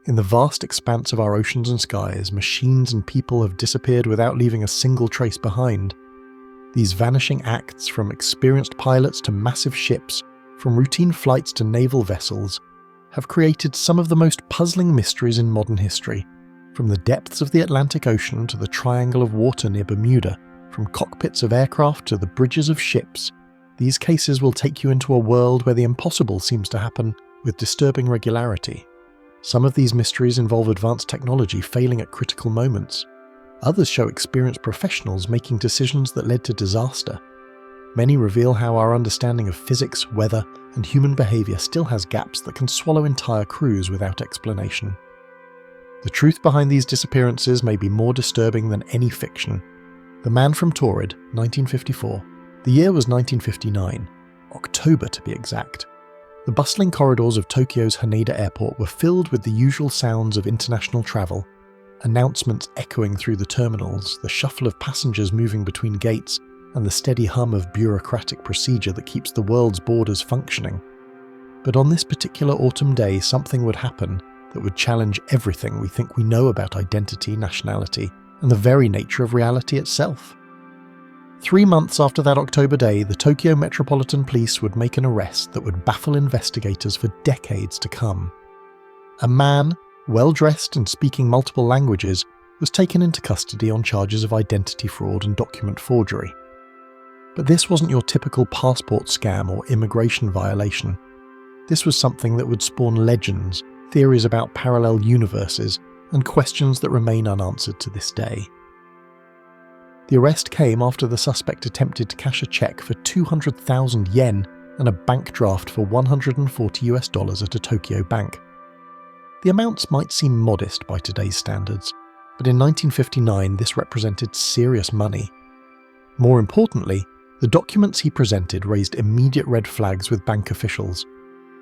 In the vast expanse of our oceans and skies, machines and people have disappeared without leaving a single trace behind. These vanishing acts, from experienced pilots to massive ships, from routine flights to naval vessels, have created some of the most puzzling mysteries in modern history, from the depths of the Atlantic Ocean to the triangle of water near Bermuda, from cockpits of aircraft to the bridges of ships. These cases will take you into a world where the impossible seems to happen with disturbing regularity. Some of these mysteries involve advanced technology failing at critical moments. Others show experienced professionals making decisions that led to disaster. Many reveal how our understanding of physics, weather, and human behaviour still has gaps that can swallow entire crews without explanation. The truth behind these disappearances may be more disturbing than any fiction. The Man from Taured, 1954. The year was 1959, October to be exact. The bustling corridors of Tokyo's Haneda Airport were filled with the usual sounds of international travel, announcements echoing through the terminals, the shuffle of passengers moving between gates, and the steady hum of bureaucratic procedure that keeps the world's borders functioning. But on this particular autumn day, something would happen that would challenge everything we think we know about identity, nationality, and the very nature of reality itself. 3 months after that October day, the Tokyo Metropolitan Police would make an arrest that would baffle investigators for decades to come. A man, well-dressed and speaking multiple languages, was taken into custody on charges of identity fraud and document forgery. But this wasn't your typical passport scam or immigration violation. This was something that would spawn legends, theories about parallel universes, and questions that remain unanswered to this day. The arrest came after the suspect attempted to cash a check for 200,000 yen and a bank draft for $140 at a Tokyo bank. The amounts might seem modest by today's standards, but in 1959 this represented serious money. More importantly, the documents he presented raised immediate red flags with bank officials,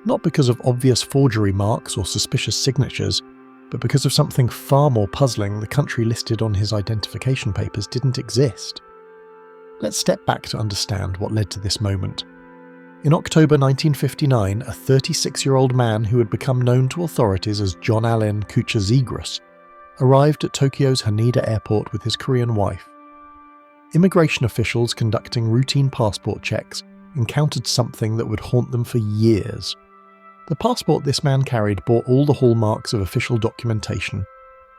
not because of obvious forgery marks or suspicious signatures, but because of something far more puzzling. The country listed on his identification papers didn't exist. Let's step back to understand what led to this moment. In October 1959, a 36-year-old man who had become known to authorities as John Allen Kuchazigras arrived at Tokyo's Haneda Airport with his Korean wife. Immigration officials conducting routine passport checks encountered something that would haunt them for years. The passport this man carried bore all the hallmarks of official documentation: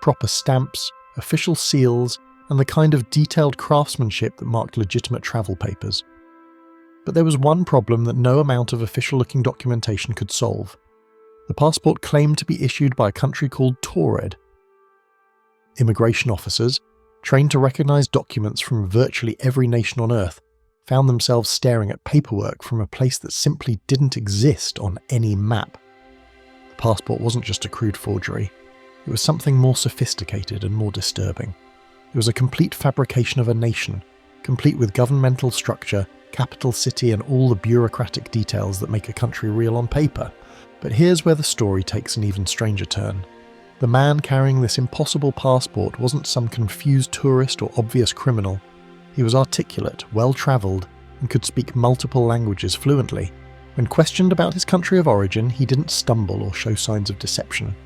proper stamps, official seals, and the kind of detailed craftsmanship that marked legitimate travel papers. But there was one problem that no amount of official-looking documentation could solve. The passport claimed to be issued by a country called Taured. Immigration officers, trained to recognise documents from virtually every nation on Earth, found themselves staring at paperwork from a place that simply didn't exist on any map. The passport wasn't just a crude forgery. It was something more sophisticated and more disturbing. It was a complete fabrication of a nation, complete with governmental structure, capital city, and all the bureaucratic details that make a country real on paper. But here's where the story takes an even stranger turn. The man carrying this impossible passport wasn't some confused tourist or obvious criminal. He was articulate, well-travelled, and could speak multiple languages fluently. When questioned about his country of origin, he didn't stumble or show signs of deception.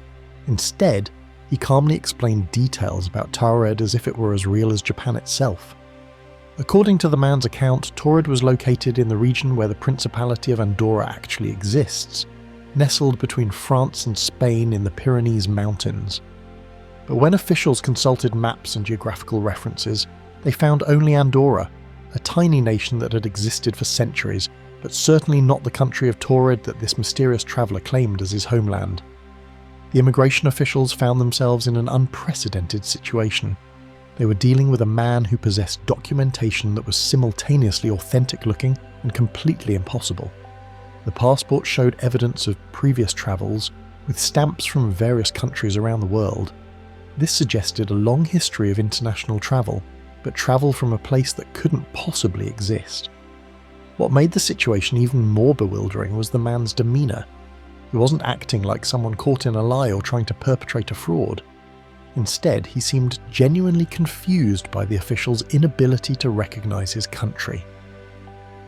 Instead, he calmly explained details about Taured as if it were as real as Japan itself. According to the man's account, Taured was located in the region where the Principality of Andorra actually exists, nestled between France and Spain in the Pyrenees Mountains. But when officials consulted maps and geographical references, they found only Andorra, a tiny nation that had existed for centuries, but certainly not the country of Taured that this mysterious traveller claimed as his homeland. The immigration officials found themselves in an unprecedented situation. They were dealing with a man who possessed documentation that was simultaneously authentic-looking and completely impossible. The passport showed evidence of previous travels, with stamps from various countries around the world. This suggested a long history of international travel, but travel from a place that couldn't possibly exist. What made the situation even more bewildering was the man's demeanour. He wasn't acting like someone caught in a lie or trying to perpetrate a fraud. Instead, he seemed genuinely confused by the officials' inability to recognise his country.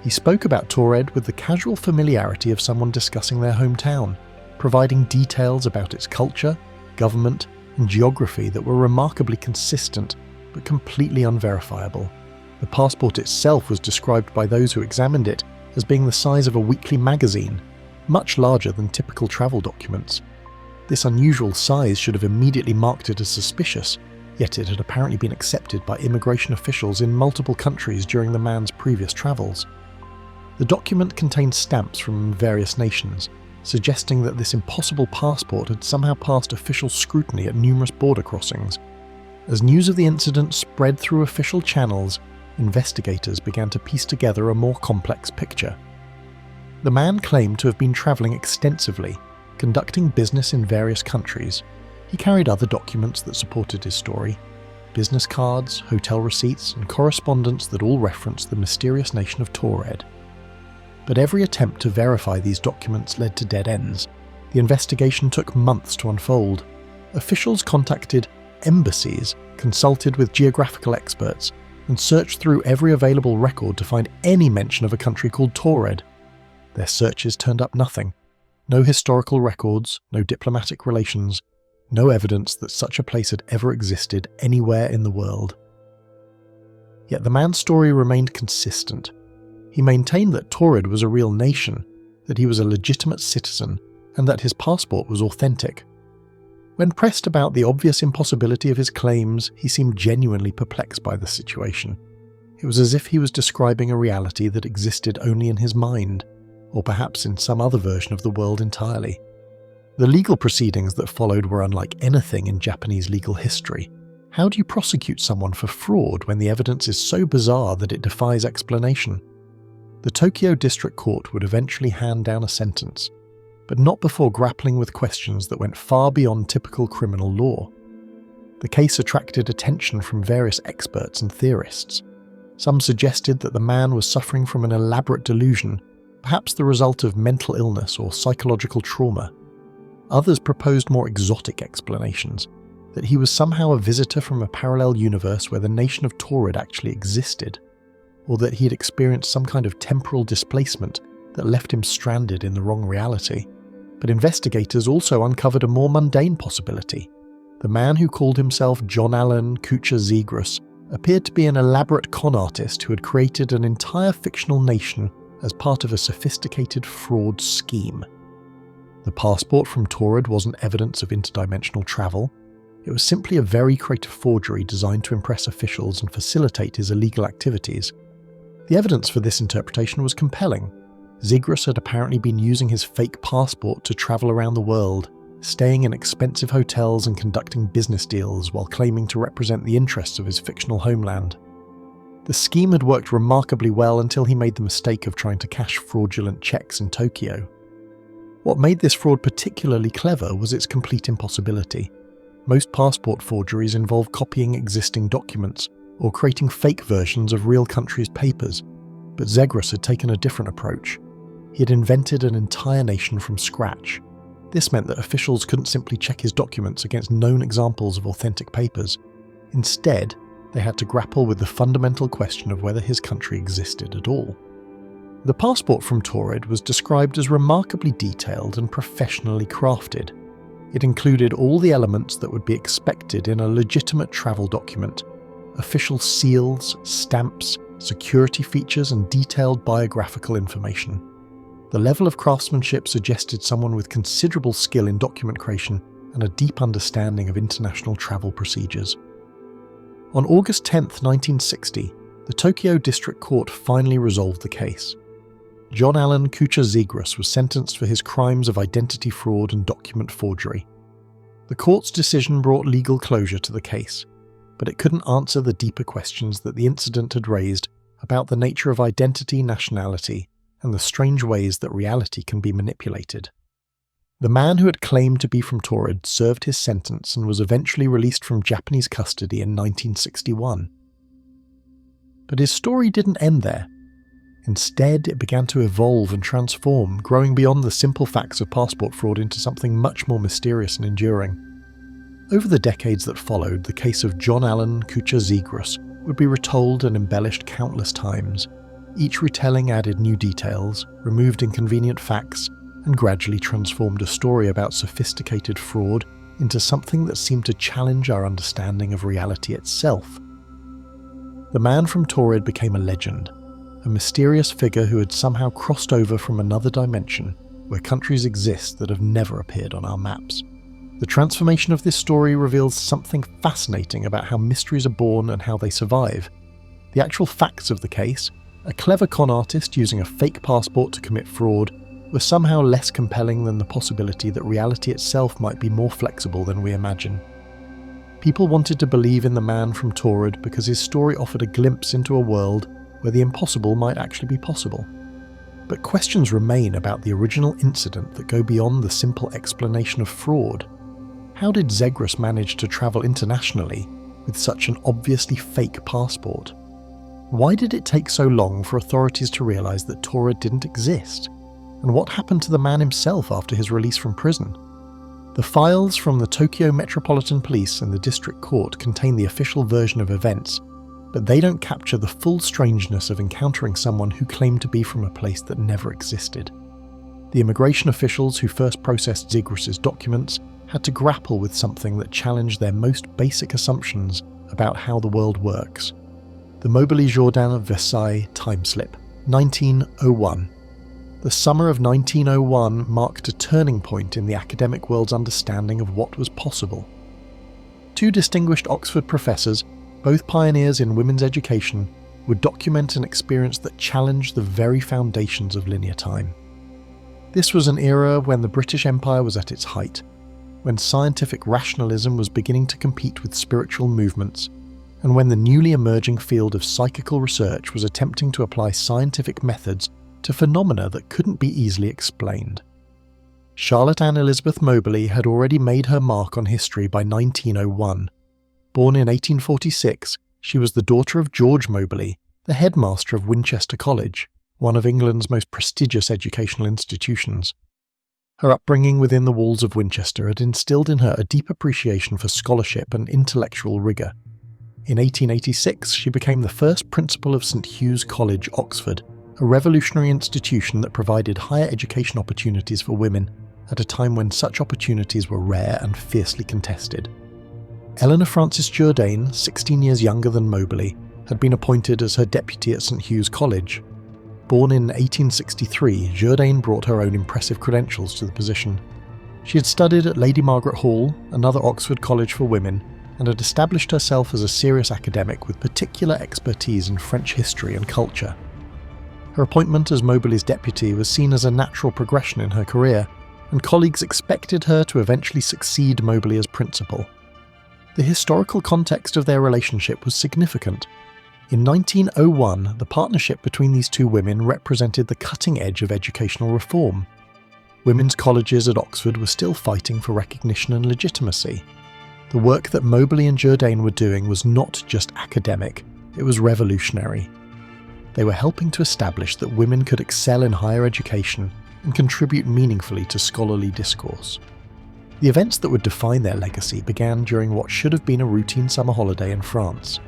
He spoke about Taured with the casual familiarity of someone discussing their hometown, providing details about its culture, government, and geography that were remarkably consistent but completely unverifiable. The passport itself was described by those who examined it as being the size of a weekly magazine, much larger than typical travel documents. This unusual size should have immediately marked it as suspicious, yet it had apparently been accepted by immigration officials in multiple countries during the man's previous travels. The document contained stamps from various nations, suggesting that this impossible passport had somehow passed official scrutiny at numerous border crossings. As news of the incident spread through official channels, investigators began to piece together a more complex picture. The man claimed to have been travelling extensively, conducting business in various countries. He carried other documents that supported his story: business cards, hotel receipts, and correspondence that all referenced the mysterious nation of Taured. But every attempt to verify these documents led to dead ends. The investigation took months to unfold. Officials contacted embassies, consulted with geographical experts, and searched through every available record to find any mention of a country called Taured. Their searches turned up nothing. No historical records, no diplomatic relations, no evidence that such a place had ever existed anywhere in the world. Yet the man's story remained consistent. He maintained that Taured was a real nation, that he was a legitimate citizen, and that his passport was authentic. When pressed about the obvious impossibility of his claims, he seemed genuinely perplexed by the situation. It was as if he was describing a reality that existed only in his mind, or perhaps in some other version of the world entirely. The legal proceedings that followed were unlike anything in Japanese legal history. How do you prosecute someone for fraud when the evidence is so bizarre that it defies explanation? The Tokyo District Court would eventually hand down a sentence, but not before grappling with questions that went far beyond typical criminal law. The case attracted attention from various experts and theorists. Some suggested that the man was suffering from an elaborate delusion, perhaps the result of mental illness or psychological trauma. Others proposed more exotic explanations, that he was somehow a visitor from a parallel universe where the nation of Taured actually existed, or that he had experienced some kind of temporal displacement that left him stranded in the wrong reality. But investigators also uncovered a more mundane possibility. The man who called himself John Allen Kuchar Zegras appeared to be an elaborate con artist who had created an entire fictional nation as part of a sophisticated fraud scheme. The passport from Taured wasn't evidence of interdimensional travel. It was simply a very creative forgery designed to impress officials and facilitate his illegal activities. The evidence for this interpretation was compelling. Zegras had apparently been using his fake passport to travel around the world, staying in expensive hotels and conducting business deals while claiming to represent the interests of his fictional homeland. The scheme had worked remarkably well until he made the mistake of trying to cash fraudulent checks in Tokyo. What made this fraud particularly clever was its complete impossibility. Most passport forgeries involve copying existing documents or creating fake versions of real countries' papers, but Zegras had taken a different approach. He had invented an entire nation from scratch. This meant that officials couldn't simply check his documents against known examples of authentic papers. Instead, they had to grapple with the fundamental question of whether his country existed at all. The passport from Taured was described as remarkably detailed and professionally crafted. It included all the elements that would be expected in a legitimate travel document: official seals, stamps, security features, and detailed biographical information. The level of craftsmanship suggested someone with considerable skill in document creation and a deep understanding of international travel procedures. On August 10, 1960, the Tokyo District Court finally resolved the case. John Allen Kuchar Zegras was sentenced for his crimes of identity fraud and document forgery. The court's decision brought legal closure to the case, but it couldn't answer the deeper questions that the incident had raised about the nature of identity, nationality, and the strange ways that reality can be manipulated. The man who had claimed to be from Taured served his sentence and was eventually released from Japanese custody in 1961. But his story didn't end there. Instead, it began to evolve and transform, growing beyond the simple facts of passport fraud into something much more mysterious and enduring. Over the decades that followed, the case of John Allen Kuchar Zegras would be retold and embellished countless times. Each retelling added new details, removed inconvenient facts, and gradually transformed a story about sophisticated fraud into something that seemed to challenge our understanding of reality itself. The man from Taured became a legend, a mysterious figure who had somehow crossed over from another dimension where countries exist that have never appeared on our maps. The transformation of this story reveals something fascinating about how mysteries are born and how they survive. The actual facts of the case, a clever con artist using a fake passport to commit fraud, were somehow less compelling than the possibility that reality itself might be more flexible than we imagine. People wanted to believe in the man from Taured because his story offered a glimpse into a world where the impossible might actually be possible. But questions remain about the original incident that go beyond the simple explanation of fraud. How did Zegras manage to travel internationally with such an obviously fake passport? Why did it take so long for authorities to realise that Taured didn't exist? And what happened to the man himself after his release from prison? The files from the Tokyo Metropolitan Police and the District Court contain the official version of events, but they don't capture the full strangeness of encountering someone who claimed to be from a place that never existed. The immigration officials who first processed Zegras's documents had to grapple with something that challenged their most basic assumptions about how the world works. The Moberly Jourdan of Versailles timeslip, 1901. The summer of 1901 marked a turning point in the academic world's understanding of what was possible. Two distinguished Oxford professors, both pioneers in women's education, would document an experience that challenged the very foundations of linear time. This was an era when the British Empire was at its height, when scientific rationalism was beginning to compete with spiritual movements, and when the newly emerging field of psychical research was attempting to apply scientific methods to phenomena that couldn't be easily explained. Charlotte Ann Elizabeth Moberly had already made her mark on history by 1901. Born in 1846, she was the daughter of George Moberly, the headmaster of Winchester College, one of England's most prestigious educational institutions. Her upbringing within the walls of Winchester had instilled in her a deep appreciation for scholarship and intellectual rigour. In 1886, she became the first principal of St Hugh's College, Oxford, a revolutionary institution that provided higher education opportunities for women at a time when such opportunities were rare and fiercely contested. Eleanor Frances Jourdan, 16 years younger than Moberly, had been appointed as her deputy at St Hugh's College. Born in 1863, Jourdan brought her own impressive credentials to the position. She had studied at Lady Margaret Hall, another Oxford college for women, and had established herself as a serious academic with particular expertise in French history and culture. Her appointment as Moberly's deputy was seen as a natural progression in her career, and colleagues expected her to eventually succeed Moberly as principal. The historical context of their relationship was significant. In 1901, the partnership between these two women represented the cutting edge of educational reform. Women's colleges at Oxford were still fighting for recognition and legitimacy. The work that Moberly and Jourdan were doing was not just academic, it was revolutionary. They were helping to establish that women could excel in higher education and contribute meaningfully to scholarly discourse. The events that would define their legacy began during what should have been a routine summer holiday in France.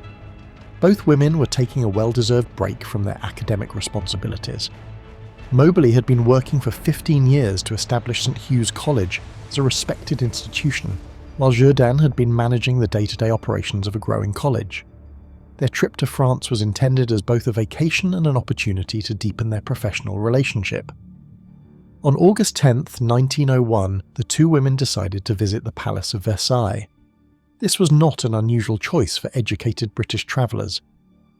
Both women were taking a well-deserved break from their academic responsibilities. Moberly had been working for 15 years to establish St Hugh's College as a respected institution, while Jourdan had been managing the day-to-day operations of a growing college. Their trip to France was intended as both a vacation and an opportunity to deepen their professional relationship. On August 10th, 1901, the two women decided to visit the Palace of Versailles. This was not an unusual choice for educated British travellers.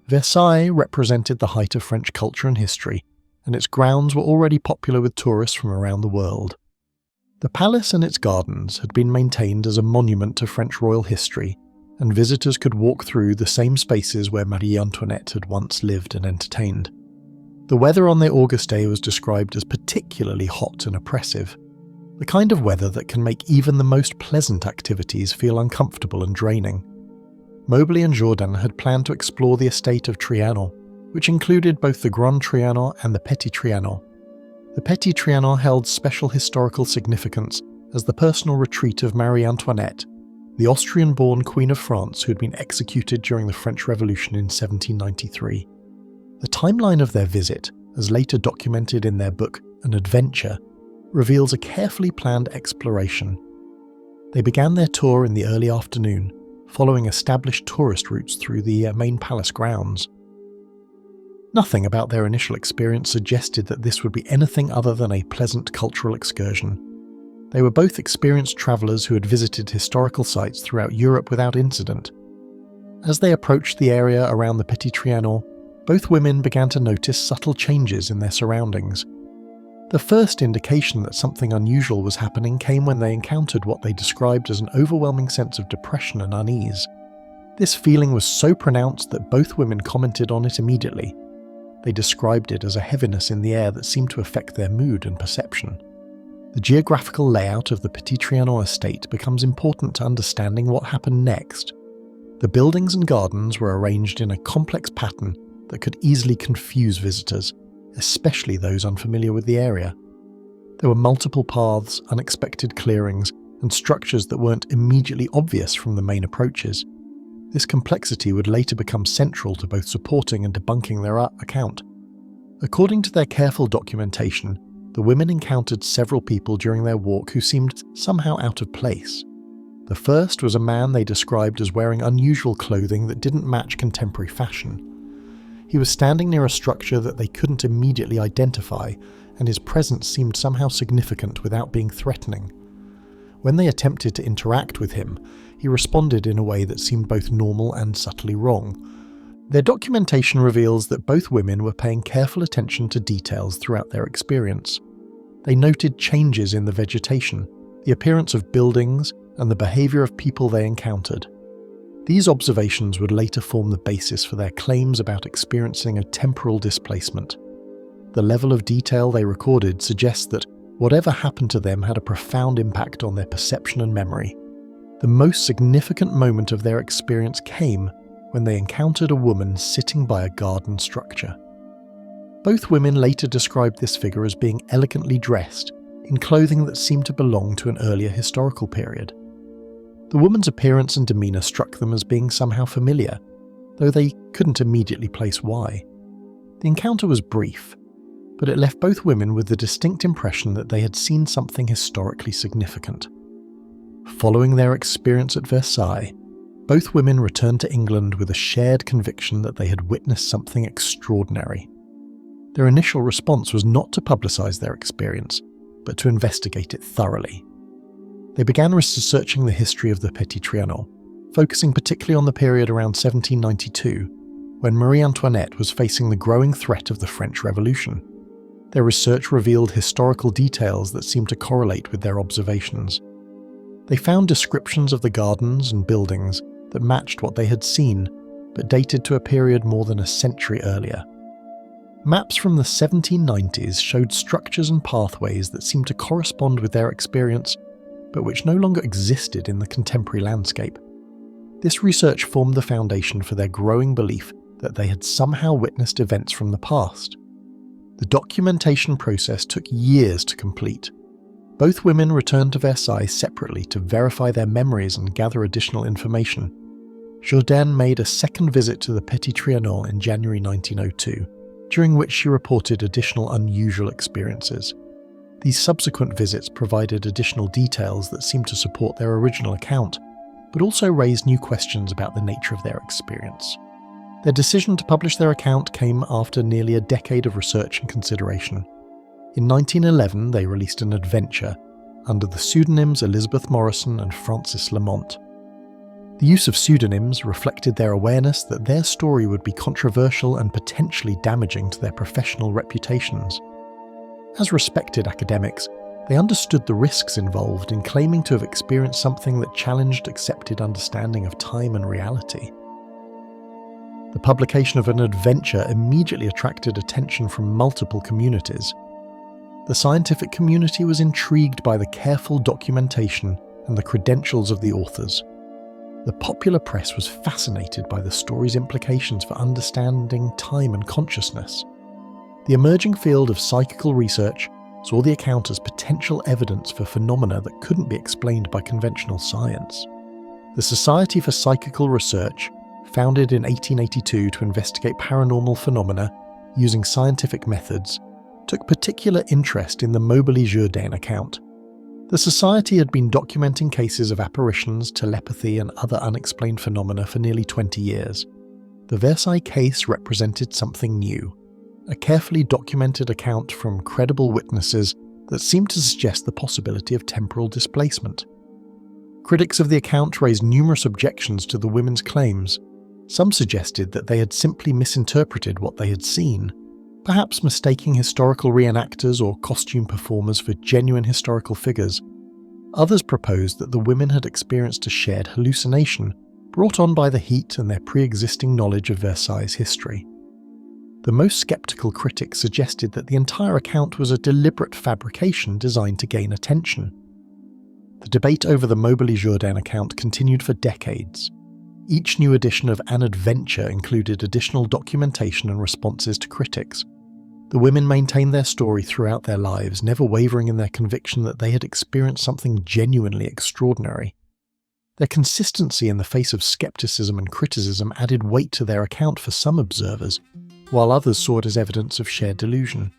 Versailles represented the height of French culture and history, and its grounds were already popular with tourists from around the world. The palace and its gardens had been maintained as a monument to French royal history, and visitors could walk through the same spaces where Marie Antoinette had once lived and entertained. The weather on their August day was described as particularly hot and oppressive, the kind of weather that can make even the most pleasant activities feel uncomfortable and draining. Moberly and Jourdan had planned to explore the estate of Trianon, which included both the Grand Trianon and the Petit Trianon. The Petit Trianon held special historical significance as the personal retreat of Marie Antoinette, the Austrian-born Queen of France who had been executed during the French Revolution in 1793. The timeline of their visit, as later documented in their book An Adventure, reveals a carefully planned exploration. They began their tour in the early afternoon, following established tourist routes through the main palace grounds. Nothing about their initial experience suggested that this would be anything other than a pleasant cultural excursion. They were both experienced travellers who had visited historical sites throughout Europe without incident. As they approached the area around the Petit Trianon, both women began to notice subtle changes in their surroundings. The first indication that something unusual was happening came when they encountered what they described as an overwhelming sense of depression and unease. This feeling was so pronounced that both women commented on it immediately. They described it as a heaviness in the air that seemed to affect their mood and perception. The geographical layout of the Petit Trianon estate becomes important to understanding what happened next. The buildings and gardens were arranged in a complex pattern that could easily confuse visitors, especially those unfamiliar with the area. There were multiple paths, unexpected clearings, and structures that weren't immediately obvious from the main approaches. This complexity would later become central to both supporting and debunking their account. According to their careful documentation, the women encountered several people during their walk who seemed somehow out of place. The first was a man they described as wearing unusual clothing that didn't match contemporary fashion. He was standing near a structure that they couldn't immediately identify, and his presence seemed somehow significant without being threatening. When they attempted to interact with him, he responded in a way that seemed both normal and subtly wrong. Their documentation reveals that both women were paying careful attention to details throughout their experience. They noted changes in the vegetation, the appearance of buildings, and the behaviour of people they encountered. These observations would later form the basis for their claims about experiencing a temporal displacement. The level of detail they recorded suggests that whatever happened to them had a profound impact on their perception and memory. The most significant moment of their experience came when they encountered a woman sitting by a garden structure. Both women later described this figure as being elegantly dressed, in clothing that seemed to belong to an earlier historical period. The woman's appearance and demeanour struck them as being somehow familiar, though they couldn't immediately place why. The encounter was brief, but it left both women with the distinct impression that they had seen something historically significant. Following their experience at Versailles, both women returned to England with a shared conviction that they had witnessed something extraordinary. Their initial response was not to publicise their experience, but to investigate it thoroughly. They began researching the history of the Petit Trianon, focusing particularly on the period around 1792, when Marie Antoinette was facing the growing threat of the French Revolution. Their research revealed historical details that seemed to correlate with their observations. They found descriptions of the gardens and buildings that matched what they had seen, but dated to a period more than a century earlier. Maps from the 1790s showed structures and pathways that seemed to correspond with their experience, but which no longer existed in the contemporary landscape. This research formed the foundation for their growing belief that they had somehow witnessed events from the past. The documentation process took years to complete. Both women returned to Versailles separately to verify their memories and gather additional information. Jourdain made a second visit to the Petit Trianon in January 1902, during which she reported additional unusual experiences. These subsequent visits provided additional details that seemed to support their original account, but also raised new questions about the nature of their experience. Their decision to publish their account came after nearly a decade of research and consideration. In 1911, they released an adventure under the pseudonyms Elizabeth Morrison and Francis Lamont. The use of pseudonyms reflected their awareness that their story would be controversial and potentially damaging to their professional reputations. As respected academics, they understood the risks involved in claiming to have experienced something that challenged accepted understanding of time and reality. The publication of an adventure immediately attracted attention from multiple communities. The scientific community was intrigued by the careful documentation and the credentials of the authors. The popular press was fascinated by the story's implications for understanding time and consciousness. The emerging field of psychical research saw the account as potential evidence for phenomena that couldn't be explained by conventional science. The Society for Psychical Research, founded in 1882 to investigate paranormal phenomena using scientific methods, took particular interest in the Moberly-Jourdain account. The Society had been documenting cases of apparitions, telepathy, and other unexplained phenomena for nearly 20 years. The Versailles case represented something new, a carefully documented account from credible witnesses that seemed to suggest the possibility of temporal displacement. Critics of the account raised numerous objections to the women's claims. Some suggested that they had simply misinterpreted what they had seen, perhaps mistaking historical reenactors or costume performers for genuine historical figures. Others proposed that the women had experienced a shared hallucination, brought on by the heat and their pre-existing knowledge of Versailles' history. The most skeptical critics suggested that the entire account was a deliberate fabrication designed to gain attention. The debate over the Moberly Jourdain account continued for decades. Each new edition of An Adventure included additional documentation and responses to critics. The women maintained their story throughout their lives, never wavering in their conviction that they had experienced something genuinely extraordinary. Their consistency in the face of skepticism and criticism added weight to their account for some observers, while others saw it as evidence of shared delusion.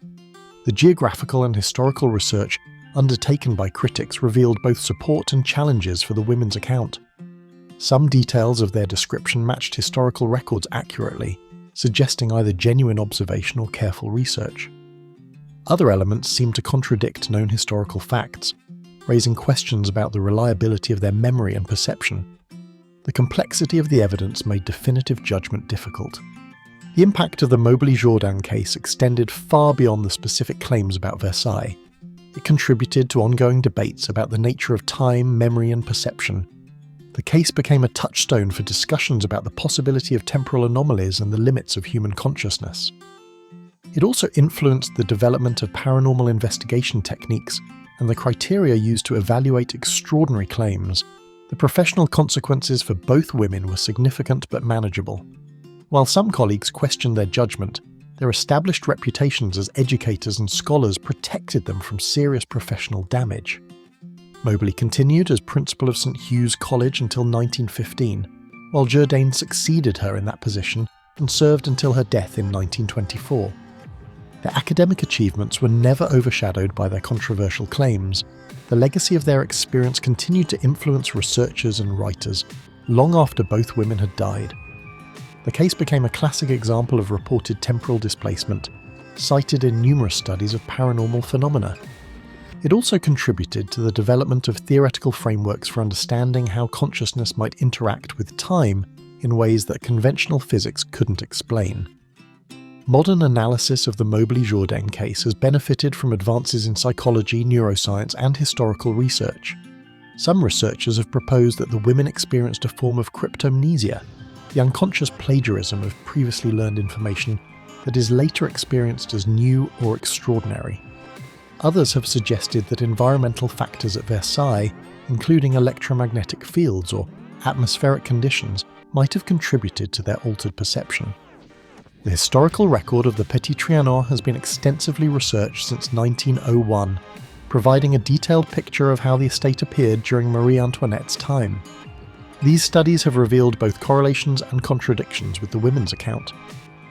The geographical and historical research undertaken by critics revealed both support and challenges for the women's account. Some details of their description matched historical records accurately, suggesting either genuine observation or careful research. Other elements seemed to contradict known historical facts, raising questions about the reliability of their memory and perception. The complexity of the evidence made definitive judgment difficult. The impact of the Moberly Jourdain case extended far beyond the specific claims about Versailles. It contributed to ongoing debates about the nature of time, memory, and perception. The case became a touchstone for discussions about the possibility of temporal anomalies and the limits of human consciousness. It also influenced the development of paranormal investigation techniques and the criteria used to evaluate extraordinary claims. The professional consequences for both women were significant but manageable. While some colleagues questioned their judgment, their established reputations as educators and scholars protected them from serious professional damage. Moberly continued as principal of St. Hugh's College until 1915, while Jourdain succeeded her in that position and served until her death in 1924. Their academic achievements were never overshadowed by their controversial claims. The legacy of their experience continued to influence researchers and writers long after both women had died. The case became a classic example of reported temporal displacement, cited in numerous studies of paranormal phenomena. It also contributed to the development of theoretical frameworks for understanding how consciousness might interact with time in ways that conventional physics couldn't explain. Modern analysis of the Moberly Jourdain case has benefited from advances in psychology, neuroscience, and historical research. Some researchers have proposed that the women experienced a form of cryptomnesia, the unconscious plagiarism of previously learned information that is later experienced as new or extraordinary. Others have suggested that environmental factors at Versailles, including electromagnetic fields or atmospheric conditions, might have contributed to their altered perception. The historical record of the Petit Trianon has been extensively researched since 1901, providing a detailed picture of how the estate appeared during Marie Antoinette's time. These studies have revealed both correlations and contradictions with the women's account.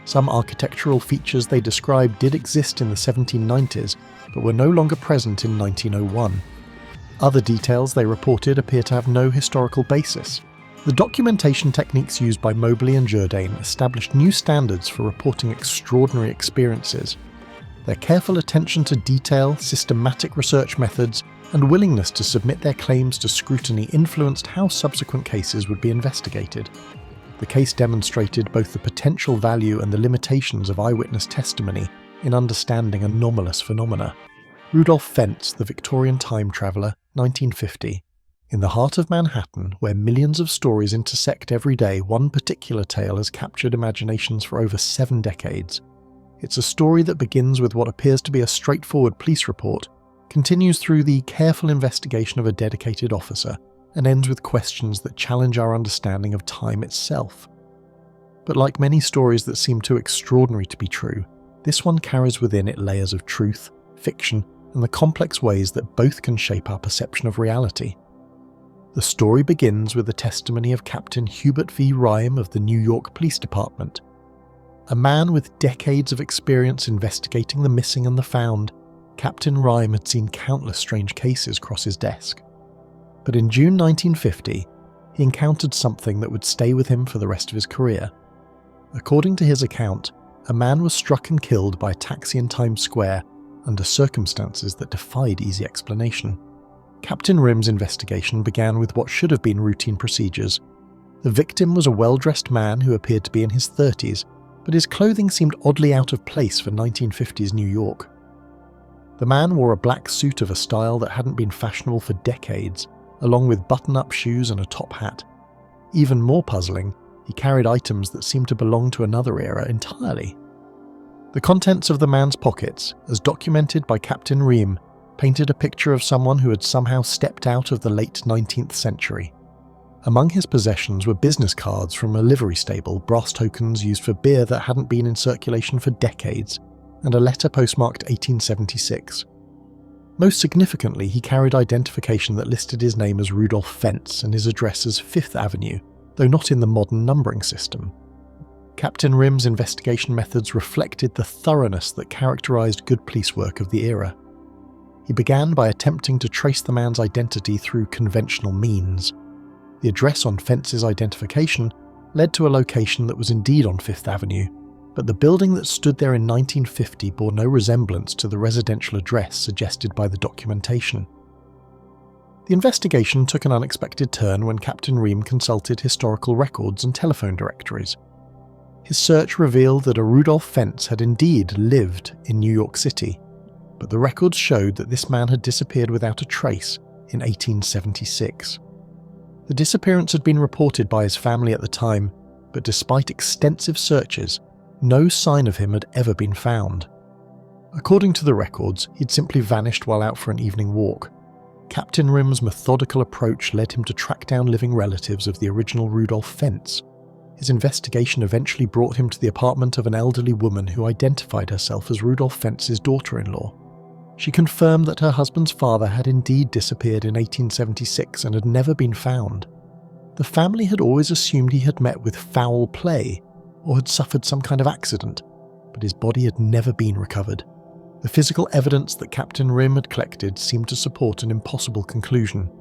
Some architectural features they described did exist in the 1790s, but were no longer present in 1901. Other details they reported appear to have no historical basis. The documentation techniques used by Moberly and Jourdain established new standards for reporting extraordinary experiences. Their careful attention to detail, systematic research methods, and willingness to submit their claims to scrutiny influenced how subsequent cases would be investigated. The case demonstrated both the potential value and the limitations of eyewitness testimony in understanding anomalous phenomena. Rudolph Fentz, The Victorian Time Traveller, 1950. In the heart of Manhattan, where millions of stories intersect every day, one particular tale has captured imaginations for over 7 decades. It's a story that begins with what appears to be a straightforward police report, continues through the careful investigation of a dedicated officer, and ends with questions that challenge our understanding of time itself. But like many stories that seem too extraordinary to be true, this one carries within it layers of truth, fiction, and the complex ways that both can shape our perception of reality. The story begins with the testimony of Captain Hubert V. Rime of the New York Police Department. A man with decades of experience investigating the missing and the found, Captain Rime had seen countless strange cases cross his desk. But in June 1950, he encountered something that would stay with him for the rest of his career. According to his account, a man was struck and killed by a taxi in Times Square under circumstances that defied easy explanation. Captain Rime's investigation began with what should have been routine procedures. The victim was a well-dressed man who appeared to be in his 30s, but his clothing seemed oddly out of place for 1950s New York. The man wore a black suit of a style that hadn't been fashionable for decades, along with button-up shoes and a top hat. Even more puzzling, he carried items that seemed to belong to another era entirely. The contents of the man's pockets, as documented by Captain Rime, painted a picture of someone who had somehow stepped out of the late 19th century. Among his possessions were business cards from a livery stable, brass tokens used for beer that hadn't been in circulation for decades, and a letter postmarked 1876. Most significantly, he carried identification that listed his name as Rudolph Fentz and his address as 5th Avenue, though not in the modern numbering system. Captain Rime's investigation methods reflected the thoroughness that characterized good police work of the era. He began by attempting to trace the man's identity through conventional means. The address on Fentz's identification led to a location that was indeed on 5th Avenue, but the building that stood there in 1950 bore no resemblance to the residential address suggested by the documentation. The investigation took an unexpected turn when Captain Rime consulted historical records and telephone directories. His search revealed that a Rudolph Fentz had indeed lived in New York City, but the records showed that this man had disappeared without a trace in 1876. The disappearance had been reported by his family at the time, but despite extensive searches, no sign of him had ever been found. According to the records, he'd simply vanished while out for an evening walk. Captain Rime's methodical approach led him to track down living relatives of the original Rudolph Fentz. His investigation eventually brought him to the apartment of an elderly woman who identified herself as Rudolph Fentz's daughter-in-law. She confirmed that her husband's father had indeed disappeared in 1876 and had never been found. The family had always assumed he had met with foul play or had suffered some kind of accident, but his body had never been recovered. The physical evidence that Captain Rime had collected seemed to support an impossible conclusion.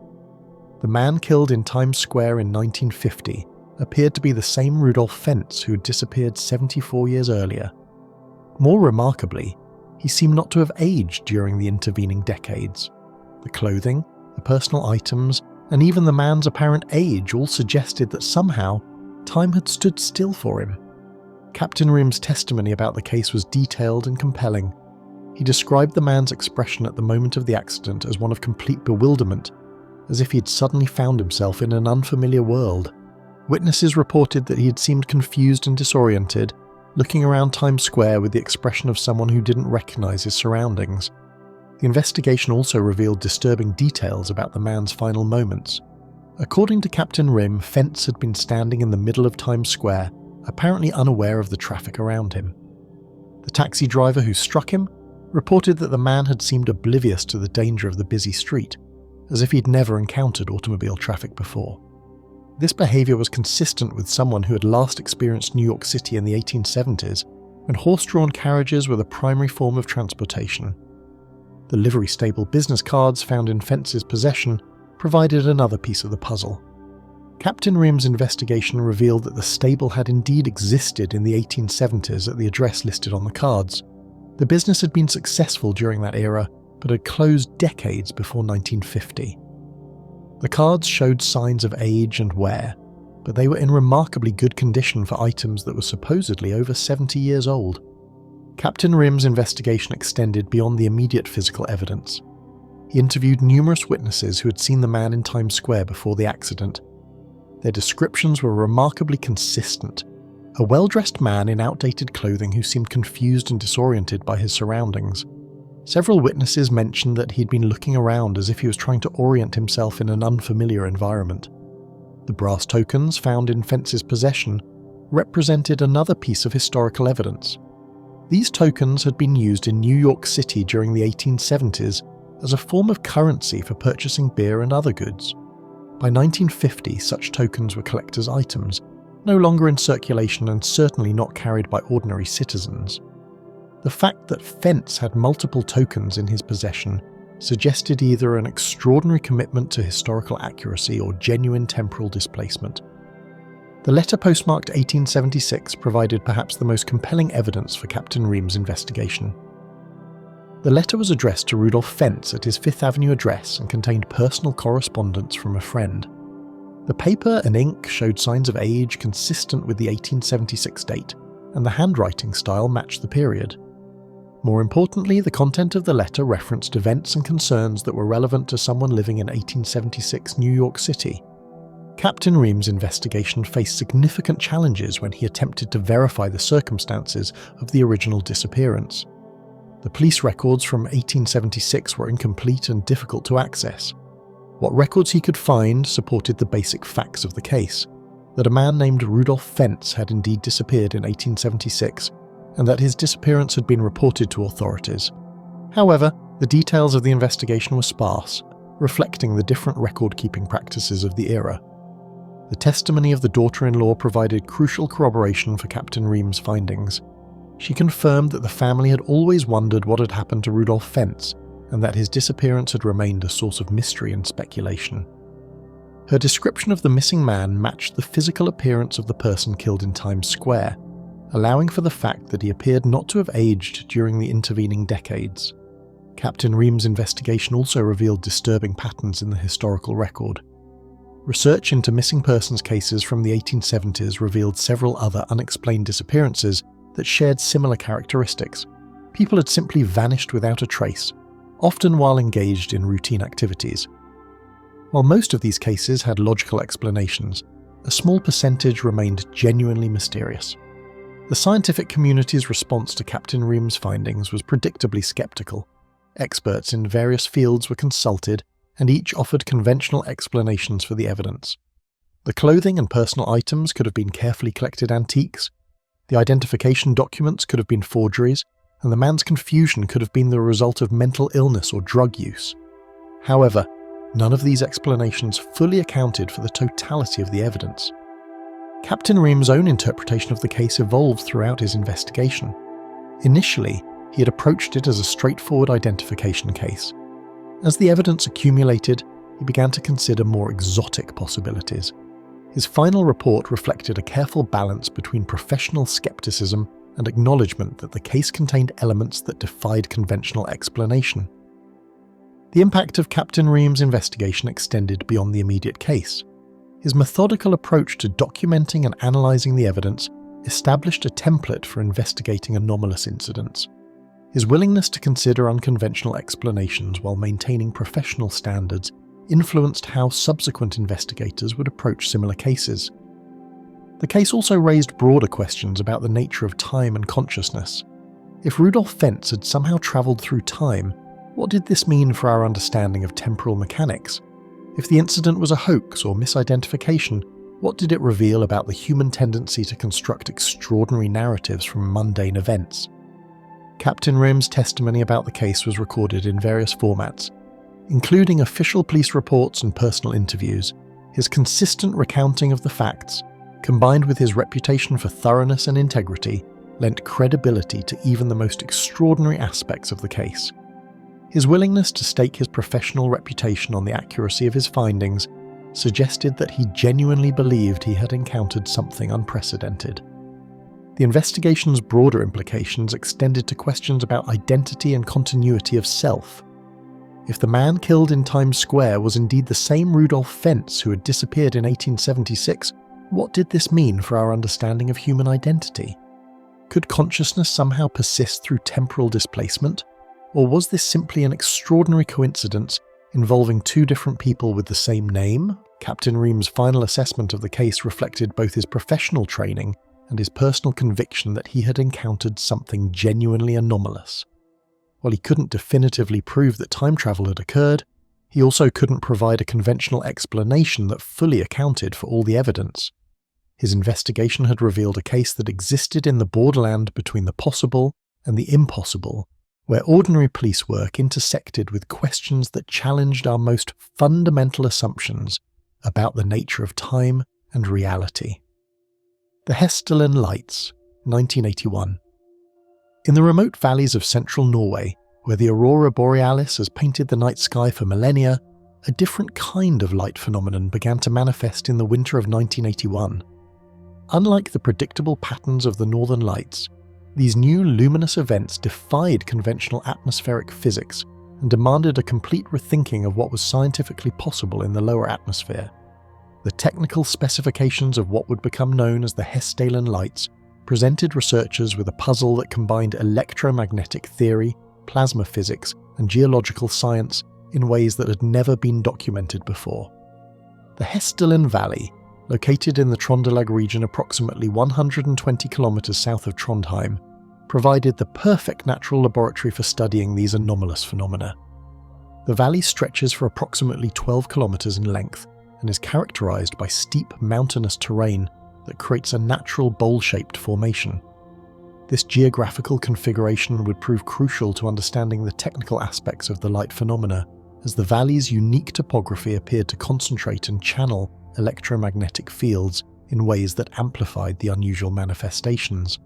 The man killed in Times Square in 1950 appeared to be the same Rudolph Fentz who had disappeared 74 years earlier. More remarkably, he seemed not to have aged during the intervening decades. The clothing, the personal items, and even the man's apparent age all suggested that somehow time had stood still for him. Captain Rime's testimony about the case was detailed and compelling. He described the man's expression at the moment of the accident as one of complete bewilderment, as if he had suddenly found himself in an unfamiliar world. Witnesses reported that he had seemed confused and disoriented, looking around Times Square with the expression of someone who didn't recognize his surroundings. The investigation also revealed disturbing details about the man's final moments. According to Captain Rime, Fentz had been standing in the middle of Times Square, apparently unaware of the traffic around him. The taxi driver who struck him reported that the man had seemed oblivious to the danger of the busy street, as if he'd never encountered automobile traffic before. This behaviour was consistent with someone who had last experienced New York City in the 1870s, when horse-drawn carriages were the primary form of transportation. The livery stable business cards found in Fentz's possession provided another piece of the puzzle. Captain Rime's investigation revealed that the stable had indeed existed in the 1870s at the address listed on the cards. The business had been successful during that era, but had closed decades before 1950. The cards showed signs of age and wear, but they were in remarkably good condition for items that were supposedly over 70 years old. Captain Rime's investigation extended beyond the immediate physical evidence. He interviewed numerous witnesses who had seen the man in Times Square before the accident. Their descriptions were remarkably consistent. A well-dressed man in outdated clothing who seemed confused and disoriented by his surroundings. Several witnesses mentioned that he'd been looking around as if he was trying to orient himself in an unfamiliar environment. The brass tokens found in Fentz's possession represented another piece of historical evidence. These tokens had been used in New York City during the 1870s as a form of currency for purchasing beer and other goods. By 1950, such tokens were collectors' items, no longer in circulation and certainly not carried by ordinary citizens. The fact that Fentz had multiple tokens in his possession suggested either an extraordinary commitment to historical accuracy or genuine temporal displacement. The letter postmarked 1876 provided perhaps the most compelling evidence for Captain Ream's investigation. The letter was addressed to Rudolph Fentz at his Fifth Avenue address and contained personal correspondence from a friend. The paper and ink showed signs of age consistent with the 1876 date, and the handwriting style matched the period. More importantly, the content of the letter referenced events and concerns that were relevant to someone living in 1876 New York City. Captain Ream's investigation faced significant challenges when he attempted to verify the circumstances of the original disappearance. The police records from 1876 were incomplete and difficult to access. What records he could find supported the basic facts of the case, that a man named Rudolph Fentz had indeed disappeared in 1876, and that his disappearance had been reported to authorities. However, the details of the investigation were sparse, reflecting the different record-keeping practices of the era. The testimony of the daughter-in-law provided crucial corroboration for Captain Ream's findings. She confirmed that the family had always wondered what had happened to Rudolph Fentz, and that his disappearance had remained a source of mystery and speculation. Her description of the missing man matched the physical appearance of the person killed in Times Square, allowing for the fact that he appeared not to have aged during the intervening decades. Captain Ream's investigation also revealed disturbing patterns in the historical record. Research into missing persons cases from the 1870s revealed several other unexplained disappearances that shared similar characteristics. People had simply vanished without a trace, often while engaged in routine activities. While most of these cases had logical explanations, a small percentage remained genuinely mysterious. The scientific community's response to Captain Ream's findings was predictably skeptical. Experts in various fields were consulted, and each offered conventional explanations for the evidence. The clothing and personal items could have been carefully collected antiques, the identification documents could have been forgeries, and the man's confusion could have been the result of mental illness or drug use. However, none of these explanations fully accounted for the totality of the evidence. Captain Ream's own interpretation of the case evolved throughout his investigation. Initially, he had approached it as a straightforward identification case. As the evidence accumulated, he began to consider more exotic possibilities. His final report reflected a careful balance between professional skepticism and acknowledgement that the case contained elements that defied conventional explanation. The impact of Captain Ream's investigation extended beyond the immediate case. His methodical approach to documenting and analysing the evidence established a template for investigating anomalous incidents. His willingness to consider unconventional explanations while maintaining professional standards influenced how subsequent investigators would approach similar cases. The case also raised broader questions about the nature of time and consciousness. If Rudolph Fentz had somehow travelled through time, what did this mean for our understanding of temporal mechanics? If the incident was a hoax or misidentification, what did it reveal about the human tendency to construct extraordinary narratives from mundane events? Captain Ream's testimony about the case was recorded in various formats, including official police reports and personal interviews. His consistent recounting of the facts, combined with his reputation for thoroughness and integrity, lent credibility to even the most extraordinary aspects of the case. His willingness to stake his professional reputation on the accuracy of his findings suggested that he genuinely believed he had encountered something unprecedented. The investigation's broader implications extended to questions about identity and continuity of self. If the man killed in Times Square was indeed the same Rudolph Fentz who had disappeared in 1876, what did this mean for our understanding of human identity? Could consciousness somehow persist through temporal displacement? Or was this simply an extraordinary coincidence involving two different people with the same name? Captain Ream's final assessment of the case reflected both his professional training and his personal conviction that he had encountered something genuinely anomalous. While he couldn't definitively prove that time travel had occurred, he also couldn't provide a conventional explanation that fully accounted for all the evidence. His investigation had revealed a case that existed in the borderland between the possible and the impossible, where ordinary police work intersected with questions that challenged our most fundamental assumptions about the nature of time and reality. The Hessdalen Lights, 1981. In the remote valleys of central Norway, where the aurora borealis has painted the night sky for millennia, a different kind of light phenomenon began to manifest in the winter of 1981. Unlike the predictable patterns of the northern lights, these new luminous events defied conventional atmospheric physics and demanded a complete rethinking of what was scientifically possible in the lower atmosphere. The technical specifications of what would become known as the Hessdalen lights presented researchers with a puzzle that combined electromagnetic theory, plasma physics, and geological science in ways that had never been documented before. The Hessdalen Valley, located in the Trondelag region approximately 120 kilometers south of Trondheim, provided the perfect natural laboratory for studying these anomalous phenomena. The valley stretches for approximately 12 kilometers in length and is characterized by steep mountainous terrain that creates a natural bowl-shaped formation. This geographical configuration would prove crucial to understanding the technical aspects of the light phenomena, as the valley's unique topography appeared to concentrate and channel electromagnetic fields in ways that amplified the unusual manifestations.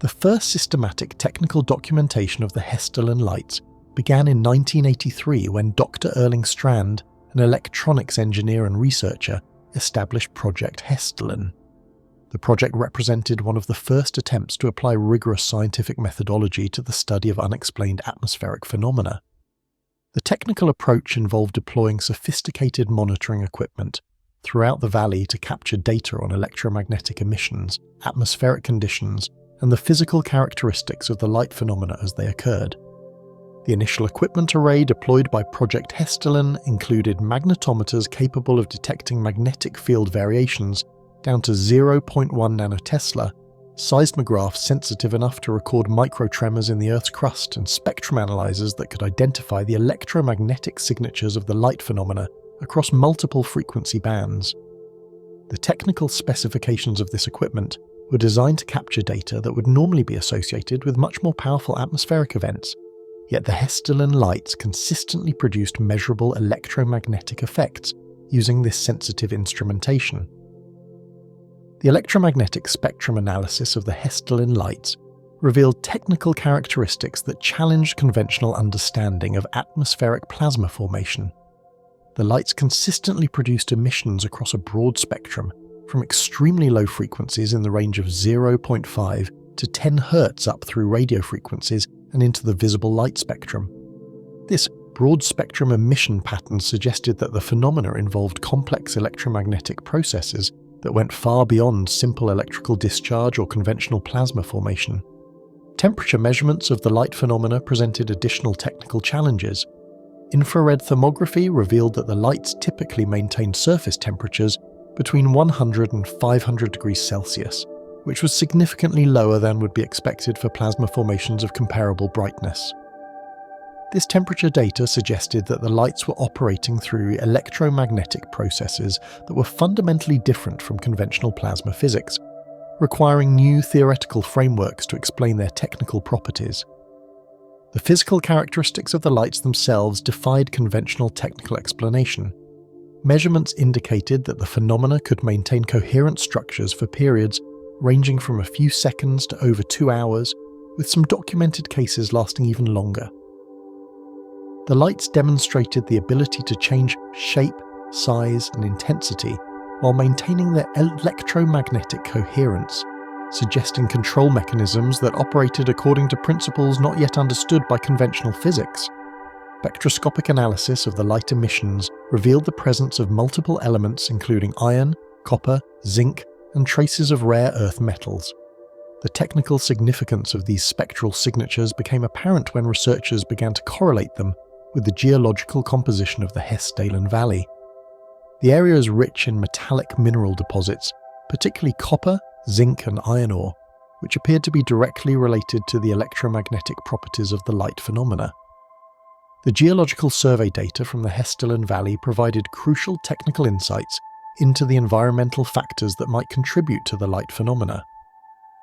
The first systematic technical documentation of the Hessdalen lights began in 1983 when Dr. Erling Strand, an electronics engineer and researcher, established Project Hessdalen. The project represented one of the first attempts to apply rigorous scientific methodology to the study of unexplained atmospheric phenomena. The technical approach involved deploying sophisticated monitoring equipment throughout the valley to capture data on electromagnetic emissions, atmospheric conditions, and the physical characteristics of the light phenomena as they occurred. The initial equipment array deployed by Project Hessdalen included magnetometers capable of detecting magnetic field variations down to 0.1 nanotesla, seismographs sensitive enough to record microtremors in the Earth's crust, and spectrum analyzers that could identify the electromagnetic signatures of the light phenomena across multiple frequency bands. The technical specifications of this equipment were designed to capture data that would normally be associated with much more powerful atmospheric events, yet the Hessdalen lights consistently produced measurable electromagnetic effects using this sensitive instrumentation. The electromagnetic spectrum analysis of the Hessdalen lights revealed technical characteristics that challenged conventional understanding of atmospheric plasma formation. The lights consistently produced emissions across a broad spectrum, from extremely low frequencies in the range of 0.5 to 10 Hz up through radio frequencies and into the visible light spectrum. This broad-spectrum emission pattern suggested that the phenomena involved complex electromagnetic processes that went far beyond simple electrical discharge or conventional plasma formation. Temperature measurements of the light phenomena presented additional technical challenges. Infrared thermography revealed that the lights typically maintained surface temperatures between 100 and 500 degrees Celsius, which was significantly lower than would be expected for plasma formations of comparable brightness. This temperature data suggested that the lights were operating through electromagnetic processes that were fundamentally different from conventional plasma physics, requiring new theoretical frameworks to explain their technical properties. The physical characteristics of the lights themselves defied conventional technical explanation. Measurements indicated that the phenomena could maintain coherent structures for periods ranging from a few seconds to over 2 hours, with some documented cases lasting even longer. The lights demonstrated the ability to change shape, size, and intensity while maintaining their electromagnetic coherence, suggesting control mechanisms that operated according to principles not yet understood by conventional physics. Spectroscopic analysis of the light emissions revealed the presence of multiple elements including iron, copper, zinc, and traces of rare earth metals. The technical significance of these spectral signatures became apparent when researchers began to correlate them with the geological composition of the Hessdalen Valley. The area is rich in metallic mineral deposits, particularly copper, zinc, and iron ore, which appeared to be directly related to the electromagnetic properties of the light phenomena. The geological survey data from the Hessdalen Valley provided crucial technical insights into the environmental factors that might contribute to the light phenomena.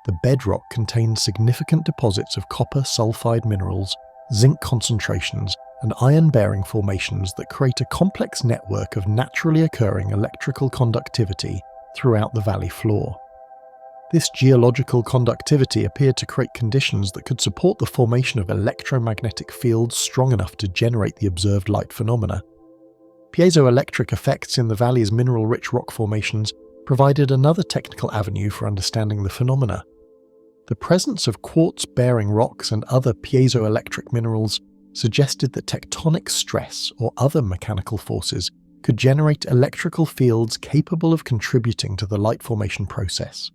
The bedrock contained significant deposits of copper sulfide minerals, zinc concentrations, and iron-bearing formations that create a complex network of naturally occurring electrical conductivity throughout the valley floor. This geological conductivity appeared to create conditions that could support the formation of electromagnetic fields strong enough to generate the observed light phenomena. Piezoelectric effects in the valley's mineral-rich rock formations provided another technical avenue for understanding the phenomena. The presence of quartz-bearing rocks and other piezoelectric minerals suggested that tectonic stress or other mechanical forces could generate electrical fields capable of contributing to the light formation process.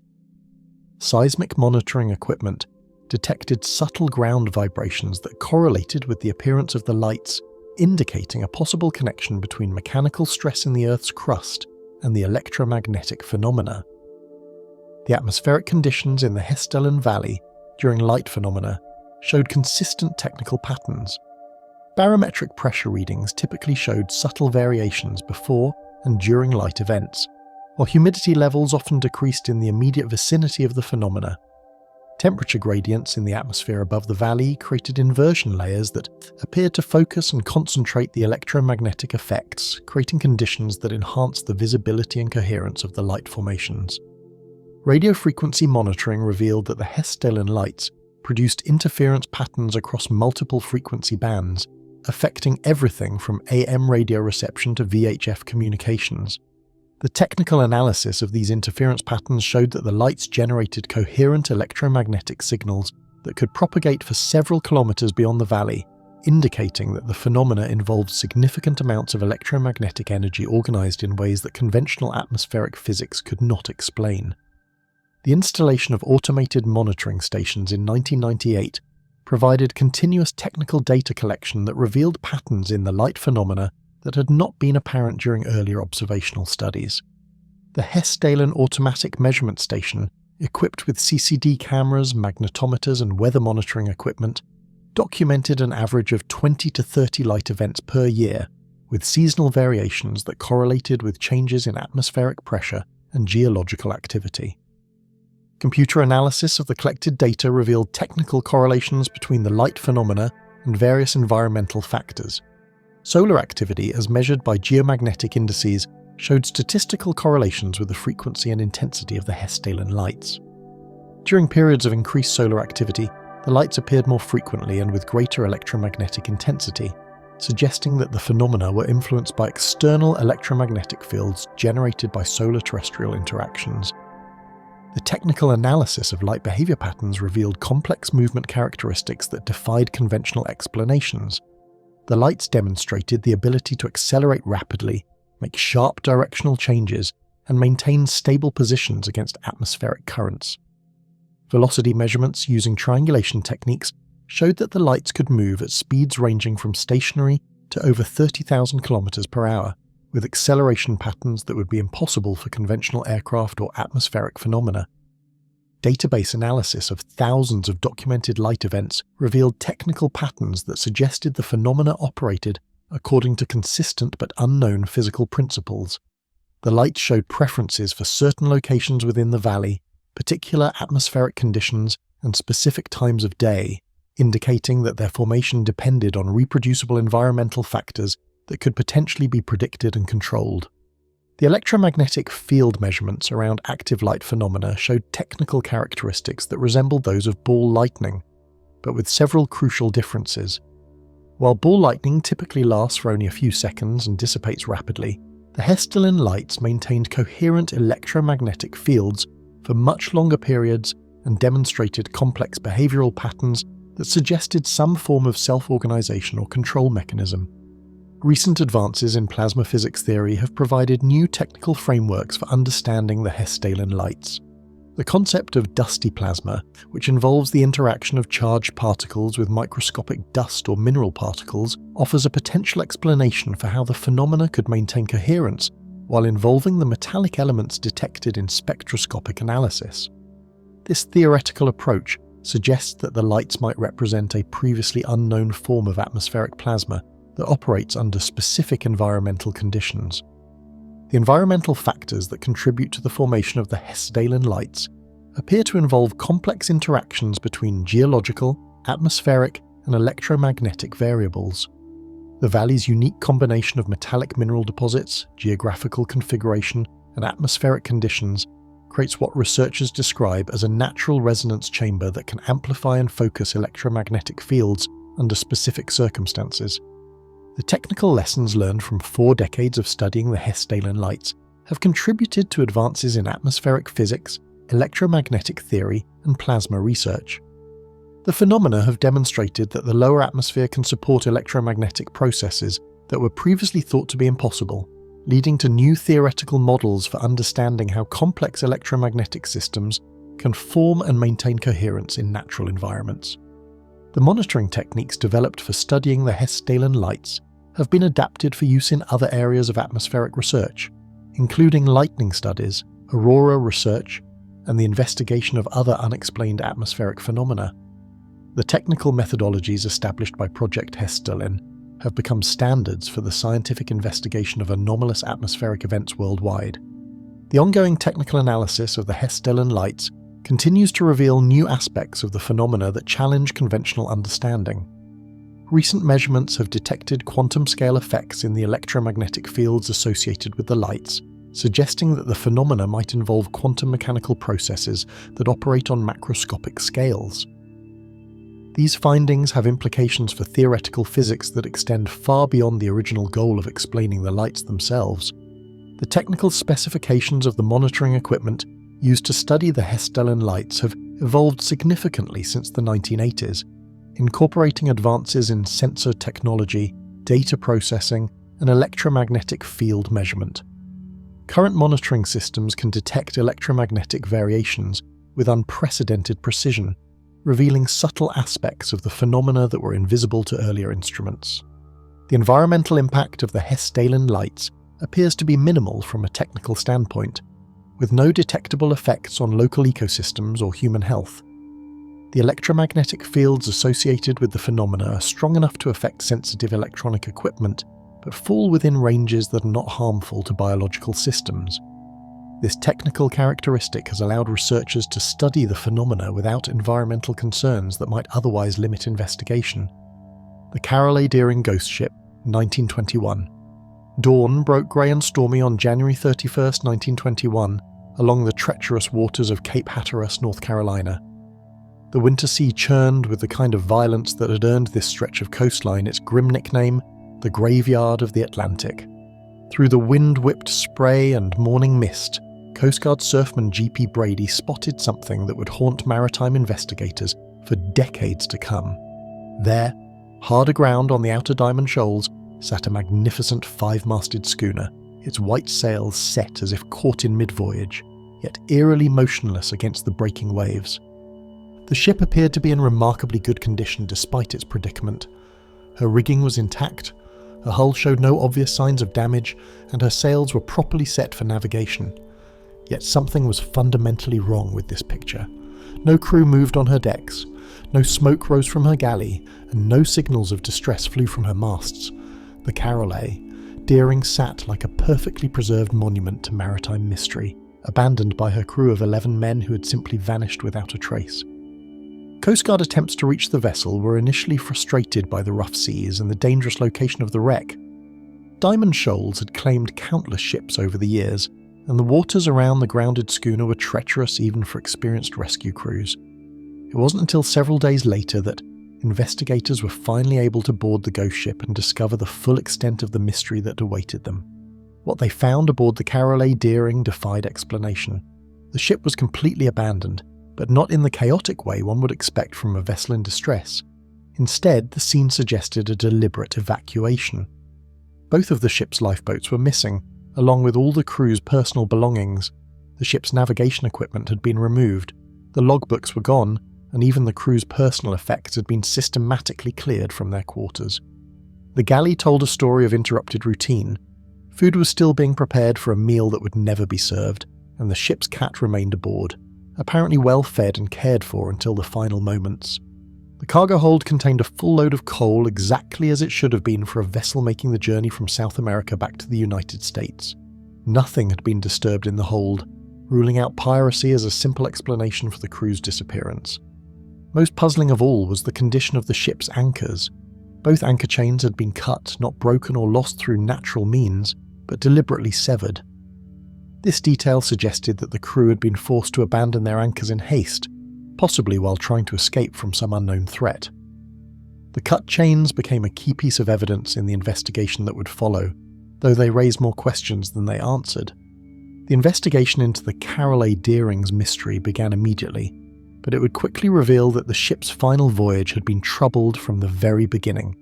Seismic monitoring equipment detected subtle ground vibrations that correlated with the appearance of the lights, indicating a possible connection between mechanical stress in the Earth's crust and the electromagnetic phenomena. The atmospheric conditions in the Hessdalen Valley during light phenomena showed consistent technical patterns. Barometric pressure readings typically showed subtle variations before and during light events, while humidity levels often decreased in the immediate vicinity of the phenomena. Temperature gradients in the atmosphere above the valley created inversion layers that appeared to focus and concentrate the electromagnetic effects, creating conditions that enhanced the visibility and coherence of the light formations. Radio frequency monitoring revealed that the Hessdalen lights produced interference patterns across multiple frequency bands, affecting everything from AM radio reception to VHF communications. The technical analysis of these interference patterns showed that the lights generated coherent electromagnetic signals that could propagate for several kilometers beyond the valley, indicating that the phenomena involved significant amounts of electromagnetic energy organized in ways that conventional atmospheric physics could not explain. The installation of automated monitoring stations in 1998 provided continuous technical data collection that revealed patterns in the light phenomena that had not been apparent during earlier observational studies. The Hessdalen Automatic Measurement Station, equipped with CCD cameras, magnetometers and weather monitoring equipment, documented an average of 20 to 30 light events per year, with seasonal variations that correlated with changes in atmospheric pressure and geological activity. Computer analysis of the collected data revealed technical correlations between the light phenomena and various environmental factors. Solar activity, as measured by geomagnetic indices, showed statistical correlations with the frequency and intensity of the Hessdalen lights. During periods of increased solar activity, the lights appeared more frequently and with greater electromagnetic intensity, suggesting that the phenomena were influenced by external electromagnetic fields generated by solar-terrestrial interactions. The technical analysis of light behavior patterns revealed complex movement characteristics that defied conventional explanations. The lights demonstrated the ability to accelerate rapidly, make sharp directional changes, and maintain stable positions against atmospheric currents. Velocity measurements using triangulation techniques showed that the lights could move at speeds ranging from stationary to over 30,000 km per hour, with acceleration patterns that would be impossible for conventional aircraft or atmospheric phenomena. Database analysis of thousands of documented light events revealed technical patterns that suggested the phenomena operated according to consistent but unknown physical principles. The lights showed preferences for certain locations within the valley, particular atmospheric conditions, and specific times of day, indicating that their formation depended on reproducible environmental factors that could potentially be predicted and controlled. The electromagnetic field measurements around active light phenomena showed technical characteristics that resembled those of ball lightning, but with several crucial differences. While ball lightning typically lasts for only a few seconds and dissipates rapidly, the Hessdalen lights maintained coherent electromagnetic fields for much longer periods and demonstrated complex behavioral patterns that suggested some form of self-organization or control mechanism. Recent advances in plasma physics theory have provided new technical frameworks for understanding the Hessdalen lights. The concept of dusty plasma, which involves the interaction of charged particles with microscopic dust or mineral particles, offers a potential explanation for how the phenomena could maintain coherence while involving the metallic elements detected in spectroscopic analysis. This theoretical approach suggests that the lights might represent a previously unknown form of atmospheric plasma that operates under specific environmental conditions. The environmental factors that contribute to the formation of the Hessdalen lights appear to involve complex interactions between geological, atmospheric, and electromagnetic variables. The valley's unique combination of metallic mineral deposits, geographical configuration, and atmospheric conditions creates what researchers describe as a natural resonance chamber that can amplify and focus electromagnetic fields under specific circumstances. The technical lessons learned from 4 decades of studying the Hessdalen lights have contributed to advances in atmospheric physics, electromagnetic theory, and plasma research. The phenomena have demonstrated that the lower atmosphere can support electromagnetic processes that were previously thought to be impossible, leading to new theoretical models for understanding how complex electromagnetic systems can form and maintain coherence in natural environments. The monitoring techniques developed for studying the Hessdalen lights have been adapted for use in other areas of atmospheric research, including lightning studies, aurora research, and the investigation of other unexplained atmospheric phenomena. The technical methodologies established by Project Hessdalen have become standards for the scientific investigation of anomalous atmospheric events worldwide. The ongoing technical analysis of the Hessdalen lights continues to reveal new aspects of the phenomena that challenge conventional understanding. Recent measurements have detected quantum-scale effects in the electromagnetic fields associated with the lights, suggesting that the phenomena might involve quantum mechanical processes that operate on macroscopic scales. These findings have implications for theoretical physics that extend far beyond the original goal of explaining the lights themselves. The technical specifications of the monitoring equipment used to study the Hessdalen lights have evolved significantly since the 1980s, incorporating advances in sensor technology, data processing, and electromagnetic field measurement. Current monitoring systems can detect electromagnetic variations with unprecedented precision, revealing subtle aspects of the phenomena that were invisible to earlier instruments. The environmental impact of the Hessdalen lights appears to be minimal from a technical standpoint, with no detectable effects on local ecosystems or human health. The electromagnetic fields associated with the phenomena are strong enough to affect sensitive electronic equipment, but fall within ranges that are not harmful to biological systems. This technical characteristic has allowed researchers to study the phenomena without environmental concerns that might otherwise limit investigation. The Carroll A ghost ship, 1921. Dawn broke grey and stormy on January 31, 1921, along the treacherous waters of Cape Hatteras, North Carolina. The winter sea churned with the kind of violence that had earned this stretch of coastline its grim nickname, the Graveyard of the Atlantic. Through the wind-whipped spray and morning mist, Coast Guard surfman G.P. Brady spotted something that would haunt maritime investigators for decades to come. There, hard aground on the Outer Diamond Shoals, sat a magnificent 5-masted schooner, its white sails set as if caught in mid-voyage, yet eerily motionless against the breaking waves. The ship appeared to be in remarkably good condition despite its predicament. Her rigging was intact, her hull showed no obvious signs of damage, and her sails were properly set for navigation. Yet something was fundamentally wrong with this picture. No crew moved on her decks, no smoke rose from her galley, and no signals of distress flew from her masts. The Carroll A, Deering sat like a perfectly preserved monument to maritime mystery, abandoned by her crew of 11 men who had simply vanished without a trace. Coast Guard attempts to reach the vessel were initially frustrated by the rough seas and the dangerous location of the wreck. Diamond Shoals had claimed countless ships over the years, and the waters around the grounded schooner were treacherous even for experienced rescue crews. It wasn't until several days later that investigators were finally able to board the ghost ship and discover the full extent of the mystery that awaited them. What they found aboard the Carroll A Deering defied explanation. The ship was completely abandoned, but not in the chaotic way one would expect from a vessel in distress. Instead, the scene suggested a deliberate evacuation. Both of the ship's lifeboats were missing, along with all the crew's personal belongings. The ship's navigation equipment had been removed, the logbooks were gone, and even the crew's personal effects had been systematically cleared from their quarters. The galley told a story of interrupted routine. Food was still being prepared for a meal that would never be served, and the ship's cat remained aboard, apparently well fed and cared for until the final moments. The cargo hold contained a full load of coal exactly as it should have been for a vessel making the journey from South America back to the United States. Nothing had been disturbed in the hold, ruling out piracy as a simple explanation for the crew's disappearance. Most puzzling of all was the condition of the ship's anchors. Both anchor chains had been cut, not broken or lost through natural means, but deliberately severed. This detail suggested that the crew had been forced to abandon their anchors in haste, possibly while trying to escape from some unknown threat. The cut chains became a key piece of evidence in the investigation that would follow, though they raised more questions than they answered. The investigation into the Carroll A Deering's mystery began immediately, but it would quickly reveal that the ship's final voyage had been troubled from the very beginning.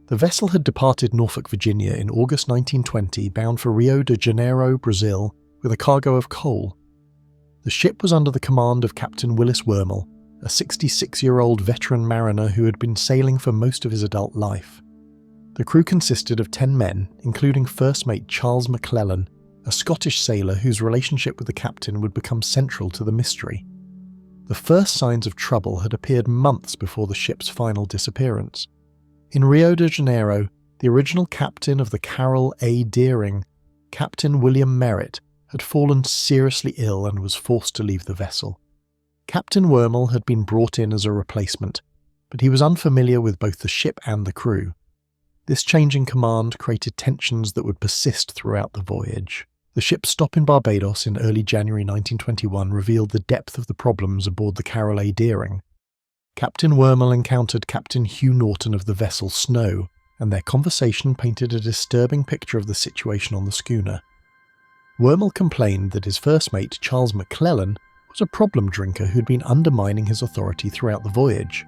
The vessel had departed Norfolk, Virginia in August 1920, bound for Rio de Janeiro, Brazil, with a cargo of coal. The ship was under the command of Captain Willis Wormel, a 66-year-old veteran mariner who had been sailing for most of his adult life. The crew consisted of 10 men, including first mate Charles McClellan, a Scottish sailor whose relationship with the captain would become central to the mystery. The first signs of trouble had appeared months before the ship's final disappearance. In Rio de Janeiro, the original captain of the Carroll A Deering, Captain William Merritt, had fallen seriously ill and was forced to leave the vessel. Captain Wormel had been brought in as a replacement, but he was unfamiliar with both the ship and the crew. This change in command created tensions that would persist throughout the voyage. The ship's stop in Barbados in early January 1921 revealed the depth of the problems aboard the Carroll A Deering. Captain Wormel encountered Captain Hugh Norton of the vessel Snow, and their conversation painted a disturbing picture of the situation on the schooner. Wormel complained that his first mate, Charles McClellan, was a problem drinker who'd been undermining his authority throughout the voyage.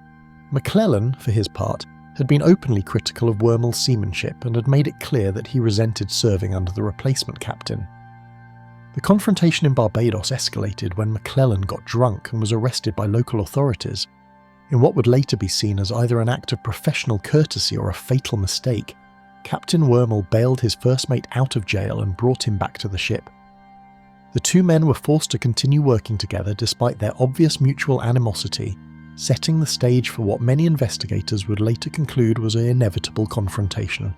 McClellan, for his part, had been openly critical of Wormel's seamanship and had made it clear that he resented serving under the replacement captain. The confrontation in Barbados escalated when McClellan got drunk and was arrested by local authorities. In what would later be seen as either an act of professional courtesy or a fatal mistake, Captain Wormel bailed his first mate out of jail and brought him back to the ship. The two men were forced to continue working together despite their obvious mutual animosity, setting the stage for what many investigators would later conclude was an inevitable confrontation.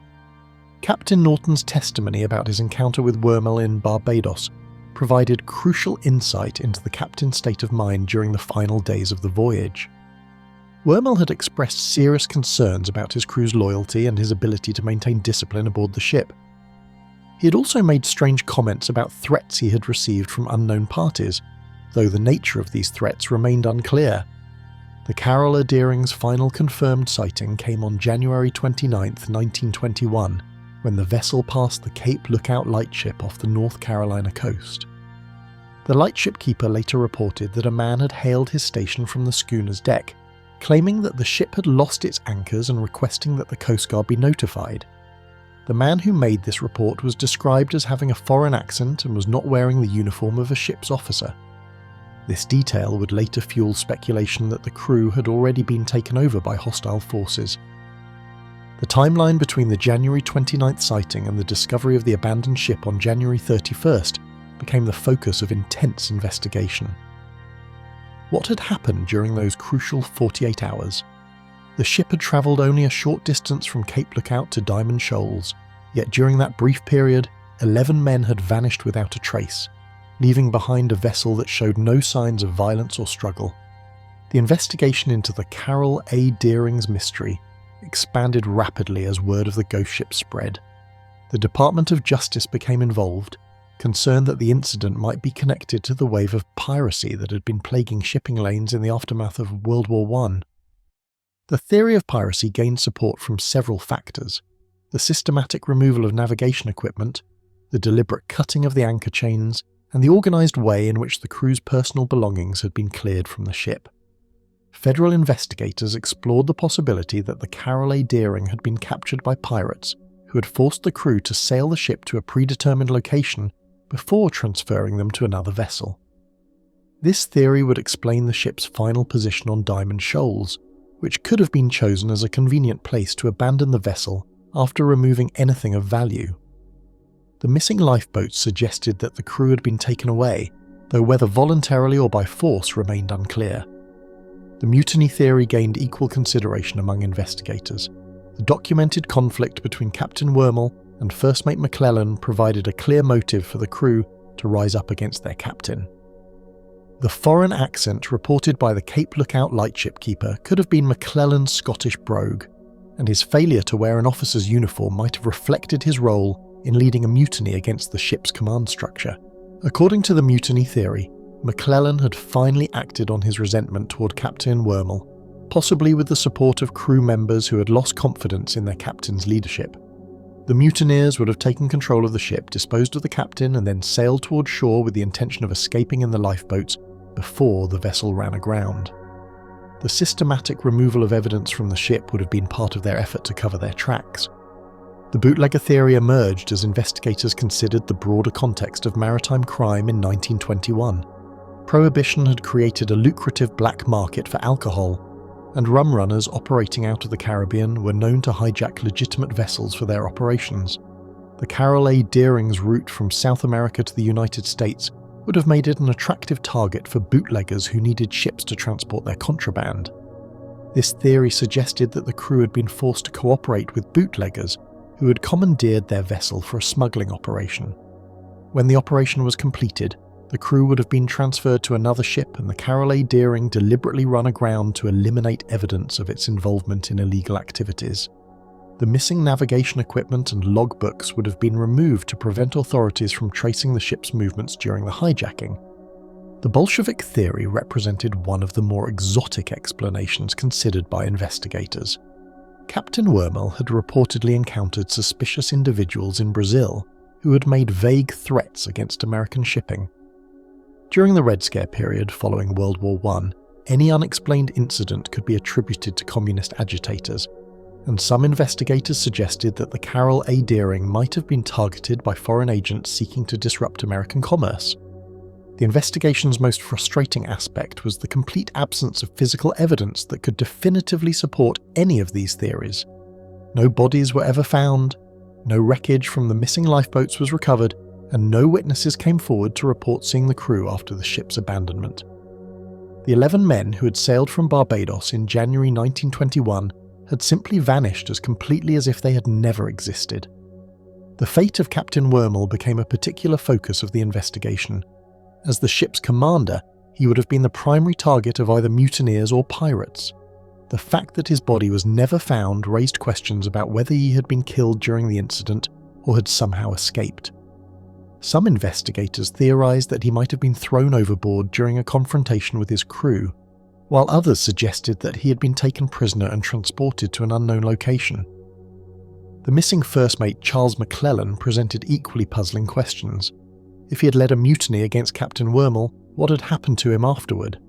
Captain Norton's testimony about his encounter with Wormel in Barbados provided crucial insight into the captain's state of mind during the final days of the voyage. Wormel had expressed serious concerns about his crew's loyalty and his ability to maintain discipline aboard the ship. He had also made strange comments about threats he had received from unknown parties, though the nature of these threats remained unclear. The Carroll A Deering's final confirmed sighting came on January 29, 1921, when the vessel passed the Cape Lookout lightship off the North Carolina coast. The lightship keeper later reported that a man had hailed his station from the schooner's deck, claiming that the ship had lost its anchors and requesting that the Coast Guard be notified. The man who made this report was described as having a foreign accent and was not wearing the uniform of a ship's officer. This detail would later fuel speculation that the crew had already been taken over by hostile forces. The timeline between the January 29th sighting and the discovery of the abandoned ship on January 31st became the focus of intense investigation. What had happened during those crucial 48 hours? The ship had travelled only a short distance from Cape Lookout to Diamond Shoals, yet during that brief period, 11 men had vanished without a trace, leaving behind a vessel that showed no signs of violence or struggle. The investigation into the Carroll A Deering's mystery expanded rapidly as word of the ghost ship spread. The Department of Justice became involved, concerned that the incident might be connected to the wave of piracy that had been plaguing shipping lanes in the aftermath of World War I. The theory of piracy gained support from several factors: the systematic removal of navigation equipment, the deliberate cutting of the anchor chains, and the organised way in which the crew's personal belongings had been cleared from the ship. Federal investigators explored the possibility that the Carroll A Deering had been captured by pirates who had forced the crew to sail the ship to a predetermined location before transferring them to another vessel. This theory would explain the ship's final position on Diamond Shoals, which could have been chosen as a convenient place to abandon the vessel after removing anything of value. The missing lifeboats suggested that the crew had been taken away, though whether voluntarily or by force remained unclear. The mutiny theory gained equal consideration among investigators. The documented conflict between Captain Wormel and First Mate McClellan provided a clear motive for the crew to rise up against their captain. The foreign accent reported by the Cape Lookout lightship keeper could have been McClellan's Scottish brogue, and his failure to wear an officer's uniform might have reflected his role in leading a mutiny against the ship's command structure, According to the mutiny theory, McClellan had finally acted on his resentment toward Captain Wormel, possibly with the support of crew members who had lost confidence in their captain's leadership. The mutineers would have taken control of the ship, disposed of the captain, and then sailed toward shore with the intention of escaping in the lifeboats before the vessel ran aground. The systematic removal of evidence from the ship would have been part of their effort to cover their tracks. The bootlegger theory emerged as investigators considered the broader context of maritime crime in 1921. Prohibition had created a lucrative black market for alcohol, and rum runners operating out of the Caribbean were known to hijack legitimate vessels for their operations. The Carroll A Deering's route from South America to the United States would have made it an attractive target for bootleggers who needed ships to transport their contraband. This theory suggested that the crew had been forced to cooperate with bootleggers who had commandeered their vessel for a smuggling operation. When the operation was completed, the crew would have been transferred to another ship and the Carroll A Deering deliberately run aground to eliminate evidence of its involvement in illegal activities. The missing navigation equipment and logbooks would have been removed to prevent authorities from tracing the ship's movements during the hijacking. The Bolshevik theory represented one of the more exotic explanations considered by investigators. Captain Wormel had reportedly encountered suspicious individuals in Brazil who had made vague threats against American shipping. During the Red Scare period following World War I, any unexplained incident could be attributed to communist agitators, and some investigators suggested that the Carroll A Deering might have been targeted by foreign agents seeking to disrupt American commerce. The investigation's most frustrating aspect was the complete absence of physical evidence that could definitively support any of these theories. No bodies were ever found, no wreckage from the missing lifeboats was recovered, and no witnesses came forward to report seeing the crew after the ship's abandonment. The 11 men who had sailed from Barbados in January 1921 had simply vanished as completely as if they had never existed. The fate of Captain Wormel became a particular focus of the investigation. As the ship's commander, he would have been the primary target of either mutineers or pirates. The fact that his body was never found raised questions about whether he had been killed during the incident or had somehow escaped. Some investigators theorized that he might have been thrown overboard during a confrontation with his crew, while others suggested that he had been taken prisoner and transported to an unknown location. The missing first mate Charles McClellan presented equally puzzling questions. If he had led a mutiny against Captain Wormel, what had happened to him afterward?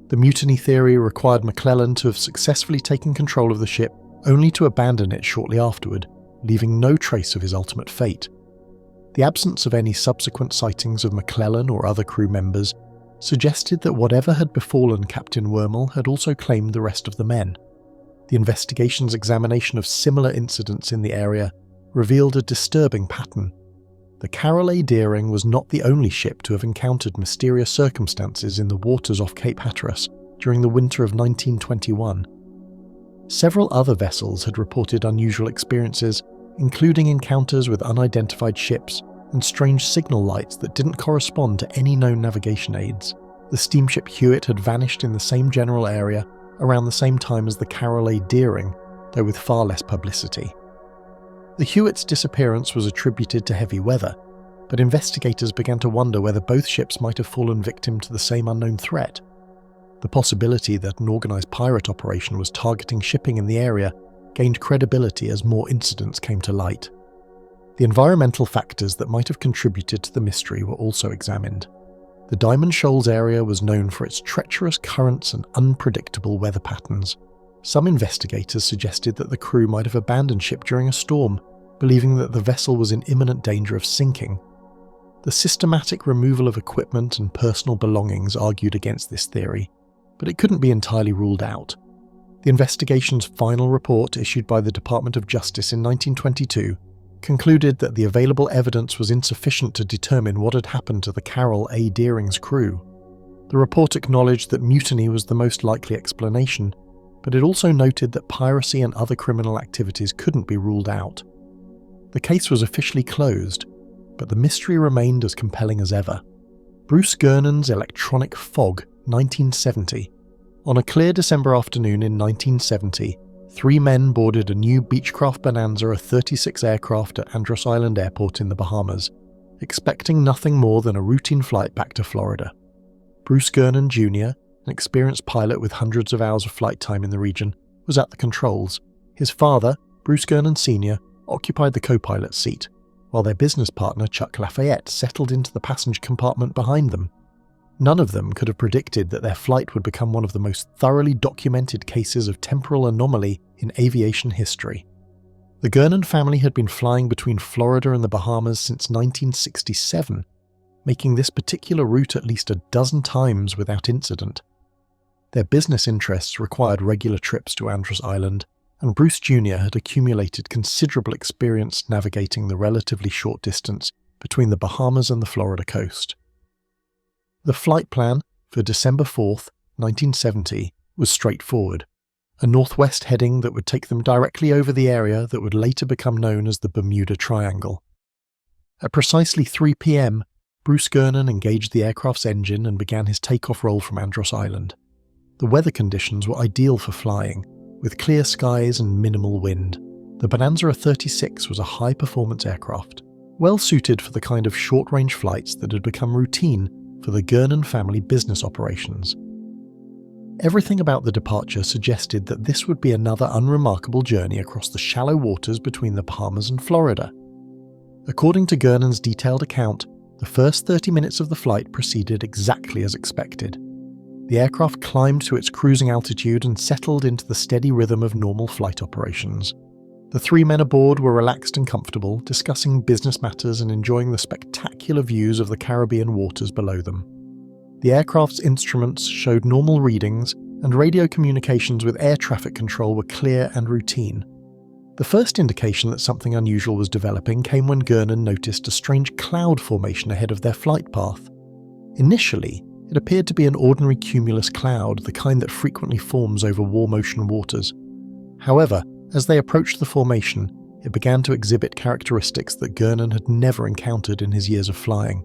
The mutiny theory required McClellan to have successfully taken control of the ship, only to abandon it shortly afterward, leaving no trace of his ultimate fate. The absence of any subsequent sightings of McClellan or other crew members suggested that whatever had befallen Captain Wormel had also claimed the rest of the men. The investigation's examination of similar incidents in the area revealed a disturbing pattern. The Carroll A Deering was not the only ship to have encountered mysterious circumstances in the waters off Cape Hatteras during the winter of 1921. Several other vessels had reported unusual experiences, including encounters with unidentified ships and strange signal lights that didn't correspond to any known navigation aids. The steamship Hewitt had vanished in the same general area around the same time as the Carroll A Deering, though with far less publicity. The Hewitt's disappearance was attributed to heavy weather, but investigators began to wonder whether both ships might have fallen victim to the same unknown threat. The possibility that an organised pirate operation was targeting shipping in the area gained credibility as more incidents came to light. The environmental factors that might have contributed to the mystery were also examined. The Diamond Shoals area was known for its treacherous currents and unpredictable weather patterns. Some investigators suggested that the crew might have abandoned ship during a storm, believing that the vessel was in imminent danger of sinking. The systematic removal of equipment and personal belongings argued against this theory, but it couldn't be entirely ruled out. The investigation's final report, issued by the Department of Justice in 1922, concluded that the available evidence was insufficient to determine what had happened to the Carroll A Deering's crew. The report acknowledged that mutiny was the most likely explanation, but it also noted that piracy and other criminal activities couldn't be ruled out. The case was officially closed, but the mystery remained as compelling as ever. Bruce Gernon's Electronic Fog, 1970. On a clear December afternoon in 1970, 3 men boarded a new Beechcraft Bonanza, a 36 aircraft at Andros Island Airport in the Bahamas. expecting nothing more than a routine flight back to Florida. Bruce Gernon Jr., an experienced pilot with hundreds of hours of flight time in the region, was at the controls. His father, Bruce Gernon Sr., occupied the co-pilot's seat, while their business partner Chuck Lafayette settled into the passenger compartment behind them. None of them could have predicted that their flight would become one of the most thoroughly documented cases of temporal anomaly in aviation history. The Gernon family had been flying between Florida and the Bahamas since 1967, making this particular route at least a dozen times without incident. Their business interests required regular trips to Andros Island, and Bruce Jr. had accumulated considerable experience navigating the relatively short distance between the Bahamas and the Florida coast. The flight plan for December 4th, 1970 was straightforward, a northwest heading that would take them directly over the area that would later become known as the Bermuda Triangle. At precisely 3 p.m, Bruce Gernon engaged the aircraft's engine and began his takeoff roll from Andros Island. The weather conditions were ideal for flying, with clear skies and minimal wind. The Bonanza 36 was a high-performance aircraft, well suited for the kind of short-range flights that had become routine for the Gernon family business operations. Everything about the departure suggested that this would be another unremarkable journey across the shallow waters between the Bahamas and Florida. According to Gernon's detailed account, the first 30 minutes of the flight proceeded exactly as expected. The aircraft climbed to its cruising altitude and settled into the steady rhythm of normal flight operations. The 3 men aboard were relaxed and comfortable, discussing business matters and enjoying the spectacular views of the Caribbean waters below them. The aircraft's instruments showed normal readings, and radio communications with air traffic control were clear and routine. The first indication that something unusual was developing came when Gernon noticed a strange cloud formation ahead of their flight path. Initially, it appeared to be an ordinary cumulus cloud, the kind that frequently forms over warm ocean waters. However, as they approached the formation, it began to exhibit characteristics that Gernon had never encountered in his years of flying.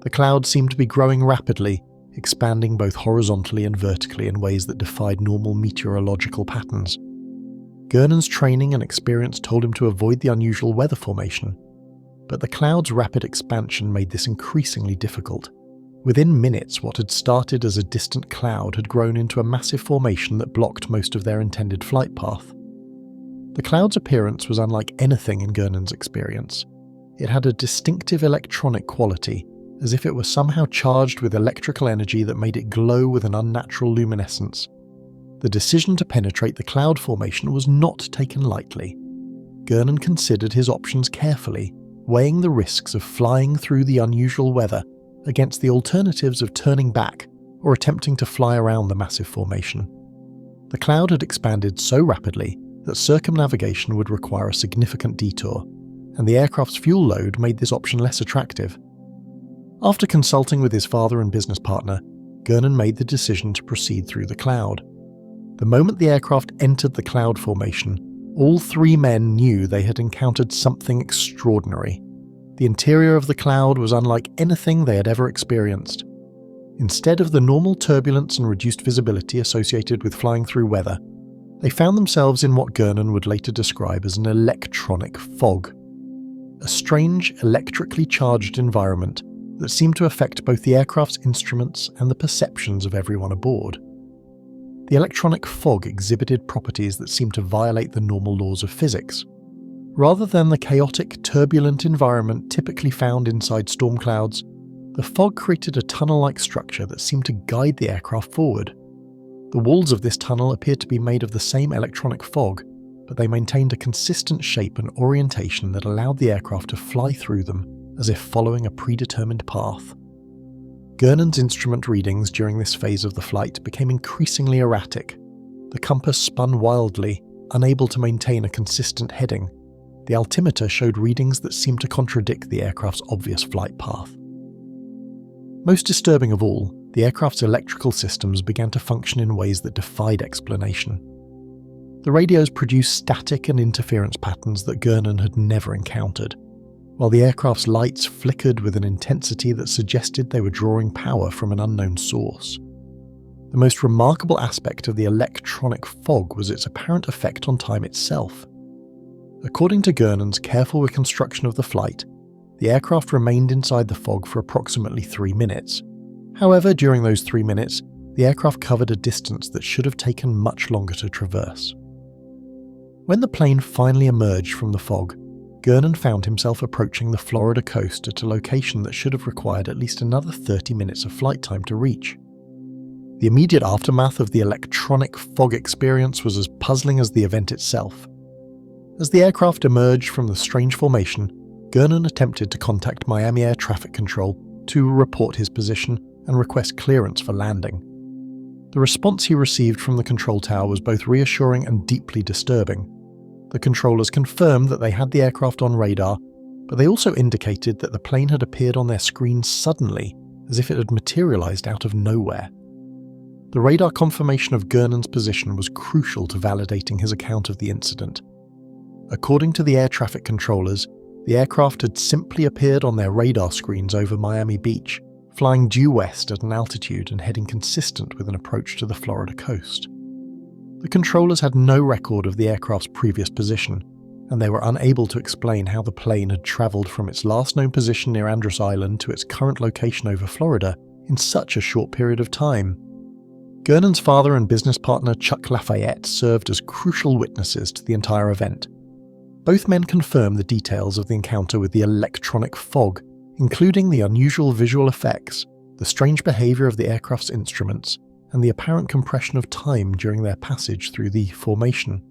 The cloud seemed to be growing rapidly, expanding both horizontally and vertically in ways that defied normal meteorological patterns. Gernon's training and experience told him to avoid the unusual weather formation, but the cloud's rapid expansion made this increasingly difficult. Within minutes, what had started as a distant cloud had grown into a massive formation that blocked most of their intended flight path. The cloud's appearance was unlike anything in Gernon's experience. It had a distinctive electronic quality, as if it were somehow charged with electrical energy that made it glow with an unnatural luminescence. The decision to penetrate the cloud formation was not taken lightly. Gernon considered his options carefully, weighing the risks of flying through the unusual weather against the alternatives of turning back or attempting to fly around the massive formation. The cloud had expanded so rapidly that circumnavigation would require a significant detour, and the aircraft's fuel load made this option less attractive. After consulting with his father and business partner, Gernon made the decision to proceed through the cloud. The moment the aircraft entered the cloud formation, all 3 men knew they had encountered something extraordinary. The interior of the cloud was unlike anything they had ever experienced. Instead of the normal turbulence and reduced visibility associated with flying through weather, they found themselves in what Gernon would later describe as an electronic fog. A strange, electrically charged environment that seemed to affect both the aircraft's instruments and the perceptions of everyone aboard. The electronic fog exhibited properties that seemed to violate the normal laws of physics. Rather than the chaotic, turbulent environment typically found inside storm clouds, the fog created a tunnel-like structure that seemed to guide the aircraft forward. The walls of this tunnel appeared to be made of the same electronic fog, but they maintained a consistent shape and orientation that allowed the aircraft to fly through them as if following a predetermined path. Gernon's instrument readings during this phase of the flight became increasingly erratic. The compass spun wildly, unable to maintain a consistent heading. The altimeter showed readings that seemed to contradict the aircraft's obvious flight path. Most disturbing of all, the aircraft's electrical systems began to function in ways that defied explanation. The radios produced static and interference patterns that Gernon had never encountered, while the aircraft's lights flickered with an intensity that suggested they were drawing power from an unknown source. The most remarkable aspect of the electronic fog was its apparent effect on time itself. According to Gernon's careful reconstruction of the flight, the aircraft remained inside the fog for approximately 3 minutes. However, during those 3 minutes, the aircraft covered a distance that should have taken much longer to traverse. When the plane finally emerged from the fog, Gernon found himself approaching the Florida coast at a location that should have required at least another 30 minutes of flight time to reach. The immediate aftermath of the electronic fog experience was as puzzling as the event itself. As the aircraft emerged from the strange formation, Gernon attempted to contact Miami Air Traffic Control to report his position and request clearance for landing. The response he received from the control tower was both reassuring and deeply disturbing. The controllers confirmed that they had the aircraft on radar, but they also indicated that the plane had appeared on their screens suddenly, as if it had materialized out of nowhere. The radar confirmation of Gernon's position was crucial to validating his account of the incident. According to the air traffic controllers, the aircraft had simply appeared on their radar screens over Miami Beach, flying due west at an altitude and heading consistent with an approach to the Florida coast. The controllers had no record of the aircraft's previous position, and they were unable to explain how the plane had travelled from its last known position near Andros Island to its current location over Florida in such a short period of time. Gernon's father and business partner Chuck Lafayette served as crucial witnesses to the entire event. Both men confirmed the details of the encounter with the electronic fog, including the unusual visual effects, the strange behaviour of the aircraft's instruments, and the apparent compression of time during their passage through the formation.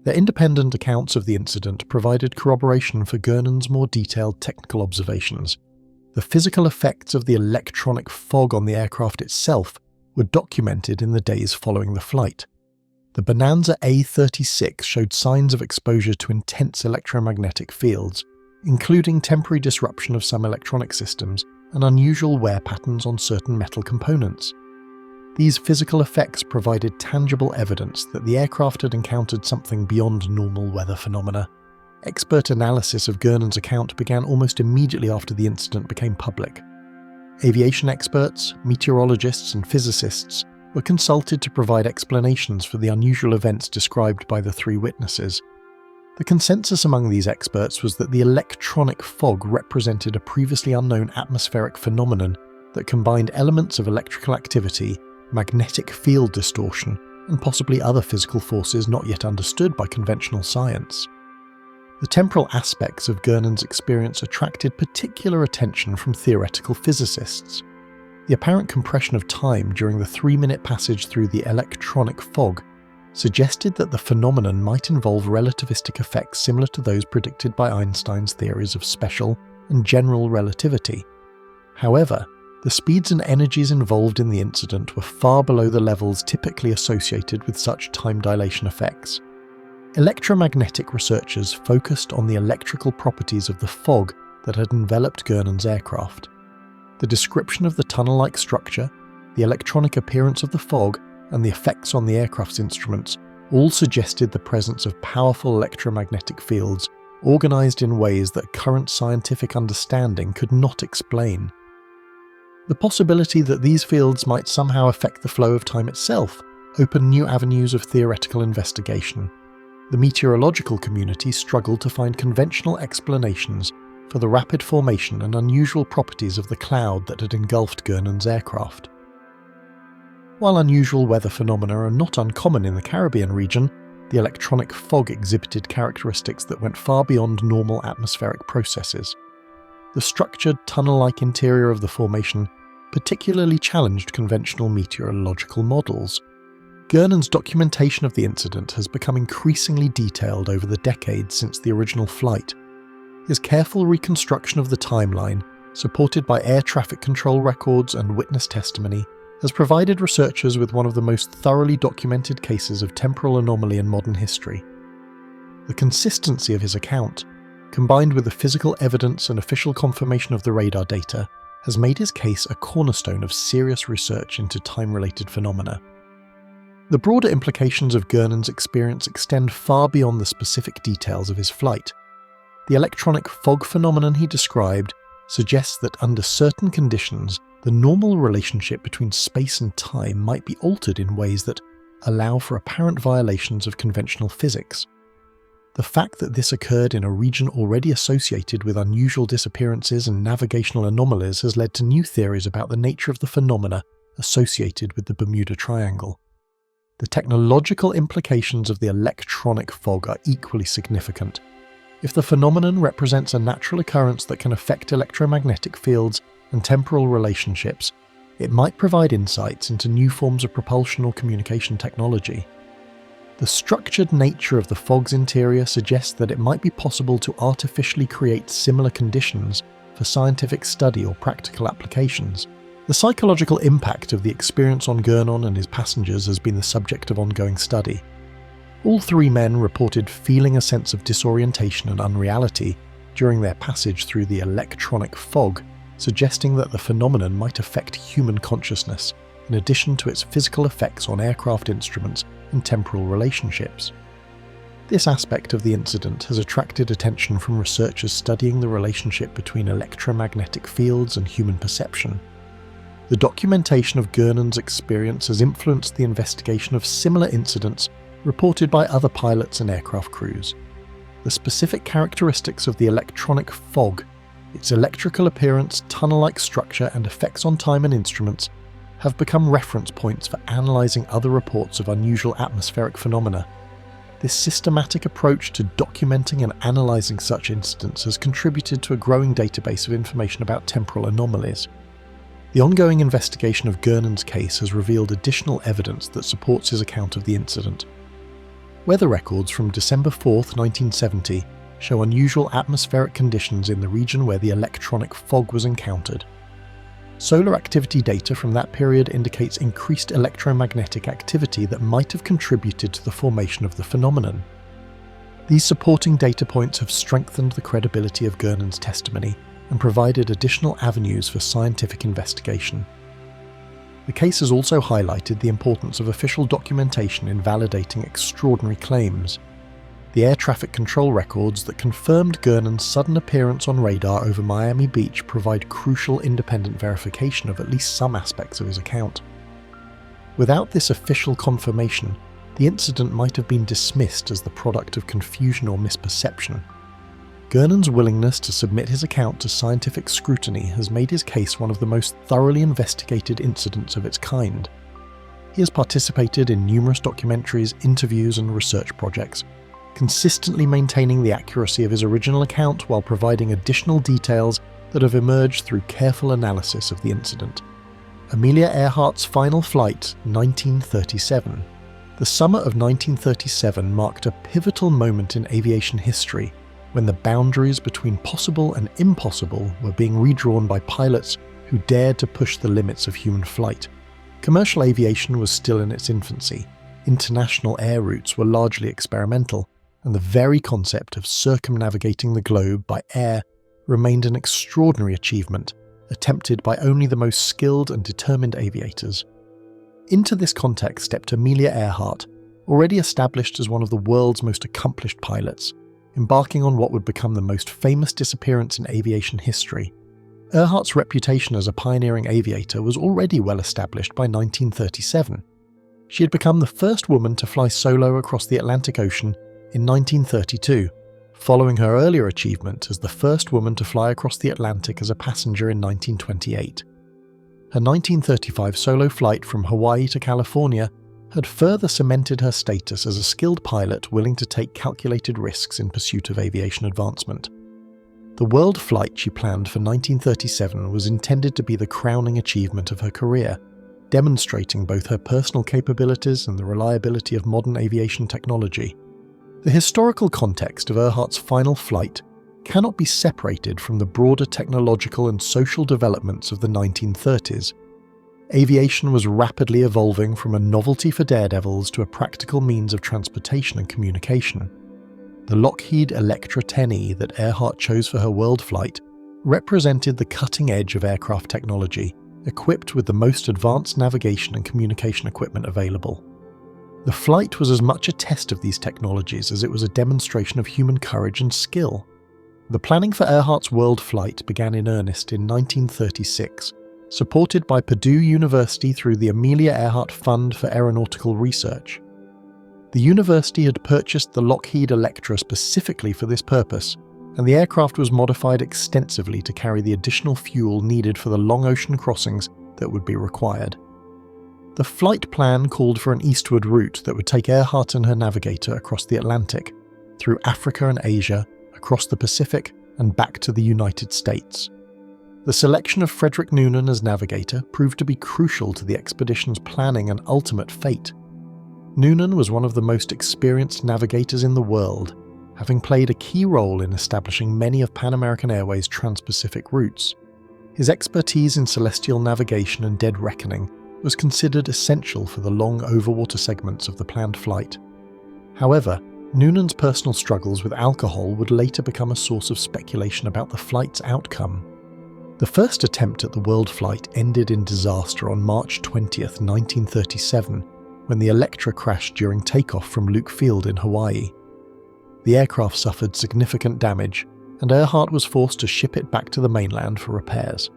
Their independent accounts of the incident provided corroboration for Gernon's more detailed technical observations. The physical effects of the electronic fog on the aircraft itself were documented in the days following the flight. The Bonanza A-36 showed signs of exposure to intense electromagnetic fields, including temporary disruption of some electronic systems and unusual wear patterns on certain metal components. These physical effects provided tangible evidence that the aircraft had encountered something beyond normal weather phenomena. Expert analysis of Gernon's account began almost immediately after the incident became public. Aviation experts, meteorologists, and physicists were consulted to provide explanations for the unusual events described by the three witnesses. The consensus among these experts was that the electronic fog represented a previously unknown atmospheric phenomenon that combined elements of electrical activity, magnetic field distortion, and possibly other physical forces not yet understood by conventional science. The temporal aspects of Gernon's experience attracted particular attention from theoretical physicists. The apparent compression of time during the 3-minute passage through the electronic fog suggested that the phenomenon might involve relativistic effects similar to those predicted by Einstein's theories of special and general relativity. However, the speeds and energies involved in the incident were far below the levels typically associated with such time dilation effects. Electromagnetic researchers focused on the electrical properties of the fog that had enveloped Gernon's aircraft. The description of the tunnel-like structure, the electronic appearance of the fog, and the effects on the aircraft's instruments all suggested the presence of powerful electromagnetic fields organized in ways that current scientific understanding could not explain. The possibility that these fields might somehow affect the flow of time itself opened new avenues of theoretical investigation. The meteorological community struggled to find conventional explanations for the rapid formation and unusual properties of the cloud that had engulfed Gernon's aircraft. While unusual weather phenomena are not uncommon in the Caribbean region, the electronic fog exhibited characteristics that went far beyond normal atmospheric processes. The structured, tunnel-like interior of the formation particularly challenged conventional meteorological models. Gernon's documentation of the incident has become increasingly detailed over the decades since the original flight. His careful reconstruction of the timeline, supported by air traffic control records and witness testimony, has provided researchers with one of the most thoroughly documented cases of temporal anomaly in modern history. The consistency of his account, combined with the physical evidence and official confirmation of the radar data, has made his case a cornerstone of serious research into time-related phenomena. The broader implications of Gernon's experience extend far beyond the specific details of his flight. The electronic fog phenomenon he described suggests that under certain conditions, the normal relationship between space and time might be altered in ways that allow for apparent violations of conventional physics. The fact that this occurred in a region already associated with unusual disappearances and navigational anomalies has led to new theories about the nature of the phenomena associated with the Bermuda Triangle. The technological implications of the electronic fog are equally significant. If the phenomenon represents a natural occurrence that can affect electromagnetic fields and temporal relationships, it might provide insights into new forms of propulsion or communication technology. The structured nature of the fog's interior suggests that it might be possible to artificially create similar conditions for scientific study or practical applications. The psychological impact of the experience on Gurnon and his passengers has been the subject of ongoing study. All three men reported feeling a sense of disorientation and unreality during their passage through the electronic fog, suggesting that the phenomenon might affect human consciousness, in addition to its physical effects on aircraft instruments and temporal relationships. This aspect of the incident has attracted attention from researchers studying the relationship between electromagnetic fields and human perception. The documentation of Gurnon's experience has influenced the investigation of similar incidents reported by other pilots and aircraft crews. The specific characteristics of the electronic fog, its electrical appearance, tunnel-like structure, and effects on time and instruments have become reference points for analysing other reports of unusual atmospheric phenomena. This systematic approach to documenting and analysing such incidents has contributed to a growing database of information about temporal anomalies. The ongoing investigation of Gurnon's case has revealed additional evidence that supports his account of the incident. Weather records from December 4, 1970 show unusual atmospheric conditions in the region where the electronic fog was encountered. Solar activity data from that period indicates increased electromagnetic activity that might have contributed to the formation of the phenomenon. These supporting data points have strengthened the credibility of Gurnon's testimony and provided additional avenues for scientific investigation. The case has also highlighted the importance of official documentation in validating extraordinary claims. The air traffic control records that confirmed Gurnon's sudden appearance on radar over Miami Beach provide crucial independent verification of at least some aspects of his account. Without this official confirmation, the incident might have been dismissed as the product of confusion or misperception. Gurnon's willingness to submit his account to scientific scrutiny has made his case one of the most thoroughly investigated incidents of its kind. He has participated in numerous documentaries, interviews, and research projects, consistently maintaining the accuracy of his original account while providing additional details that have emerged through careful analysis of the incident. Amelia Earhart's final flight, 1937. The summer of 1937 marked a pivotal moment in aviation history, when the boundaries between possible and impossible were being redrawn by pilots who dared to push the limits of human flight. Commercial aviation was still in its infancy, international air routes were largely experimental, and the very concept of circumnavigating the globe by air remained an extraordinary achievement, attempted by only the most skilled and determined aviators. Into this context stepped Amelia Earhart, already established as one of the world's most accomplished pilots, embarking on what would become the most famous disappearance in aviation history. Earhart's reputation as a pioneering aviator was already well established by 1937. She had become the first woman to fly solo across the Atlantic Ocean in 1932, following her earlier achievement as the first woman to fly across the Atlantic as a passenger in 1928. Her 1935 solo flight from Hawaii to California had further cemented her status as a skilled pilot willing to take calculated risks in pursuit of aviation advancement. The world flight she planned for 1937 was intended to be the crowning achievement of her career, demonstrating both her personal capabilities and the reliability of modern aviation technology. The historical context of Earhart's final flight cannot be separated from the broader technological and social developments of the 1930s. Aviation was rapidly evolving from a novelty for daredevils to a practical means of transportation and communication. The Lockheed Electra 10E that Earhart chose for her world flight represented the cutting edge of aircraft technology, equipped with the most advanced navigation and communication equipment available. The flight was as much a test of these technologies as it was a demonstration of human courage and skill. The planning for Earhart's world flight began in earnest in 1936, supported by Purdue University through the Amelia Earhart Fund for Aeronautical Research. The university had purchased the Lockheed Electra specifically for this purpose, and the aircraft was modified extensively to carry the additional fuel needed for the long ocean crossings that would be required. The flight plan called for an eastward route that would take Earhart and her navigator across the Atlantic, through Africa and Asia, across the Pacific, and back to the United States. The selection of Frederick Noonan as navigator proved to be crucial to the expedition's planning and ultimate fate. Noonan was one of the most experienced navigators in the world, having played a key role in establishing many of Pan American Airways' trans-Pacific routes. His expertise in celestial navigation and dead reckoning was considered essential for the long overwater segments of the planned flight. However, Noonan's personal struggles with alcohol would later become a source of speculation about the flight's outcome. The first attempt at the world flight ended in disaster on March 20, 1937, when the Electra crashed during takeoff from Luke Field in Hawaii. The aircraft suffered significant damage, and Earhart was forced to ship it back to the mainland for repairs.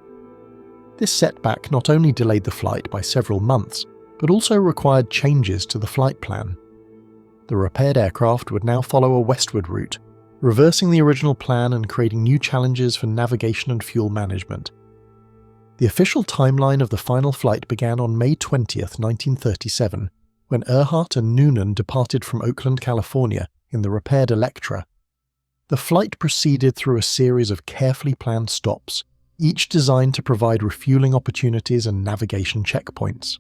This setback not only delayed the flight by several months, but also required changes to the flight plan. The repaired aircraft would now follow a westward route, reversing the original plan and creating new challenges for navigation and fuel management. The official timeline of the final flight began on May 20, 1937, when Earhart and Noonan departed from Oakland, California, in the repaired Electra. The flight proceeded through a series of carefully planned stops, each designed to provide refueling opportunities and navigation checkpoints.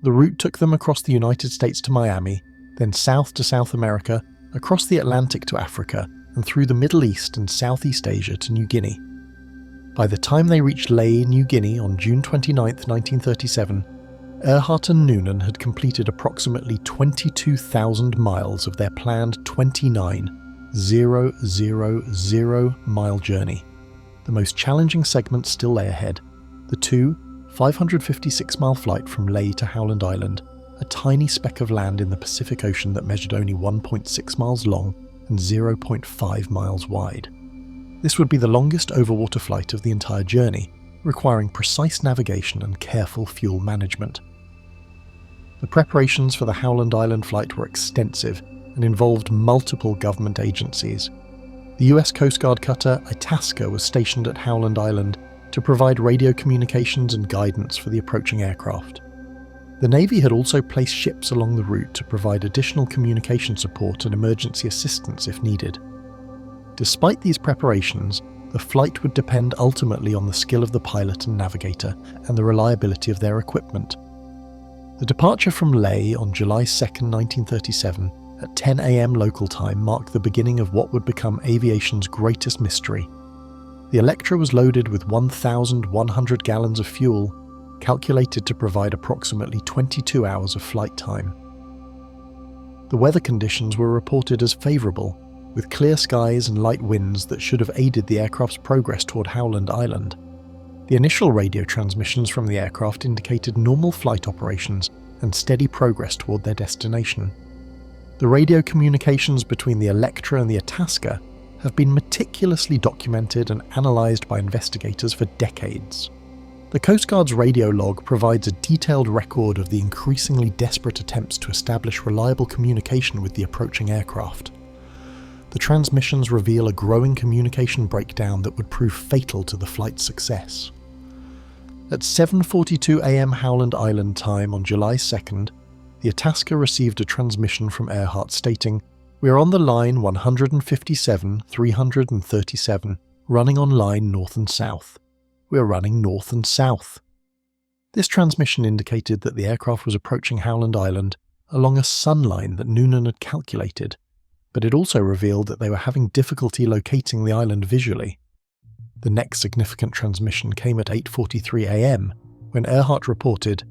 The route took them across the United States to Miami, then south to South America, across the Atlantic to Africa, and through the Middle East and Southeast Asia to New Guinea. By the time they reached Lae, New Guinea on June 29, 1937, Earhart and Noonan had completed approximately 22,000 miles of their planned 29,000-mile journey. The most challenging segment still lay ahead: the 556-mile flight from Lae to Howland Island, a tiny speck of land in the Pacific Ocean that measured only 1.6 miles long and 0.5 miles wide. This would be the longest overwater flight of the entire journey, requiring precise navigation and careful fuel management. The preparations for the Howland Island flight were extensive and involved multiple government agencies. The US Coast Guard cutter Itasca was stationed at Howland Island to provide radio communications and guidance for the approaching aircraft. The Navy had also placed ships along the route to provide additional communication support and emergency assistance if needed. Despite these preparations, the flight would depend ultimately on the skill of the pilot and navigator and the reliability of their equipment. The departure from Lae on July 2, 1937, at 10 a.m. local time marked the beginning of what would become aviation's greatest mystery. The Electra was loaded with 1,100 gallons of fuel, calculated to provide approximately 22 hours of flight time. The weather conditions were reported as favourable, with clear skies and light winds that should have aided the aircraft's progress toward Howland Island. The initial radio transmissions from the aircraft indicated normal flight operations and steady progress toward their destination. The radio communications between the Electra and the Itasca have been meticulously documented and analysed by investigators for decades. The Coast Guard's radio log provides a detailed record of the increasingly desperate attempts to establish reliable communication with the approaching aircraft. The transmissions reveal a growing communication breakdown that would prove fatal to the flight's success. At 7:42 a.m. Howland Island time on July 2nd, the Itasca received a transmission from Earhart stating, "We are on the line 157-337, running on line north and south. We are running north and south." This transmission indicated that the aircraft was approaching Howland Island along a sun line that Noonan had calculated, but it also revealed that they were having difficulty locating the island visually. The next significant transmission came at 8:43 a.m, when Earhart reported,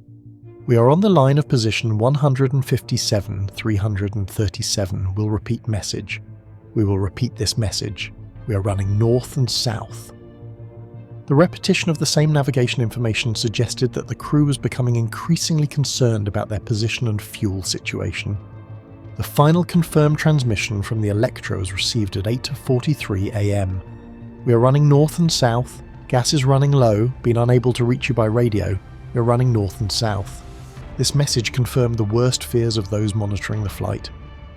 "We are on the line of position 157-337, will repeat message. We will repeat this message. We are running north and south." The repetition of the same navigation information suggested that the crew was becoming increasingly concerned about their position and fuel situation. The final confirmed transmission from the Electra was received at 8:43 a.m. "We are running north and south. Gas is running low. Been unable to reach you by radio. We are running north and south." This message confirmed the worst fears of those monitoring the flight.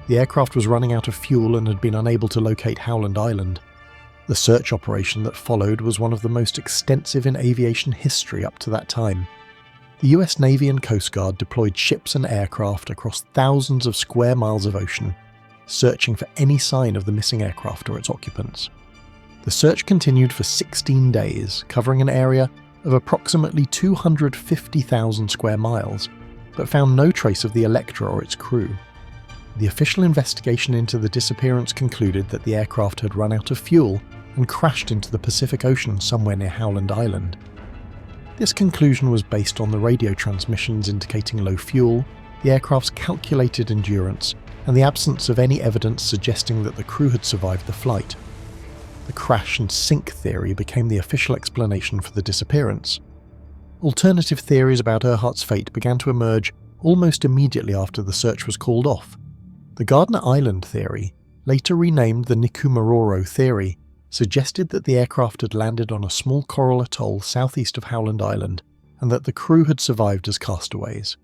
The aircraft was running out of fuel and had been unable to locate Howland Island. The search operation that followed was one of the most extensive in aviation history up to that time. The US Navy and Coast Guard deployed ships and aircraft across thousands of square miles of ocean, searching for any sign of the missing aircraft or its occupants. The search continued for 16 days, covering an area of approximately 250,000 square miles, but found no trace of the Electra or its crew. The official investigation into the disappearance concluded that the aircraft had run out of fuel and crashed into the Pacific Ocean somewhere near Howland Island. This conclusion was based on the radio transmissions indicating low fuel, the aircraft's calculated endurance, and the absence of any evidence suggesting that the crew had survived the flight. The crash and sink theory became the official explanation for the disappearance. Alternative theories about Earhart's fate began to emerge almost immediately after the search was called off. The Gardner Island theory, later renamed the Nikumaroro theory, suggested that the aircraft had landed on a small coral atoll southeast of Howland Island and that the crew had survived as castaways.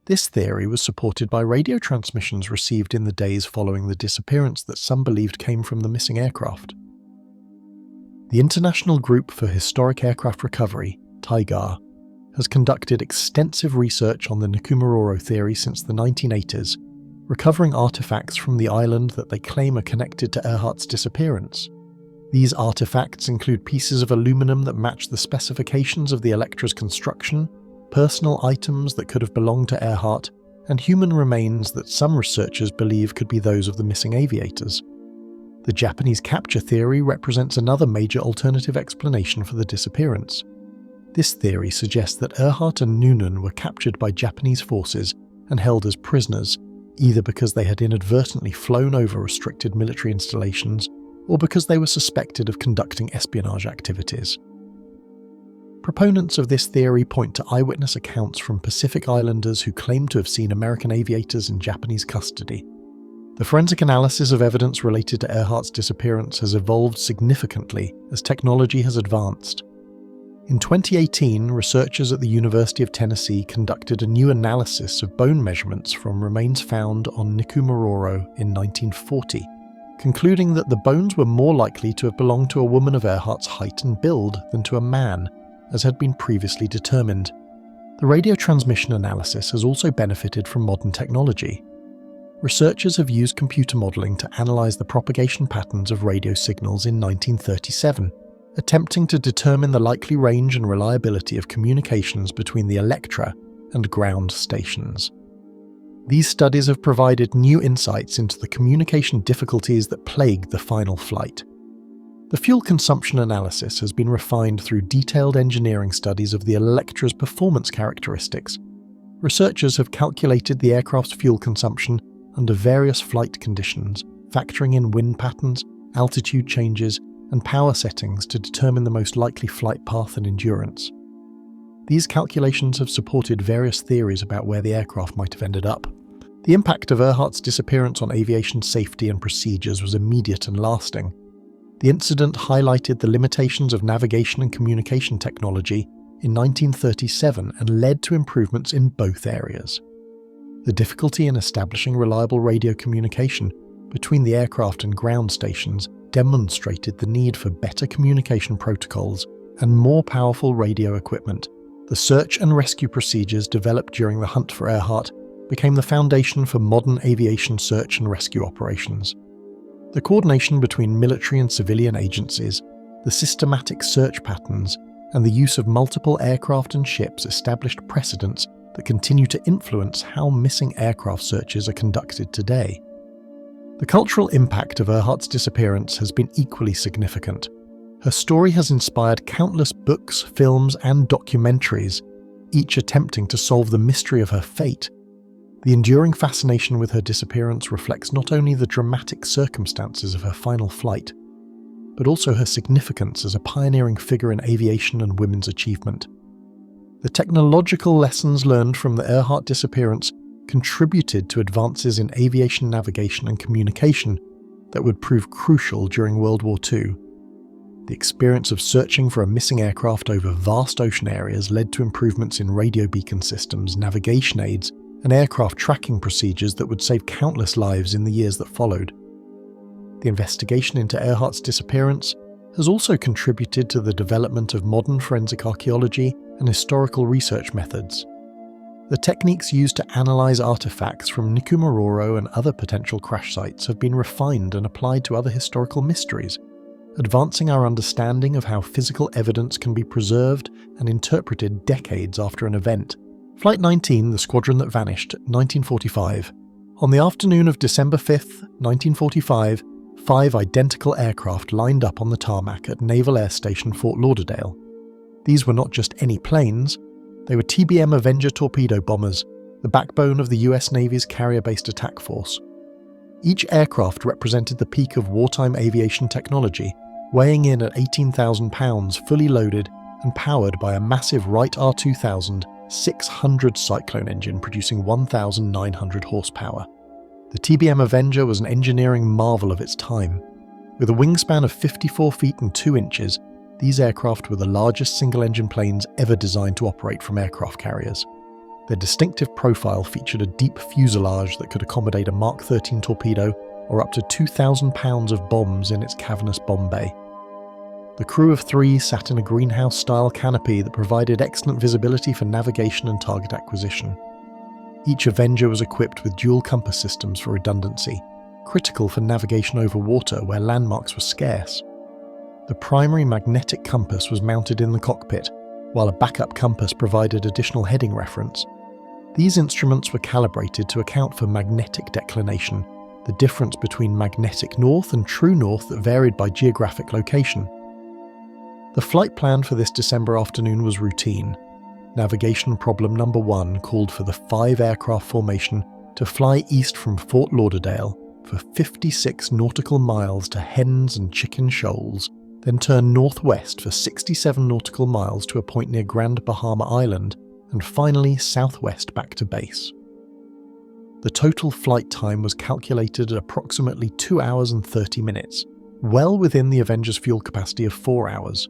This theory was supported by radio transmissions received in the days following the disappearance that some believed came from the missing aircraft. The International Group for Historic Aircraft Recovery, TIGAR, has conducted extensive research on the Nikumaroro theory since the 1980s, recovering artifacts from the island that they claim are connected to Earhart's disappearance. These artifacts include pieces of aluminum that match the specifications of the Electra's construction, personal items that could have belonged to Earhart, and human remains that some researchers believe could be those of the missing aviators. The Japanese capture theory represents another major alternative explanation for the disappearance. This theory suggests that Earhart and Noonan were captured by Japanese forces and held as prisoners, either because they had inadvertently flown over restricted military installations or because they were suspected of conducting espionage activities. Proponents of this theory point to eyewitness accounts from Pacific Islanders who claim to have seen American aviators in Japanese custody. The forensic analysis of evidence related to Earhart's disappearance has evolved significantly as technology has advanced. In 2018, researchers at the University of Tennessee conducted a new analysis of bone measurements from remains found on Nikumaroro in 1940, concluding that the bones were more likely to have belonged to a woman of Earhart's height and build than to a man, as had been previously determined. The radio transmission analysis has also benefited from modern technology. Researchers have used computer modelling to analyse the propagation patterns of radio signals in 1937, attempting to determine the likely range and reliability of communications between the Electra and ground stations. These studies have provided new insights into the communication difficulties that plagued the final flight. The fuel consumption analysis has been refined through detailed engineering studies of the Electra's performance characteristics. Researchers have calculated the aircraft's fuel consumption under various flight conditions, factoring in wind patterns, altitude changes, and power settings to determine the most likely flight path and endurance. These calculations have supported various theories about where the aircraft might have ended up. The impact of Earhart's disappearance on aviation safety and procedures was immediate and lasting. The incident highlighted the limitations of navigation and communication technology in 1937 and led to improvements in both areas. The difficulty in establishing reliable radio communication between the aircraft and ground stations demonstrated the need for better communication protocols and more powerful radio equipment. The search and rescue procedures developed during the hunt for Earhart became the foundation for modern aviation search and rescue operations. The coordination between military and civilian agencies, the systematic search patterns, and the use of multiple aircraft and ships established precedents that continue to influence how missing aircraft searches are conducted today. The cultural impact of Earhart's disappearance has been equally significant. Her story has inspired countless books, films, and documentaries, each attempting to solve the mystery of her fate. The enduring fascination with her disappearance reflects not only the dramatic circumstances of her final flight, but also her significance as a pioneering figure in aviation and women's achievement. The technological lessons learned from the Earhart disappearance contributed to advances in aviation navigation and communication that would prove crucial during World War II. The experience of searching for a missing aircraft over vast ocean areas led to improvements in radio beacon systems, navigation aids, and aircraft tracking procedures that would save countless lives in the years that followed. The investigation into Earhart's disappearance has also contributed to the development of modern forensic archaeology and historical research methods. The techniques used to analyze artifacts from Nikumaroro and other potential crash sites have been refined and applied to other historical mysteries, advancing our understanding of how physical evidence can be preserved and interpreted decades after an event. Flight 19, the squadron that vanished, 1945. On the afternoon of December 5th, 1945, 5 identical aircraft lined up on the tarmac at Naval Air Station Fort Lauderdale. These were not just any planes, they were TBM Avenger torpedo bombers, the backbone of the US Navy's carrier-based attack force. Each aircraft represented the peak of wartime aviation technology, weighing in at 18,000 pounds, fully loaded and powered by a massive Wright R2000 600 Cyclone engine producing 1,900 horsepower. The TBM Avenger was an engineering marvel of its time. With a wingspan of 54 feet and 2 inches, these aircraft were the largest single-engine planes ever designed to operate from aircraft carriers. Their distinctive profile featured a deep fuselage that could accommodate a Mark 13 torpedo or up to 2,000 pounds of bombs in its cavernous bomb bay. The crew of 3 sat in a greenhouse-style canopy that provided excellent visibility for navigation and target acquisition. Each Avenger was equipped with dual compass systems for redundancy, critical for navigation over water where landmarks were scarce. The primary magnetic compass was mounted in the cockpit, while a backup compass provided additional heading reference. These instruments were calibrated to account for magnetic declination, the difference between magnetic north and true north that varied by geographic location. The flight plan for this December afternoon was routine. Navigation problem number 1 called for the 5 aircraft formation to fly east from Fort Lauderdale for 56 nautical miles to Hens and Chicken Shoals, then turn northwest for 67 nautical miles to a point near Grand Bahama Island, and finally southwest back to base. The total flight time was calculated at approximately 2 hours and 30 minutes, well within the Avenger's fuel capacity of 4 hours.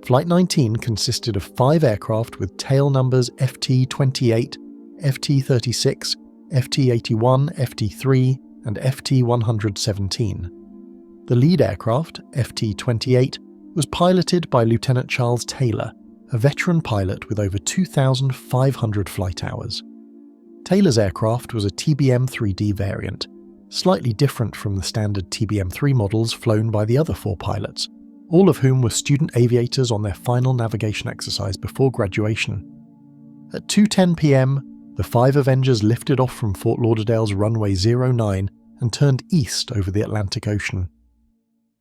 Flight 19 consisted of 5 aircraft with tail numbers FT-28, FT-36, FT-81, FT-3, and FT-117. The lead aircraft, FT-28, was piloted by Lieutenant Charles Taylor, a veteran pilot with over 2,500 flight hours. Taylor's aircraft was a TBM-3D variant, slightly different from the standard TBM-3 models flown by the other 4 pilots, all of whom were student aviators on their final navigation exercise before graduation. At 2:10 p.m, the 5 Avengers lifted off from Fort Lauderdale's runway 09 and turned east over the Atlantic Ocean.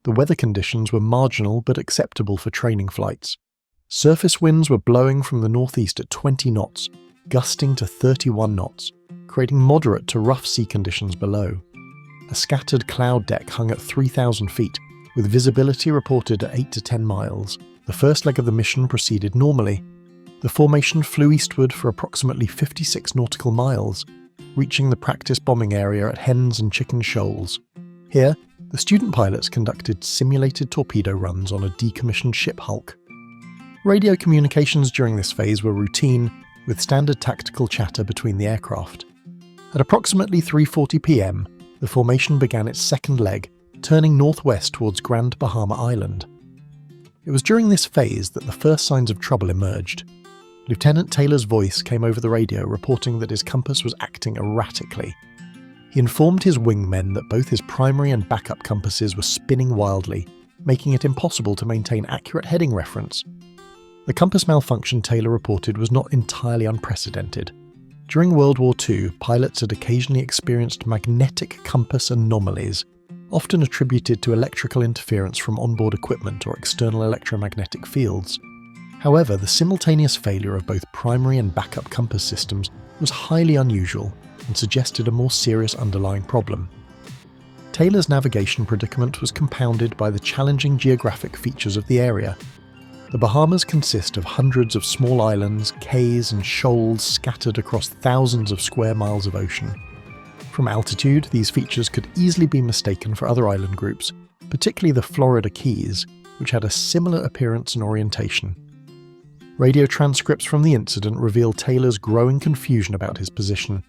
The weather conditions were marginal but acceptable for training flights. Surface winds were blowing from the northeast at 20 knots, gusting to 31 knots, creating moderate to rough sea conditions below. A scattered cloud deck hung at 3,000 feet, with visibility reported at 8 to 10 miles. The first leg of the mission proceeded normally. The formation flew eastward for approximately 56 nautical miles, reaching the practice bombing area at Hens and Chicken Shoals. Here, the student pilots conducted simulated torpedo runs on a decommissioned ship hulk. Radio communications during this phase were routine, with standard tactical chatter between the aircraft. At approximately 3:40 p.m, the formation began its second leg, turning northwest towards Grand Bahama Island. It was during this phase that the first signs of trouble emerged. Lieutenant Taylor's voice came over the radio reporting that his compass was acting erratically. He informed his wingmen that both his primary and backup compasses were spinning wildly, making it impossible to maintain accurate heading reference. The compass malfunction Taylor reported was not entirely unprecedented. During World War II, pilots had occasionally experienced magnetic compass anomalies, often attributed to electrical interference from onboard equipment or external electromagnetic fields. However, the simultaneous failure of both primary and backup compass systems was highly unusual and suggested a more serious underlying problem. Taylor's navigation predicament was compounded by the challenging geographic features of the area. The Bahamas consist of hundreds of small islands, cays, and shoals scattered across thousands of square miles of ocean. From altitude, these features could easily be mistaken for other island groups, particularly the Florida Keys, which had a similar appearance and orientation. Radio transcripts from the incident reveal Taylor's growing confusion about his position.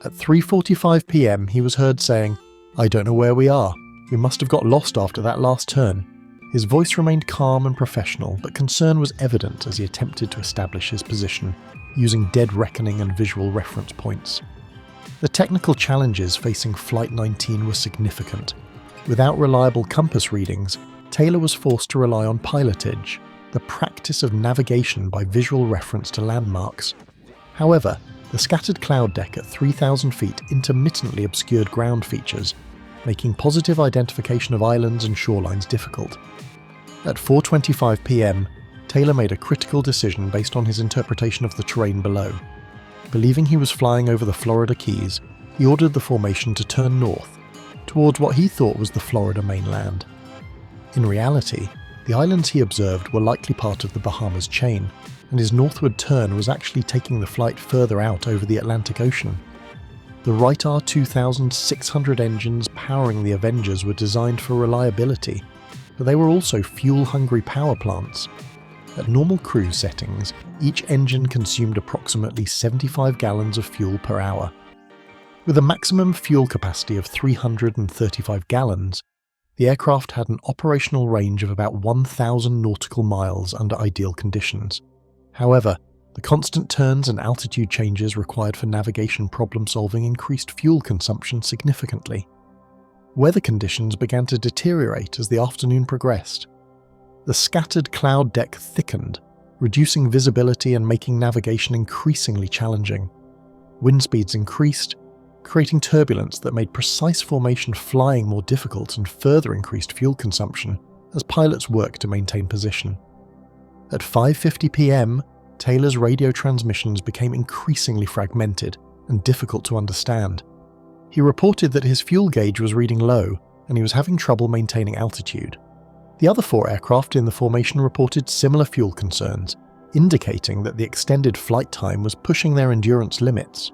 At 3:45 p.m. he was heard saying, "I don't know where we are. We must have got lost after that last turn." His voice remained calm and professional, but concern was evident as he attempted to establish his position, using dead reckoning and visual reference points. The technical challenges facing Flight 19 were significant. Without reliable compass readings, Taylor was forced to rely on pilotage, the practice of navigation by visual reference to landmarks. However, the scattered cloud deck at 3,000 feet intermittently obscured ground features, making positive identification of islands and shorelines difficult. At 4:25 p.m, Taylor made a critical decision based on his interpretation of the terrain below. Believing he was flying over the Florida Keys, he ordered the formation to turn north, towards what he thought was the Florida mainland. In reality, the islands he observed were likely part of the Bahamas chain, and his northward turn was actually taking the flight further out over the Atlantic Ocean. The Waratah 2,600 engines powering the Avengers were designed for reliability, but they were also fuel-hungry power plants. At normal cruise settings, each engine consumed approximately 75 gallons of fuel per hour. With a maximum fuel capacity of 335 gallons, the aircraft had an operational range of about 1,000 nautical miles under ideal conditions. However, the constant turns and altitude changes required for navigation problem-solving increased fuel consumption significantly. Weather conditions began to deteriorate as the afternoon progressed. The scattered cloud deck thickened, reducing visibility and making navigation increasingly challenging. Wind speeds increased, creating turbulence that made precise formation flying more difficult and further increased fuel consumption as pilots worked to maintain position. At 5:50 p.m, Taylor's radio transmissions became increasingly fragmented and difficult to understand. He reported that his fuel gauge was reading low and he was having trouble maintaining altitude. The other 4 aircraft in the formation reported similar fuel concerns, indicating that the extended flight time was pushing their endurance limits.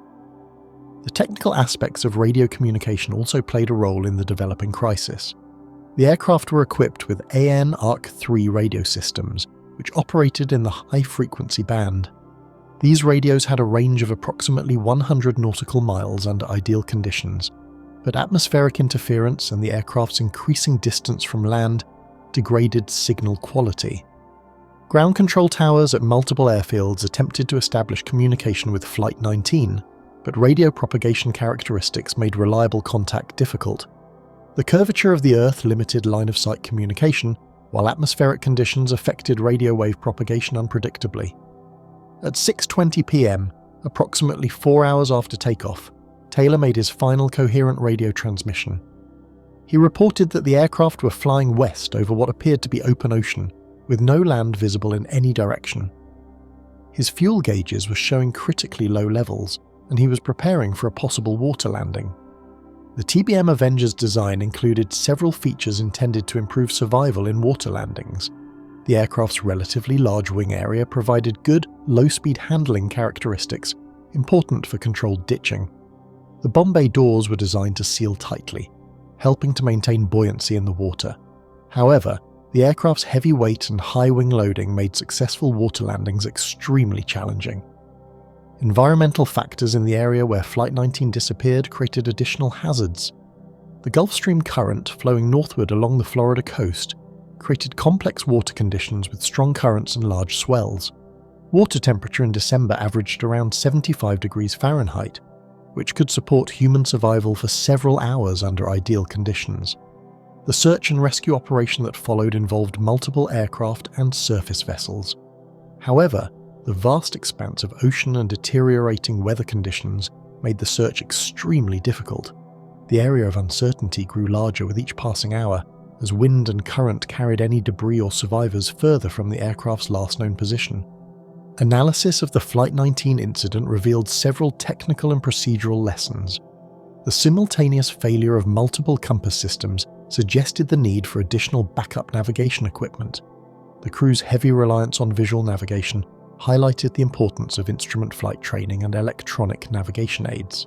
The technical aspects of radio communication also played a role in the developing crisis. The aircraft were equipped with AN ARC-3 radio systems, which operated in the high-frequency band. These radios had a range of approximately 100 nautical miles under ideal conditions, but atmospheric interference and the aircraft's increasing distance from land degraded signal quality. Ground control towers at multiple airfields attempted to establish communication with Flight 19, but radio propagation characteristics made reliable contact difficult. The curvature of the Earth limited line-of-sight communication, while atmospheric conditions affected radio wave propagation unpredictably. At 6:20 p.m, approximately 4 hours after takeoff, Taylor made his final coherent radio transmission. He reported that the aircraft were flying west over what appeared to be open ocean, with no land visible in any direction. His fuel gauges were showing critically low levels, and he was preparing for a possible water landing. The TBM Avenger's design included several features intended to improve survival in water landings. The aircraft's relatively large wing area provided good, low-speed handling characteristics, important for controlled ditching. The bomb bay doors were designed to seal tightly, helping to maintain buoyancy in the water. However, the aircraft's heavy weight and high wing loading made successful water landings extremely challenging. Environmental factors in the area where Flight 19 disappeared created additional hazards. The Gulf Stream current flowing northward along the Florida coast created complex water conditions with strong currents and large swells. Water temperature in December averaged around 75 degrees Fahrenheit, which could support human survival for several hours under ideal conditions. The search and rescue operation that followed involved multiple aircraft and surface vessels. However, the vast expanse of ocean and deteriorating weather conditions made the search extremely difficult. The area of uncertainty grew larger with each passing hour, as wind and current carried any debris or survivors further from the aircraft's last known position. Analysis of the Flight 19 incident revealed several technical and procedural lessons. The simultaneous failure of multiple compass systems suggested the need for additional backup navigation equipment. The crew's heavy reliance on visual navigation highlighted the importance of instrument flight training and electronic navigation aids.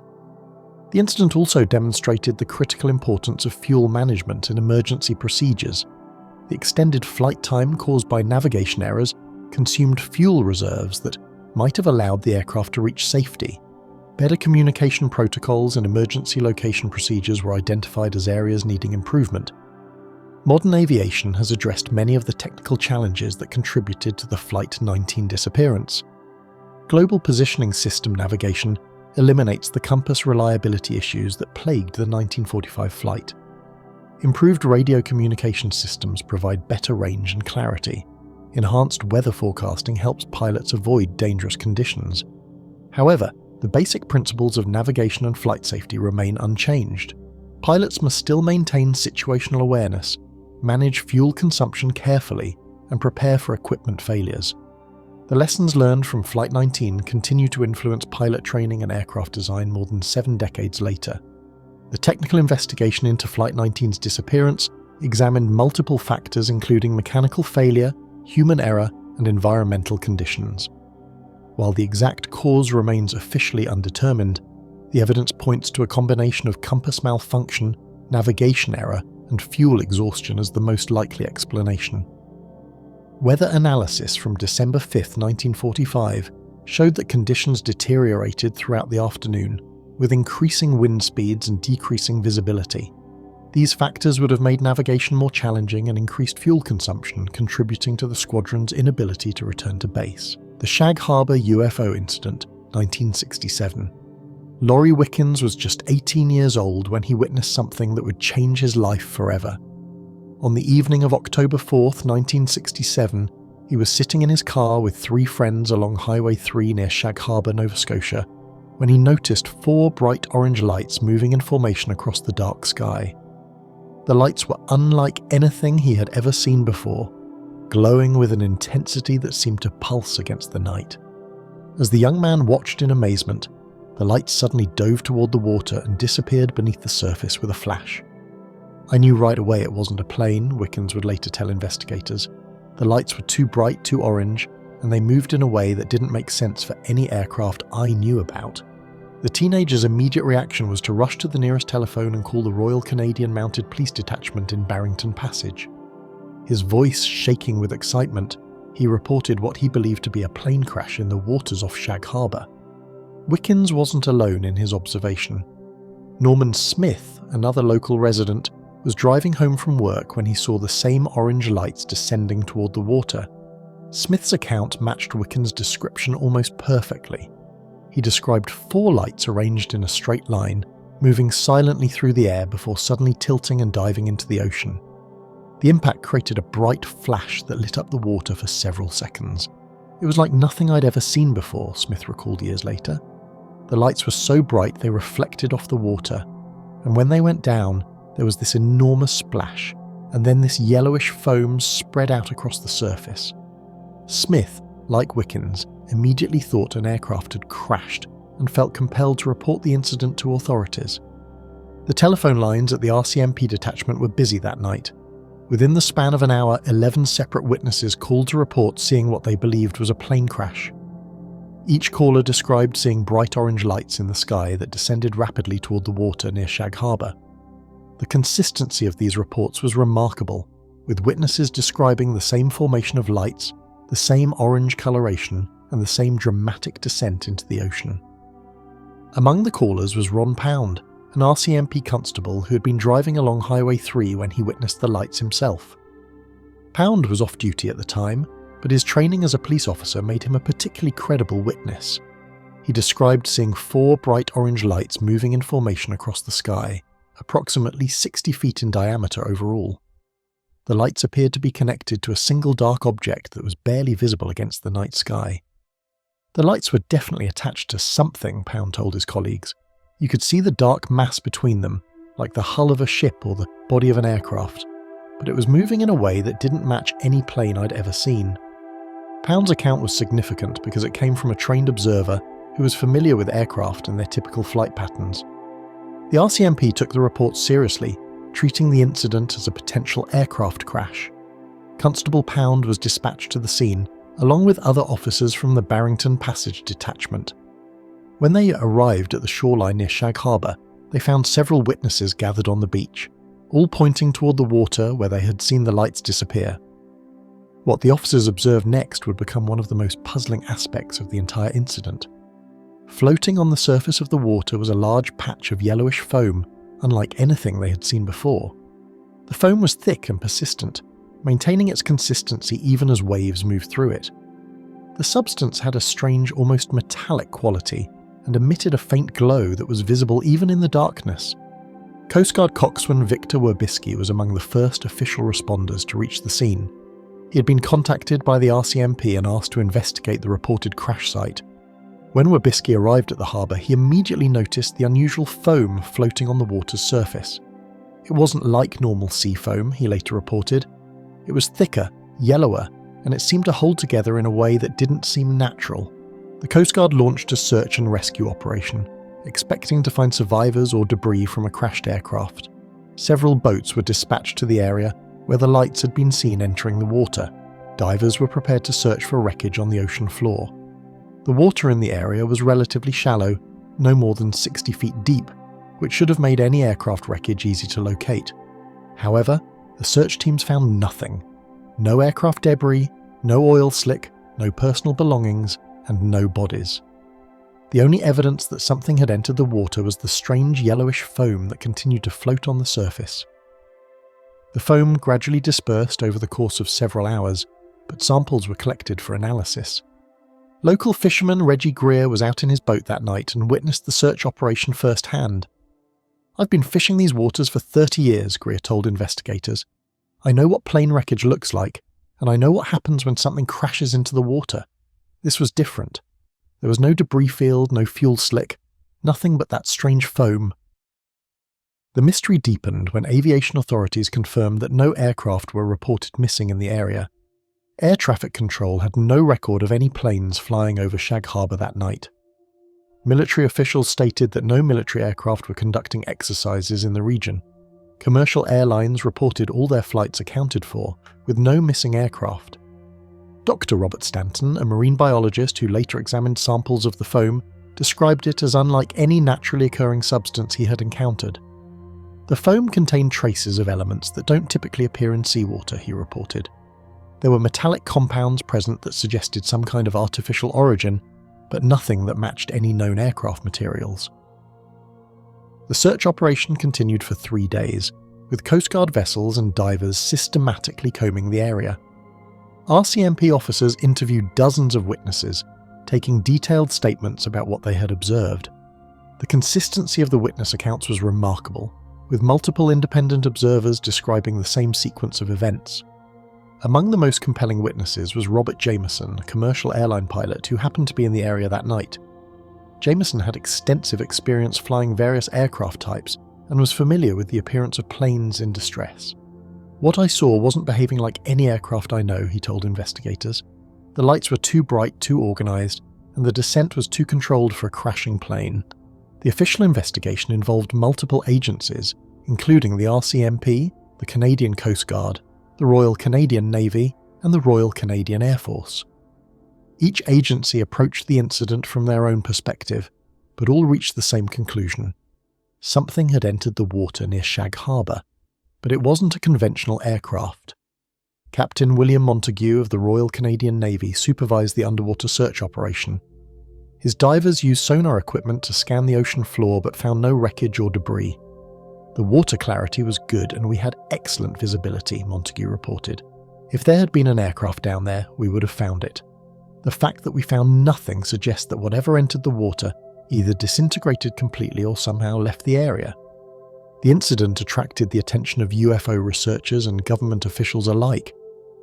The incident also demonstrated the critical importance of fuel management and emergency procedures. The extended flight time caused by navigation errors consumed fuel reserves that might have allowed the aircraft to reach safety. Better communication protocols and emergency location procedures were identified as areas needing improvement. Modern aviation has addressed many of the technical challenges that contributed to the Flight 19 disappearance. Global Positioning System navigation eliminates the compass reliability issues that plagued the 1945 flight. Improved radio communication systems provide better range and clarity. Enhanced weather forecasting helps pilots avoid dangerous conditions. However, the basic principles of navigation and flight safety remain unchanged. Pilots must still maintain situational awareness, manage fuel consumption carefully, and prepare for equipment failures. The lessons learned from Flight 19 continue to influence pilot training and aircraft design more than 7 decades later. The technical investigation into Flight 19's disappearance examined multiple factors including mechanical failure, human error, and environmental conditions. While the exact cause remains officially undetermined, the evidence points to a combination of compass malfunction, navigation error, and fuel exhaustion as the most likely explanation. Weather analysis from December 5, 1945, showed that conditions deteriorated throughout the afternoon, with increasing wind speeds and decreasing visibility. These factors would have made navigation more challenging and increased fuel consumption, contributing to the squadron's inability to return to base. The Shag Harbor UFO incident, 1967. Laurie Wickens was just 18 years old when he witnessed something that would change his life forever. On the evening of October 4, 1967, he was sitting in his car with 3 friends along Highway 3 near Shag Harbor, Nova Scotia, when he noticed 4 bright orange lights moving in formation across the dark sky. The lights were unlike anything he had ever seen before, glowing with an intensity that seemed to pulse against the night. As the young man watched in amazement, the lights suddenly dove toward the water and disappeared beneath the surface with a flash. "I knew right away it wasn't a plane," Wickens would later tell investigators. "The lights were too bright, too orange, and they moved in a way that didn't make sense for any aircraft I knew about." The teenager's immediate reaction was to rush to the nearest telephone and call the Royal Canadian Mounted Police Detachment in Barrington Passage. His voice shaking with excitement, he reported what he believed to be a plane crash in the waters off Shag Harbor. Wickens wasn't alone in his observation. Norman Smith, another local resident, was driving home from work when he saw the same orange lights descending toward the water. Smith's account matched Wickens' description almost perfectly. He described 4 lights arranged in a straight line, moving silently through the air before suddenly tilting and diving into the ocean. The impact created a bright flash that lit up the water for several seconds. "It was like nothing I'd ever seen before," Smith recalled years later. "The lights were so bright they reflected off the water, and when they went down, there was this enormous splash, and then this yellowish foam spread out across the surface." Smith, like Wickens, immediately thought an aircraft had crashed and felt compelled to report the incident to authorities. The telephone lines at the RCMP detachment were busy that night. Within the span of an hour, 11 separate witnesses called to report seeing what they believed was a plane crash. Each caller described seeing bright orange lights in the sky that descended rapidly toward the water near Shag Harbor. The consistency of these reports was remarkable, with witnesses describing the same formation of lights, the same orange coloration, and the same dramatic descent into the ocean. Among the callers was Ron Pound, an RCMP constable who had been driving along Highway 3 when he witnessed the lights himself. Pound was off duty at the time, but his training as a police officer made him a particularly credible witness. He described seeing 4 bright orange lights moving in formation across the sky, approximately 60 feet in diameter overall. The lights appeared to be connected to a single dark object that was barely visible against the night sky. "The lights were definitely attached to something," Pound told his colleagues. "You could see the dark mass between them, like the hull of a ship or the body of an aircraft, but it was moving in a way that didn't match any plane I'd ever seen." Pound's account was significant because it came from a trained observer who was familiar with aircraft and their typical flight patterns. The RCMP took the report seriously, treating the incident as a potential aircraft crash. Constable Pound was dispatched to the scene, along with other officers from the Barrington Passage detachment. When they arrived at the shoreline near Shag Harbor, they found several witnesses gathered on the beach, all pointing toward the water where they had seen the lights disappear. What the officers observed next would become one of the most puzzling aspects of the entire incident. Floating on the surface of the water was a large patch of yellowish foam, unlike anything they had seen before. The foam was thick and persistent, maintaining its consistency even as waves moved through it. The substance had a strange, almost metallic quality and emitted a faint glow that was visible even in the darkness. Coast Guard coxswain Victor Werbisky was among the first official responders to reach the scene. He had been contacted by the RCMP and asked to investigate the reported crash site. When Werbisky arrived at the harbour, he immediately noticed the unusual foam floating on the water's surface. It wasn't like normal sea foam, he later reported. It was thicker, yellower, and it seemed to hold together in a way that didn't seem natural. The Coast Guard launched a search and rescue operation, expecting to find survivors or debris from a crashed aircraft. Several boats were dispatched to the area where the lights had been seen entering the water. Divers were prepared to search for wreckage on the ocean floor. The water in the area was relatively shallow, no more than 60 feet deep, which should have made any aircraft wreckage easy to locate. However, the search teams found nothing. No aircraft debris, no oil slick, no personal belongings, and no bodies. The only evidence that something had entered the water was the strange yellowish foam that continued to float on the surface. The foam gradually dispersed over the course of several hours, but samples were collected for analysis. Local fisherman Reggie Greer was out in his boat that night and witnessed the search operation firsthand. "I've been fishing these waters for 30 years, Greer told investigators. "I know what plane wreckage looks like, and I know what happens when something crashes into the water. This was different. There was no debris field, no fuel slick, nothing but that strange foam." The mystery deepened when aviation authorities confirmed that no aircraft were reported missing in the area. Air traffic control had no record of any planes flying over Shag Harbor that night. Military officials stated that no military aircraft were conducting exercises in the region. Commercial airlines reported all their flights accounted for, with no missing aircraft. Dr. Robert Stanton, a marine biologist who later examined samples of the foam, described it as unlike any naturally occurring substance he had encountered. The foam contained traces of elements that don't typically appear in seawater, he reported. There were metallic compounds present that suggested some kind of artificial origin, but nothing that matched any known aircraft materials. The search operation continued for 3 days, with Coast Guard vessels and divers systematically combing the area. RCMP officers interviewed dozens of witnesses, taking detailed statements about what they had observed. The consistency of the witness accounts was remarkable, with multiple independent observers describing the same sequence of events. Among the most compelling witnesses was Robert Jameson, a commercial airline pilot who happened to be in the area that night. Jameson had extensive experience flying various aircraft types and was familiar with the appearance of planes in distress. "What I saw wasn't behaving like any aircraft I know," he told investigators. "The lights were too bright, too organised, and the descent was too controlled for a crashing plane." The official investigation involved multiple agencies, including the RCMP, the Canadian Coast Guard, the Royal Canadian Navy, and the Royal Canadian Air Force. Each agency approached the incident from their own perspective, but all reached the same conclusion. Something had entered the water near Shag Harbor, but it wasn't a conventional aircraft. Captain William Montague of the Royal Canadian Navy supervised the underwater search operation. His divers used sonar equipment to scan the ocean floor but found no wreckage or debris. "The water clarity was good and we had excellent visibility," Montague reported. "If there had been an aircraft down there, we would have found it. The fact that we found nothing suggests that whatever entered the water either disintegrated completely or somehow left the area." The incident attracted the attention of UFO researchers and government officials alike.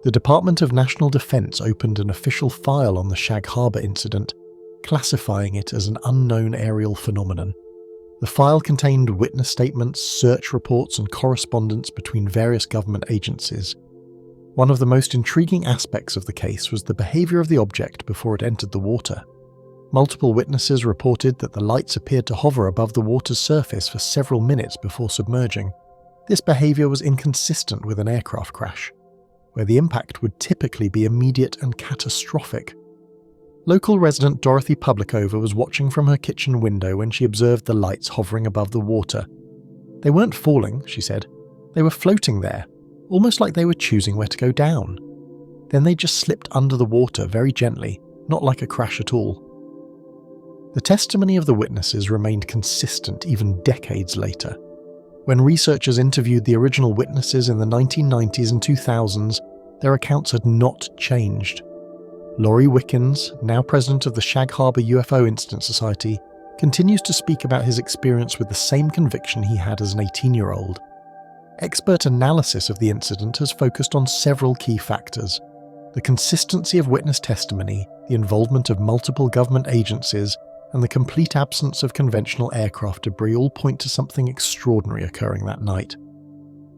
The Department of National Defense opened an official file on the Shag Harbor incident, classifying it as an unknown aerial phenomenon. The file contained witness statements, search reports, and correspondence between various government agencies. One of the most intriguing aspects of the case was the behaviour of the object before it entered the water. Multiple witnesses reported that the lights appeared to hover above the water's surface for several minutes before submerging. This behaviour was inconsistent with an aircraft crash, where the impact would typically be immediate and catastrophic. Local resident Dorothy Publicover was watching from her kitchen window when she observed the lights hovering above the water. "They weren't falling," she said. "They were floating there, almost like they were choosing where to go down. Then they just slipped under the water very gently, not like a crash at all." The testimony of the witnesses remained consistent even decades later. When researchers interviewed the original witnesses in the 1990s and 2000s, their accounts had not changed. Laurie Wickens, now president of the Shag Harbor UFO Incident Society, continues to speak about his experience with the same conviction he had as an 18-year-old. Expert analysis of the incident has focused on several key factors: the consistency of witness testimony, the involvement of multiple government agencies, and the complete absence of conventional aircraft debris all point to something extraordinary occurring that night.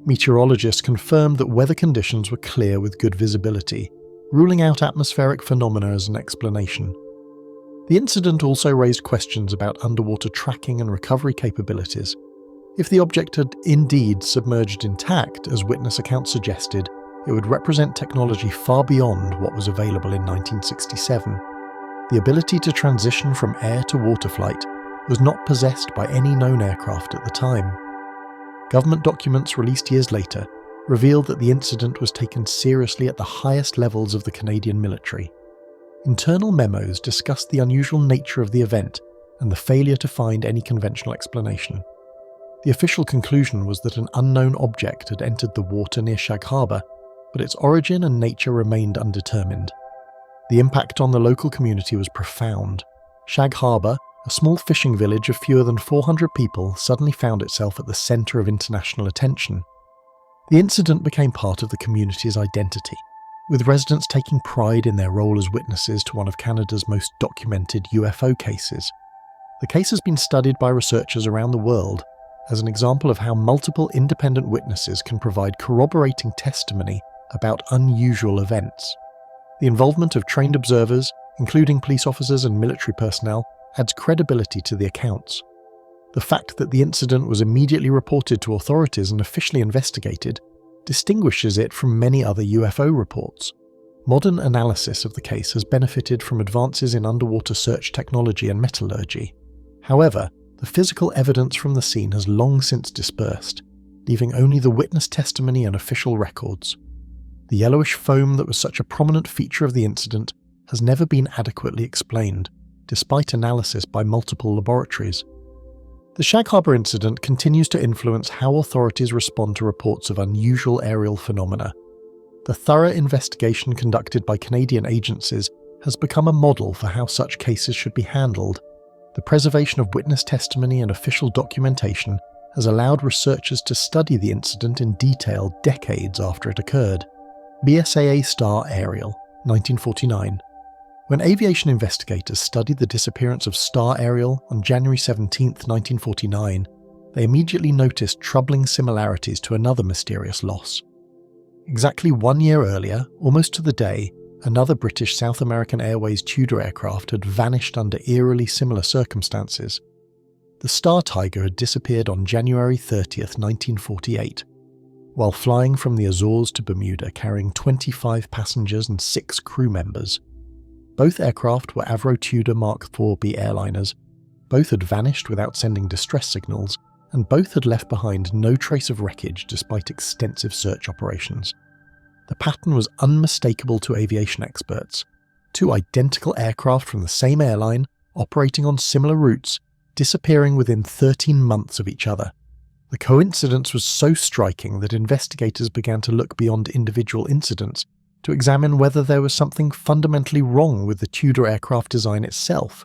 Meteorologists confirmed that weather conditions were clear with good visibility, ruling out atmospheric phenomena as an explanation. The incident also raised questions about underwater tracking and recovery capabilities. If the object had indeed submerged intact, as witness accounts suggested, it would represent technology far beyond what was available in 1967. The ability to transition from air to water flight was not possessed by any known aircraft at the time. Government documents released years later revealed that the incident was taken seriously at the highest levels of the Canadian military. Internal memos discussed the unusual nature of the event and the failure to find any conventional explanation. The official conclusion was that an unknown object had entered the water near Shag Harbor, but its origin and nature remained undetermined. The impact on the local community was profound. Shag Harbor, a small fishing village of fewer than 400 people, suddenly found itself at the centre of international attention. The incident became part of the community's identity, with residents taking pride in their role as witnesses to one of Canada's most documented UFO cases. The case has been studied by researchers around the world as an example of how multiple independent witnesses can provide corroborating testimony about unusual events. The involvement of trained observers, including police officers and military personnel, adds credibility to the accounts. The fact that the incident was immediately reported to authorities and officially investigated distinguishes it from many other UFO reports. Modern analysis of the case has benefited from advances in underwater search technology and metallurgy. However, the physical evidence from the scene has long since dispersed, leaving only the witness testimony and official records. The yellowish foam that was such a prominent feature of the incident has never been adequately explained, despite analysis by multiple laboratories. The Shag Harbor incident continues to influence how authorities respond to reports of unusual aerial phenomena. The thorough investigation conducted by Canadian agencies has become a model for how such cases should be handled. The preservation of witness testimony and official documentation has allowed researchers to study the incident in detail decades after it occurred. BSAA Star Ariel, 1949. When aviation investigators studied the disappearance of Star Ariel on January 17, 1949, they immediately noticed troubling similarities to another mysterious loss. Exactly 1 year earlier, almost to the day, another British South American Airways Tudor aircraft had vanished under eerily similar circumstances. The Star Tiger had disappeared on January 30, 1948, while flying from the Azores to Bermuda carrying 25 passengers and 6 crew members. Both aircraft were Avro Tudor Mark IV-B airliners, both had vanished without sending distress signals, and both had left behind no trace of wreckage despite extensive search operations. The pattern was unmistakable to aviation experts. 2 identical aircraft from the same airline, operating on similar routes, disappearing within 13 months of each other. The coincidence was so striking that investigators began to look beyond individual incidents to examine whether there was something fundamentally wrong with the Tudor aircraft design itself,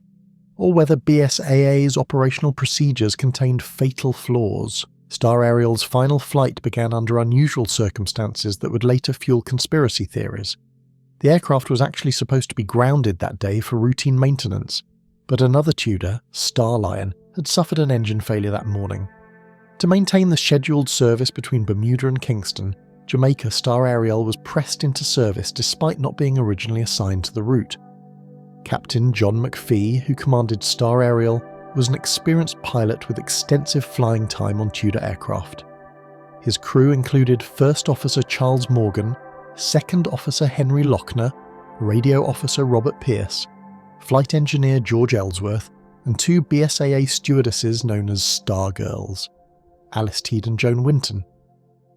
or whether BSAA's operational procedures contained fatal flaws. Star Ariel's final flight began under unusual circumstances that would later fuel conspiracy theories. The aircraft was actually supposed to be grounded that day for routine maintenance, but another Tudor, Star Lion, had suffered an engine failure that morning. To maintain the scheduled service between Bermuda and Kingston, Jamaica Star Ariel was pressed into service despite not being originally assigned to the route. Captain John McPhee, who commanded Star Ariel, was an experienced pilot with extensive flying time on Tudor aircraft. His crew included First Officer Charles Morgan, Second Officer Henry Lochner, Radio Officer Robert Pierce, Flight Engineer George Ellsworth, and 2 BSAA stewardesses known as Star Girls, Alice Teed and Joan Winton.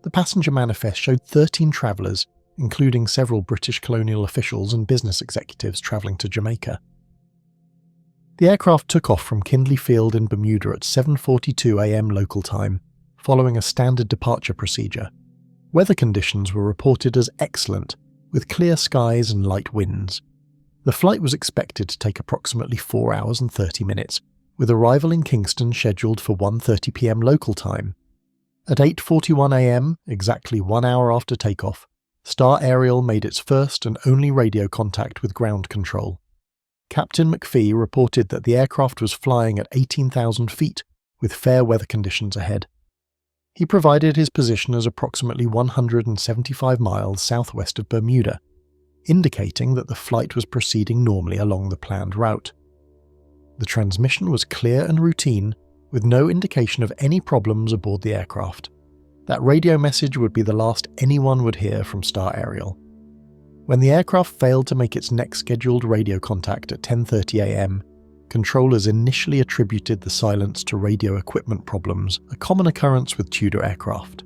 The passenger manifest showed 13 travellers, including several British colonial officials and business executives travelling to Jamaica. The aircraft took off from Kindley Field in Bermuda at 7:42 a.m. local time, following a standard departure procedure. Weather conditions were reported as excellent, with clear skies and light winds. The flight was expected to take approximately 4 hours and 30 minutes, with arrival in Kingston scheduled for 1:30 p.m. local time. At 8:41 a.m., exactly 1 hour after takeoff, Star Ariel made its first and only radio contact with ground control. Captain McPhee reported that the aircraft was flying at 18,000 feet, with fair weather conditions ahead. He provided his position as approximately 175 miles southwest of Bermuda, indicating that the flight was proceeding normally along the planned route. The transmission was clear and routine, with no indication of any problems aboard the aircraft. That radio message would be the last anyone would hear from Star Ariel. When the aircraft failed to make its next scheduled radio contact at 10:30 a.m., controllers initially attributed the silence to radio equipment problems, a common occurrence with Tudor aircraft.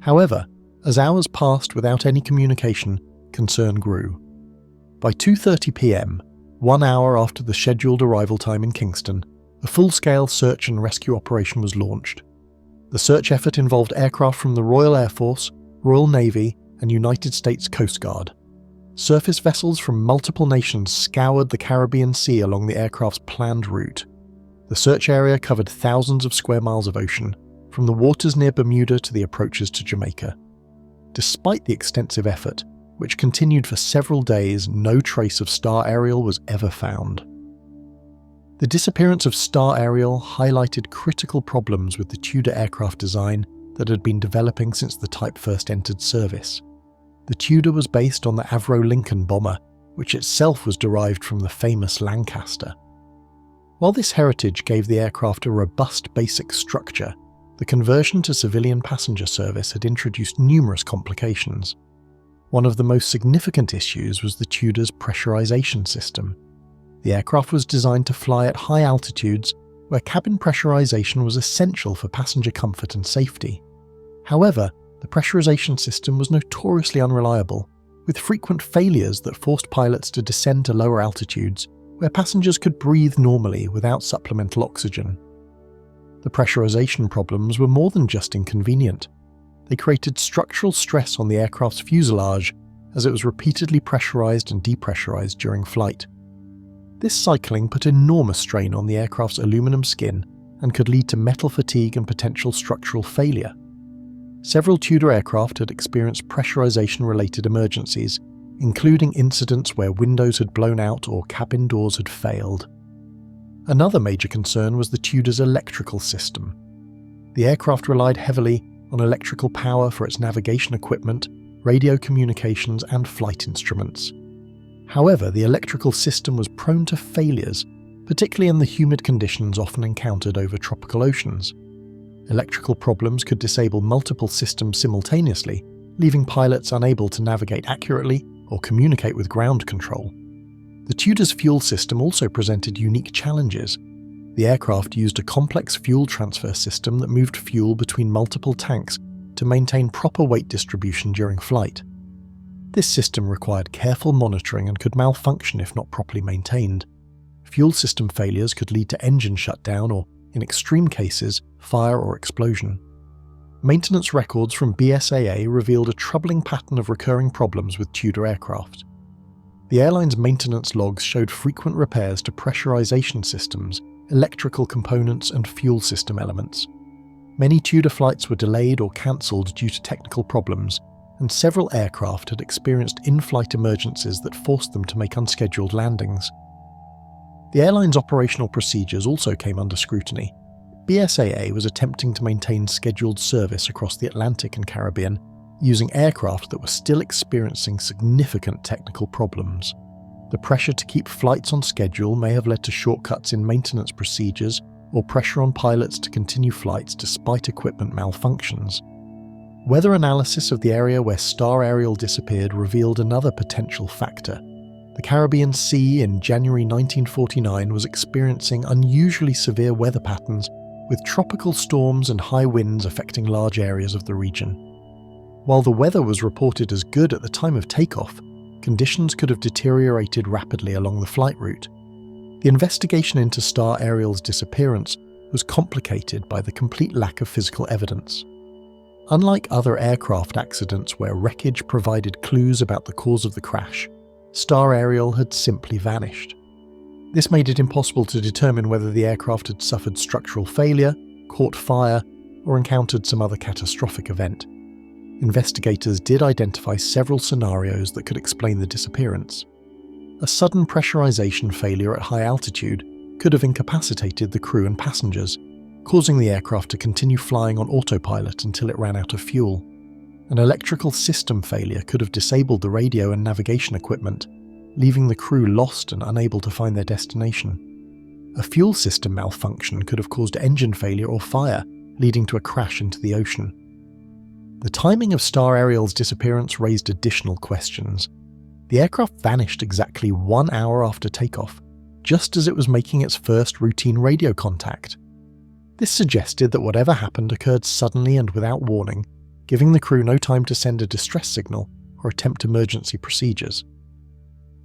However, as hours passed without any communication, concern grew. By 2:30 p.m., 1 hour after the scheduled arrival time in Kingston, a full-scale search and rescue operation was launched. The search effort involved aircraft from the Royal Air Force, Royal Navy, and United States Coast Guard. Surface vessels from multiple nations scoured the Caribbean Sea along the aircraft's planned route. The search area covered thousands of square miles of ocean, from the waters near Bermuda to the approaches to Jamaica. Despite the extensive effort, which continued for several days, no trace of Star Ariel was ever found. The disappearance of Star Ariel highlighted critical problems with the Tudor aircraft design that had been developing since the type first entered service. The Tudor was based on the Avro Lincoln bomber, which itself was derived from the famous Lancaster. While this heritage gave the aircraft a robust basic structure, the conversion to civilian passenger service had introduced numerous complications. One of the most significant issues was the Tudor's pressurization system. The aircraft was designed to fly at high altitudes, where cabin pressurization was essential for passenger comfort and safety. However, the pressurization system was notoriously unreliable, with frequent failures that forced pilots to descend to lower altitudes, where passengers could breathe normally without supplemental oxygen. The pressurization problems were more than just inconvenient. They created structural stress on the aircraft's fuselage as it was repeatedly pressurized and depressurized during flight. This cycling put enormous strain on the aircraft's aluminum skin and could lead to metal fatigue and potential structural failure. Several Tudor aircraft had experienced pressurization-related emergencies, including incidents where windows had blown out or cabin doors had failed. Another major concern was the Tudor's electrical system. The aircraft relied heavily on electrical power for its navigation equipment, radio communications, and flight instruments. However, the electrical system was prone to failures, particularly in the humid conditions often encountered over tropical oceans. Electrical problems could disable multiple systems simultaneously, leaving pilots unable to navigate accurately or communicate with ground control. The Tudor's fuel system also presented unique challenges. The aircraft used a complex fuel transfer system that moved fuel between multiple tanks to maintain proper weight distribution during flight. This system required careful monitoring and could malfunction if not properly maintained. Fuel system failures could lead to engine shutdown or, in extreme cases, fire or explosion. Maintenance records from BSAA revealed a troubling pattern of recurring problems with Tudor aircraft. The airline's maintenance logs showed frequent repairs to pressurization systems, electrical components, and fuel system elements. Many Tudor flights were delayed or cancelled due to technical problems, and several aircraft had experienced in-flight emergencies that forced them to make unscheduled landings. The airline's operational procedures also came under scrutiny. BSAA was attempting to maintain scheduled service across the Atlantic and Caribbean, using aircraft that were still experiencing significant technical problems. The pressure to keep flights on schedule may have led to shortcuts in maintenance procedures or pressure on pilots to continue flights despite equipment malfunctions. Weather analysis of the area where Star Ariel disappeared revealed another potential factor. The Caribbean Sea in January 1949 was experiencing unusually severe weather patterns, with tropical storms and high winds affecting large areas of the region. While the weather was reported as good at the time of takeoff, conditions could have deteriorated rapidly along the flight route. The investigation into Star Ariel's disappearance was complicated by the complete lack of physical evidence. Unlike other aircraft accidents where wreckage provided clues about the cause of the crash, Star Ariel had simply vanished. This made it impossible to determine whether the aircraft had suffered structural failure, caught fire, or encountered some other catastrophic event. Investigators did identify several scenarios that could explain the disappearance. A sudden pressurization failure at high altitude could have incapacitated the crew and passengers, causing the aircraft to continue flying on autopilot until it ran out of fuel. An electrical system failure could have disabled the radio and navigation equipment, leaving the crew lost and unable to find their destination. A fuel system malfunction could have caused engine failure or fire, leading to a crash into the ocean. The timing of Star Ariel's disappearance raised additional questions. The aircraft vanished exactly 1 hour after takeoff, just as it was making its first routine radio contact. This suggested that whatever happened occurred suddenly and without warning, giving the crew no time to send a distress signal or attempt emergency procedures.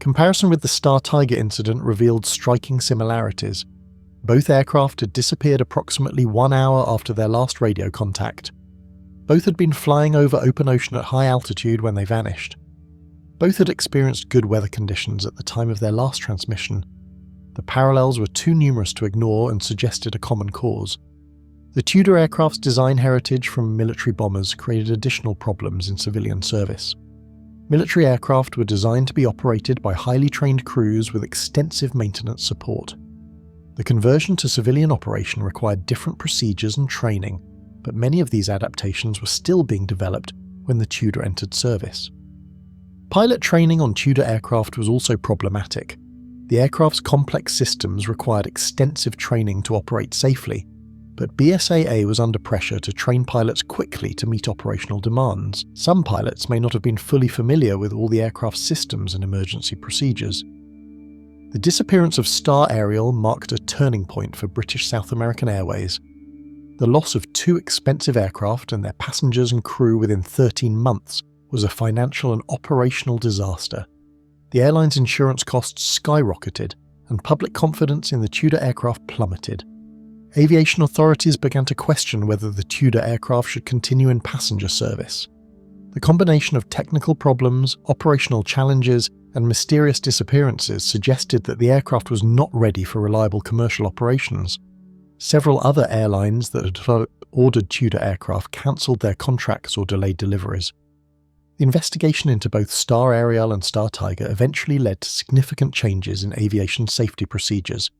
Comparison with the Star Tiger incident revealed striking similarities. Both aircraft had disappeared approximately 1 hour after their last radio contact. Both had been flying over open ocean at high altitude when they vanished. Both had experienced good weather conditions at the time of their last transmission. The parallels were too numerous to ignore and suggested a common cause. The Tudor aircraft's design heritage from military bombers created additional problems in civilian service. Military aircraft were designed to be operated by highly trained crews with extensive maintenance support. The conversion to civilian operation required different procedures and training, but many of these adaptations were still being developed when the Tudor entered service. Pilot training on Tudor aircraft was also problematic. The aircraft's complex systems required extensive training to operate safely, but BSAA was under pressure to train pilots quickly to meet operational demands. Some pilots may not have been fully familiar with all the aircraft's systems and emergency procedures. The disappearance of Star Ariel marked a turning point for British South American Airways. The loss of 2 expensive aircraft and their passengers and crew within 13 months was a financial and operational disaster. The airline's insurance costs skyrocketed, and public confidence in the Tudor aircraft plummeted. Aviation authorities began to question whether the Tudor aircraft should continue in passenger service. The combination of technical problems, operational challenges, and mysterious disappearances suggested that the aircraft was not ready for reliable commercial operations. Several other airlines that had ordered Tudor aircraft cancelled their contracts or delayed deliveries. The investigation into both Star Ariel and Star Tiger eventually led to significant changes in aviation safety procedures.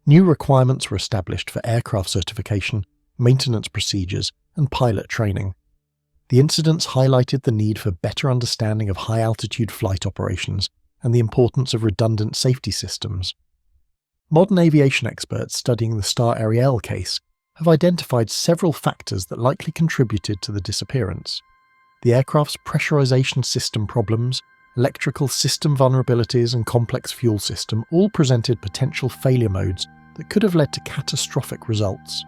New requirements were established for aircraft certification, maintenance procedures, and pilot training. The incidents highlighted the need for better understanding of high-altitude flight operations and the importance of redundant safety systems. Modern aviation experts studying the Star Ariel case have identified several factors that likely contributed to the disappearance. The aircraft's pressurization system problems, electrical system vulnerabilities, and complex fuel system all presented potential failure modes that could have led to catastrophic results.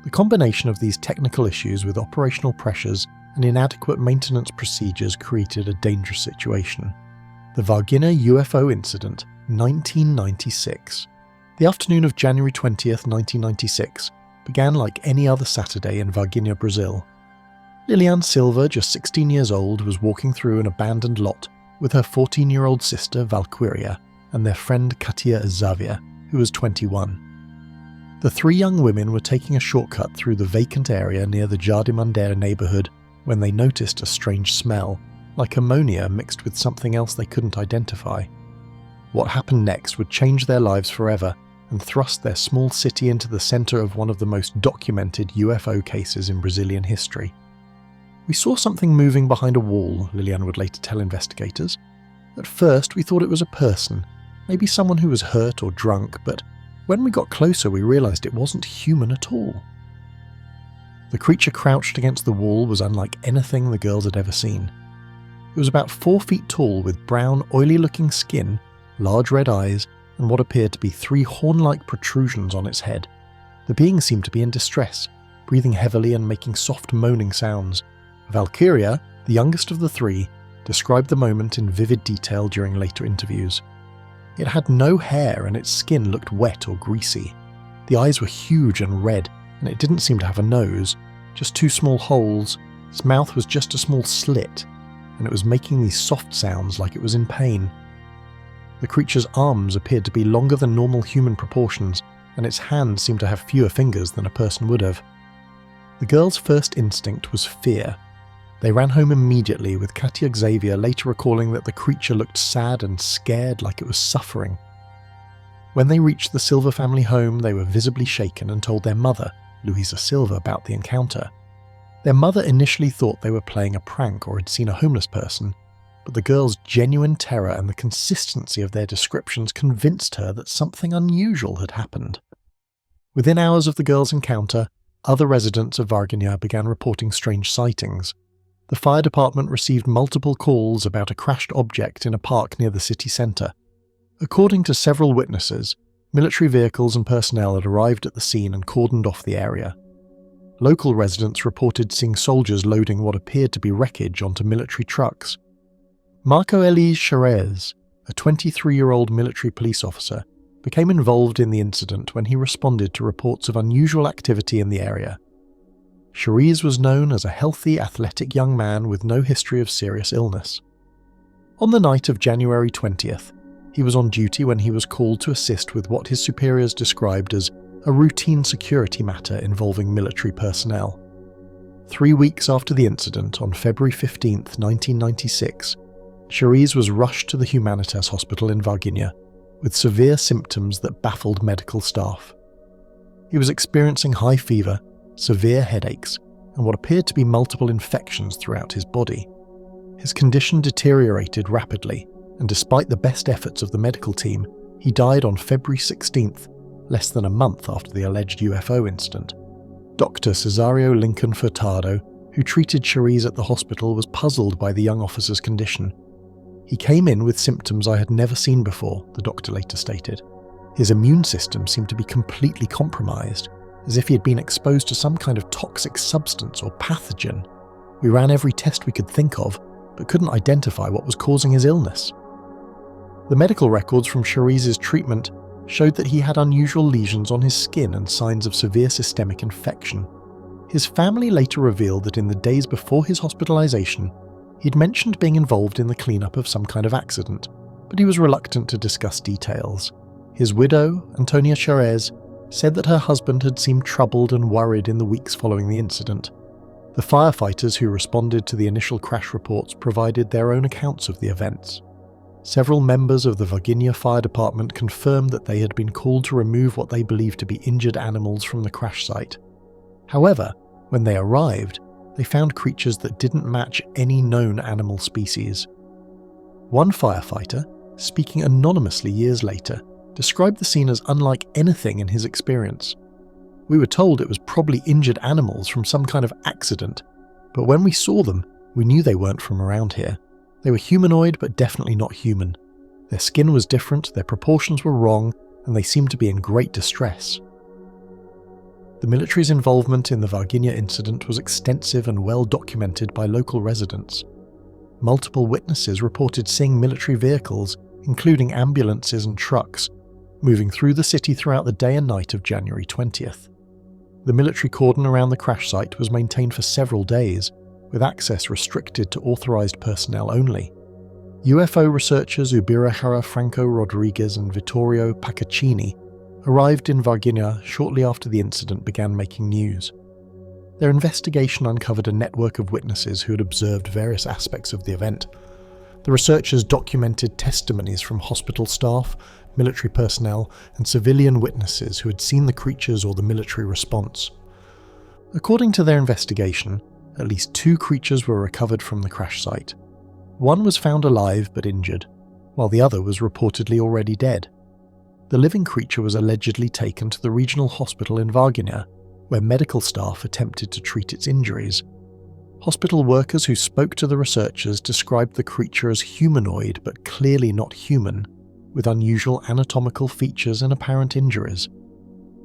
The combination of these technical issues with operational pressures and inadequate maintenance procedures created a dangerous situation. The Varginha UFO incident, 1996. The afternoon of January 20th, 1996, began like any other Saturday in Varginha, Brazil. Liliane Silva, just 16 years old, was walking through an abandoned lot with her 14-year-old sister Valkyria and their friend Katia Xavier, who was 21. The 3 young women were taking a shortcut through the vacant area near the Jardim Mandeira neighbourhood when they noticed a strange smell, like ammonia mixed with something else they couldn't identify. What happened next would change their lives forever and thrust their small city into the centre of one of the most documented UFO cases in Brazilian history. "We saw something moving behind a wall," Liliane would later tell investigators. "At first we thought it was a person, maybe someone who was hurt or drunk, but when we got closer we realised it wasn't human at all." The creature crouched against the wall was unlike anything the girls had ever seen. It was about 4 feet tall with brown, oily-looking skin, large red eyes, and what appeared to be 3 horn-like protrusions on its head. The being seemed to be in distress, breathing heavily and making soft moaning sounds. Valkyria, the youngest of the 3, described the moment in vivid detail during later interviews. It had no hair and its skin looked wet or greasy. The eyes were huge and red, and it didn't seem to have a nose, just two small holes. Its mouth was just a small slit, and it was making these soft sounds like it was in pain. The creature's arms appeared to be longer than normal human proportions, and its hands seemed to have fewer fingers than a person would have. The girls' first instinct was fear. They ran home immediately, with Katia Xavier later recalling that the creature looked sad and scared, like it was suffering. When they reached the Silver family home, they were visibly shaken and told their mother, Louisa Silver, about the encounter. Their mother initially thought they were playing a prank or had seen a homeless person, but the girls' genuine terror and the consistency of their descriptions convinced her that something unusual had happened. Within hours of the girls' encounter, other residents of Varginha began reporting strange sightings. The fire department received multiple calls about a crashed object in a park near the city centre. According to several witnesses, military vehicles and personnel had arrived at the scene and cordoned off the area. Local residents reported seeing soldiers loading what appeared to be wreckage onto military trucks. Marco Elie Charez, a 23-year-old military police officer, became involved in the incident when he responded to reports of unusual activity in the area. Charez was known as a healthy, athletic young man with no history of serious illness. On the night of January 20th, he was on duty when he was called to assist with what his superiors described as a routine security matter involving military personnel. 3 weeks after the incident, on February 15, 1996, Charez was rushed to the Humanitas Hospital in Varginha with severe symptoms that baffled medical staff. He was experiencing high fever, severe headaches, and what appeared to be multiple infections throughout his body. His condition deteriorated rapidly, and despite the best efforts of the medical team, he died on February 16th, less than a month after the alleged UFO incident. Dr. Cesario Lincoln Furtado, who treated Charez at the hospital, was puzzled by the young officer's condition. He came in with symptoms I had never seen before, the doctor later stated. His immune system seemed to be completely compromised, as if he had been exposed to some kind of toxic substance or pathogen. We ran every test we could think of, but couldn't identify what was causing his illness. The medical records from Charez's treatment showed that he had unusual lesions on his skin and signs of severe systemic infection. His family later revealed that in the days before his hospitalization, he'd mentioned being involved in the cleanup of some kind of accident, but he was reluctant to discuss details. His widow, Antonia Charez, said that her husband had seemed troubled and worried in the weeks following the incident. The firefighters who responded to the initial crash reports provided their own accounts of the events. Several members of the Varginha Fire Department confirmed that they had been called to remove what they believed to be injured animals from the crash site. However, when they arrived, they found creatures that didn't match any known animal species. One firefighter, speaking anonymously years later, described the scene as unlike anything in his experience. We were told it was probably injured animals from some kind of accident, but when we saw them, we knew they weren't from around here. They were humanoid, but definitely not human. Their skin was different, their proportions were wrong, and they seemed to be in great distress. The military's involvement in the Varginha incident was extensive and well documented by local residents. Multiple witnesses reported seeing military vehicles, including ambulances and trucks, moving through the city throughout the day and night of January 20th. The military cordon around the crash site was maintained for several days, with access restricted to authorized personnel only. UFO researchers Ubirahara Franco Rodriguez and Vittorio Paccaccini arrived in Varginha shortly after the incident began making news. Their investigation uncovered a network of witnesses who had observed various aspects of the event. The researchers documented testimonies from hospital staff, military personnel, and civilian witnesses who had seen the creatures or the military response. According to their investigation, at least 2 creatures were recovered from the crash site. One was found alive but injured, while the other was reportedly already dead. The living creature was allegedly taken to the regional hospital in Varginha, where medical staff attempted to treat its injuries. Hospital workers who spoke to the researchers described the creature as humanoid but clearly not human, with unusual anatomical features and apparent injuries.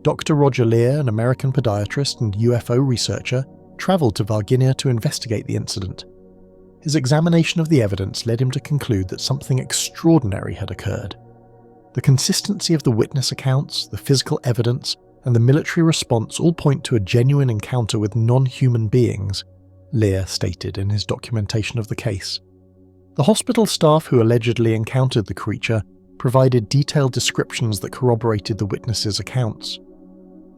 Dr. Roger Lear, an American podiatrist and UFO researcher, travelled to Varginha to investigate the incident. His examination of the evidence led him to conclude that something extraordinary had occurred. The consistency of the witness accounts, the physical evidence, and the military response all point to a genuine encounter with non-human beings, Lear stated in his documentation of the case. The hospital staff who allegedly encountered the creature provided detailed descriptions that corroborated the witnesses' accounts.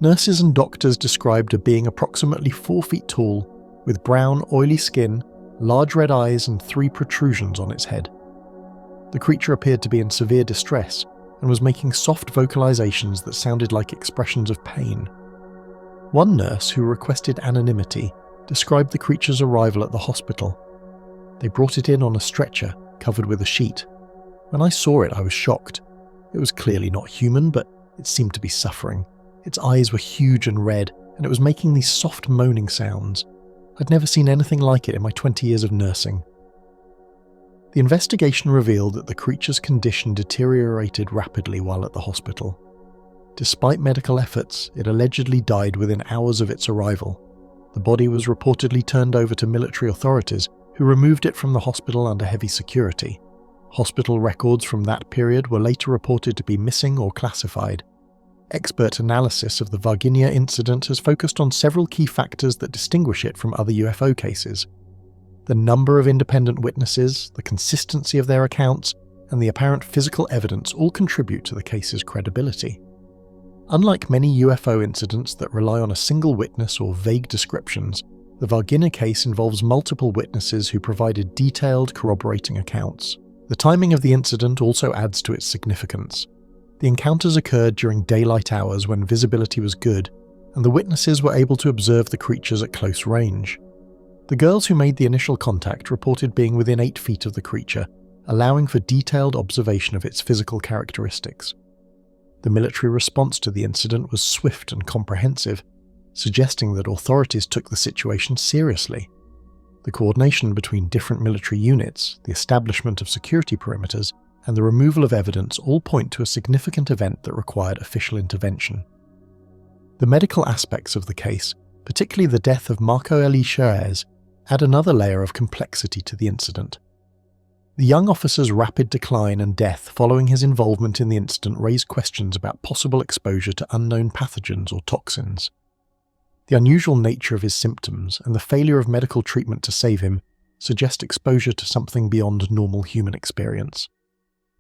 Nurses and doctors described a being approximately 4 feet tall, with brown, oily skin, large red eyes, and 3 protrusions on its head. The creature appeared to be in severe distress and was making soft vocalizations that sounded like expressions of pain. One nurse, who requested anonymity, described the creature's arrival at the hospital. They brought it in on a stretcher, covered with a sheet. When I saw it, I was shocked. It was clearly not human, but it seemed to be suffering. Its eyes were huge and red, and it was making these soft moaning sounds. I'd never seen anything like it in my 20 years of nursing. The investigation revealed that the creature's condition deteriorated rapidly while at the hospital. Despite medical efforts, it allegedly died within hours of its arrival. The body was reportedly turned over to military authorities, who removed it from the hospital under heavy security. Hospital records from that period were later reported to be missing or classified. Expert analysis of the Varginha incident has focused on several key factors that distinguish it from other UFO cases. The number of independent witnesses, the consistency of their accounts, and the apparent physical evidence all contribute to the case's credibility. Unlike many UFO incidents that rely on a single witness or vague descriptions, the Varginha case involves multiple witnesses who provided detailed, corroborating accounts. The timing of the incident also adds to its significance. The encounters occurred during daylight hours when visibility was good, and the witnesses were able to observe the creatures at close range. The girls who made the initial contact reported being within 8 feet of the creature, allowing for detailed observation of its physical characteristics. The military response to the incident was swift and comprehensive, suggesting that authorities took the situation seriously. The coordination between different military units, the establishment of security perimeters, and the removal of evidence all point to a significant event that required official intervention. The medical aspects of the case, particularly the death of Marco Eli Cherez, add another layer of complexity to the incident. The young officer's rapid decline and death following his involvement in the incident raised questions about possible exposure to unknown pathogens or toxins. The unusual nature of his symptoms and the failure of medical treatment to save him suggest exposure to something beyond normal human experience.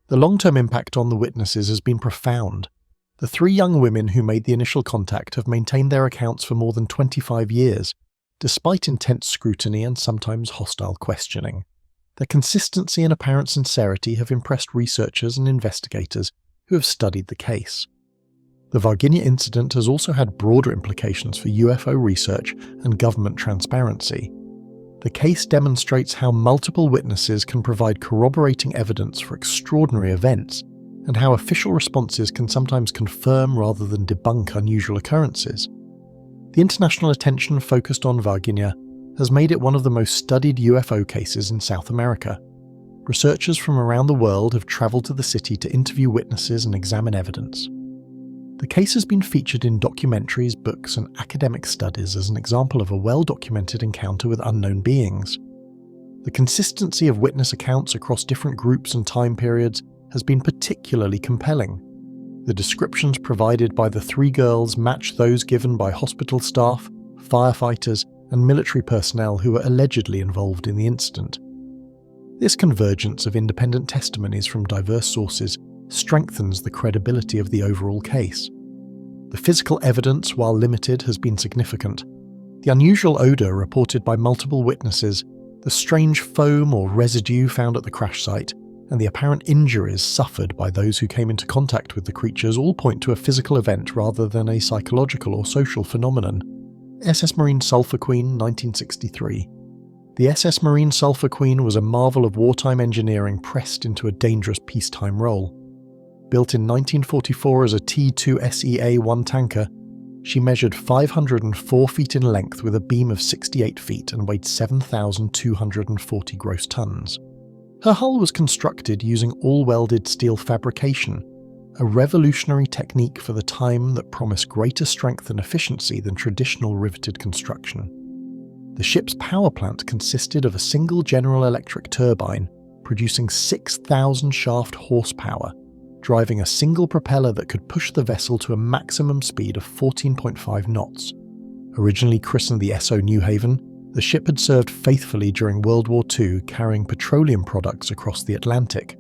The long-term impact on the witnesses has been profound. The 3 young women who made the initial contact have maintained their accounts for more than 25 years, despite intense scrutiny and sometimes hostile questioning. Their consistency and apparent sincerity have impressed researchers and investigators who have studied the case. The Varginha incident has also had broader implications for UFO research and government transparency. The case demonstrates how multiple witnesses can provide corroborating evidence for extraordinary events, and how official responses can sometimes confirm rather than debunk unusual occurrences. The international attention focused on Varginha has made it one of the most studied UFO cases in South America. Researchers from around the world have travelled to the city to interview witnesses and examine evidence. The case has been featured in documentaries, books, and academic studies as an example of a well-documented encounter with unknown beings. The consistency of witness accounts across different groups and time periods has been particularly compelling. The descriptions provided by the 3 girls match those given by hospital staff, firefighters, and military personnel who were allegedly involved in the incident. This convergence of independent testimonies from diverse sources strengthens the credibility of the overall case. The physical evidence, while limited, has been significant. The unusual odour reported by multiple witnesses, the strange foam or residue found at the crash site, and the apparent injuries suffered by those who came into contact with the creatures all point to a physical event rather than a psychological or social phenomenon. SS Marine Sulfur Queen, 1963. The SS Marine Sulfur Queen was a marvel of wartime engineering pressed into a dangerous peacetime role. Built in 1944 as a T2SEA-1 tanker, she measured 504 feet in length with a beam of 68 feet and weighed 7,240 gross tons. Her hull was constructed using all-welded steel fabrication, a revolutionary technique for the time that promised greater strength and efficiency than traditional riveted construction. The ship's power plant consisted of a single General Electric turbine producing 6,000 shaft horsepower, driving a single propeller that could push the vessel to a maximum speed of 14.5 knots. Originally christened the SO New Haven, the ship had served faithfully during World War II, carrying petroleum products across the Atlantic.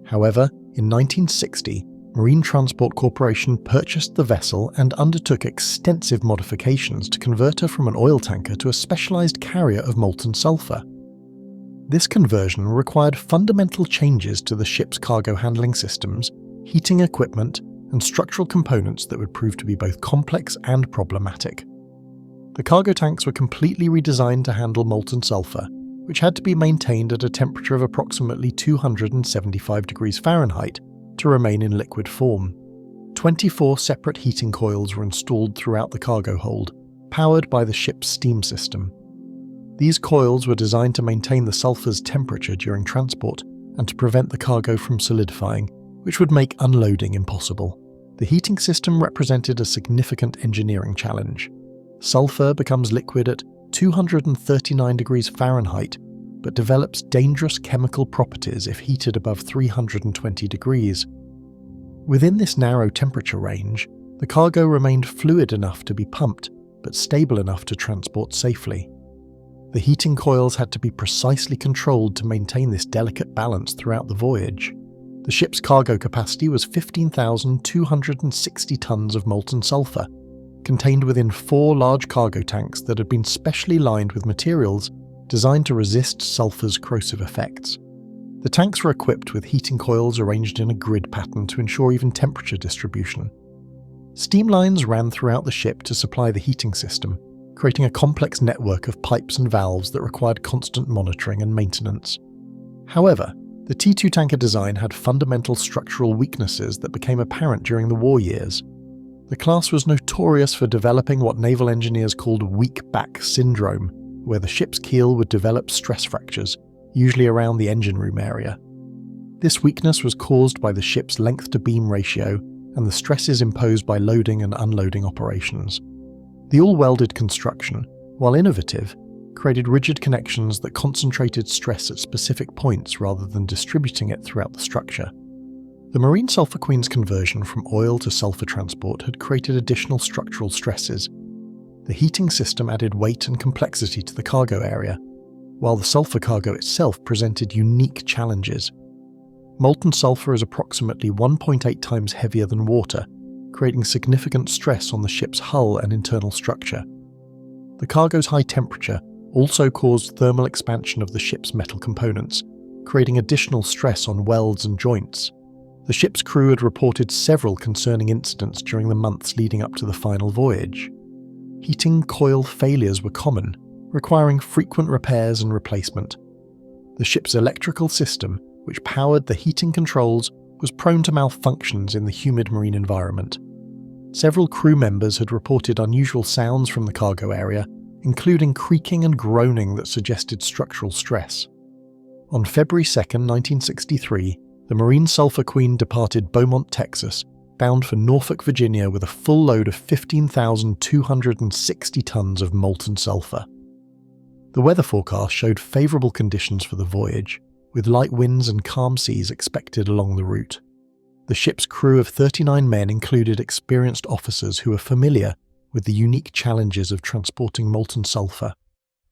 However, in 1960, Marine Transport Corporation purchased the vessel and undertook extensive modifications to convert her from an oil tanker to a specialized carrier of molten sulfur. This conversion required fundamental changes to the ship's cargo handling systems, heating equipment, and structural components that would prove to be both complex and problematic. The cargo tanks were completely redesigned to handle molten sulfur, which had to be maintained at a temperature of approximately 275 degrees Fahrenheit to remain in liquid form. 24 separate heating coils were installed throughout the cargo hold, powered by the ship's steam system. These coils were designed to maintain the sulfur's temperature during transport and to prevent the cargo from solidifying, which would make unloading impossible. The heating system represented a significant engineering challenge. Sulfur becomes liquid at 239 degrees Fahrenheit, but develops dangerous chemical properties if heated above 320 degrees. Within this narrow temperature range, the cargo remained fluid enough to be pumped, but stable enough to transport safely. The heating coils had to be precisely controlled to maintain this delicate balance throughout the voyage. The ship's cargo capacity was 15,260 tons of molten sulfur, contained within 4 large cargo tanks that had been specially lined with materials designed to resist sulfur's corrosive effects. The tanks were equipped with heating coils arranged in a grid pattern to ensure even temperature distribution. Steam lines ran throughout the ship to supply the heating system, creating a complex network of pipes and valves that required constant monitoring and maintenance. However, the T2 tanker design had fundamental structural weaknesses that became apparent during the war years. The class was notorious for developing what naval engineers called weak back syndrome, where the ship's keel would develop stress fractures, usually around the engine room area. This weakness was caused by the ship's length-to-beam ratio and the stresses imposed by loading and unloading operations. The all-welded construction, while innovative, created rigid connections that concentrated stress at specific points rather than distributing it throughout the structure. The Marine Sulfur Queen's conversion from oil to sulfur transport had created additional structural stresses. The heating system added weight and complexity to the cargo area, while the sulfur cargo itself presented unique challenges. Molten sulfur is approximately 1.8 times heavier than water, creating significant stress on the ship's hull and internal structure. The cargo's high temperature also caused thermal expansion of the ship's metal components, creating additional stress on welds and joints. The ship's crew had reported several concerning incidents during the months leading up to the final voyage. Heating coil failures were common, requiring frequent repairs and replacement. The ship's electrical system, which powered the heating controls, was prone to malfunctions in the humid marine environment. Several crew members had reported unusual sounds from the cargo area, including creaking and groaning that suggested structural stress. On February 2, 1963, the Marine Sulfur Queen departed Beaumont, Texas, bound for Norfolk, Virginia with a full load of 15,260 tons of molten sulfur. The weather forecast showed favourable conditions for the voyage, with light winds and calm seas expected along the route. The ship's crew of 39 men included experienced officers who were familiar with the unique challenges of transporting molten sulfur.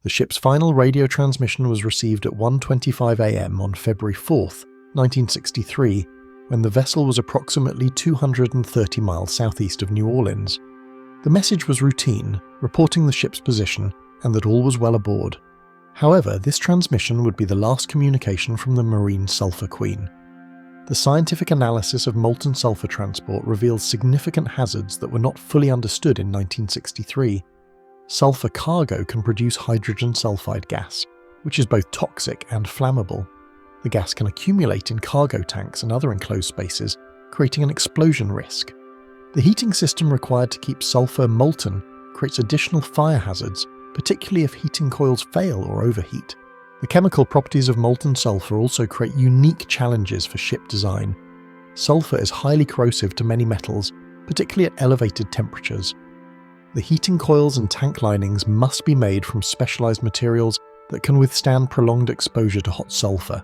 The ship's final radio transmission was received at 1:25 a.m. on February 4, 1963, when the vessel was approximately 230 miles southeast of New Orleans. The message was routine, reporting the ship's position and that all was well aboard. However, this transmission would be the last communication from the Marine Sulfur Queen. The scientific analysis of molten sulfur transport reveals significant hazards that were not fully understood in 1963. Sulfur cargo can produce hydrogen sulfide gas, which is both toxic and flammable. The gas can accumulate in cargo tanks and other enclosed spaces, creating an explosion risk. The heating system required to keep sulfur molten creates additional fire hazards, particularly if heating coils fail or overheat. The chemical properties of molten sulfur also create unique challenges for ship design. Sulfur is highly corrosive to many metals, particularly at elevated temperatures. The heating coils and tank linings must be made from specialized materials that can withstand prolonged exposure to hot sulfur.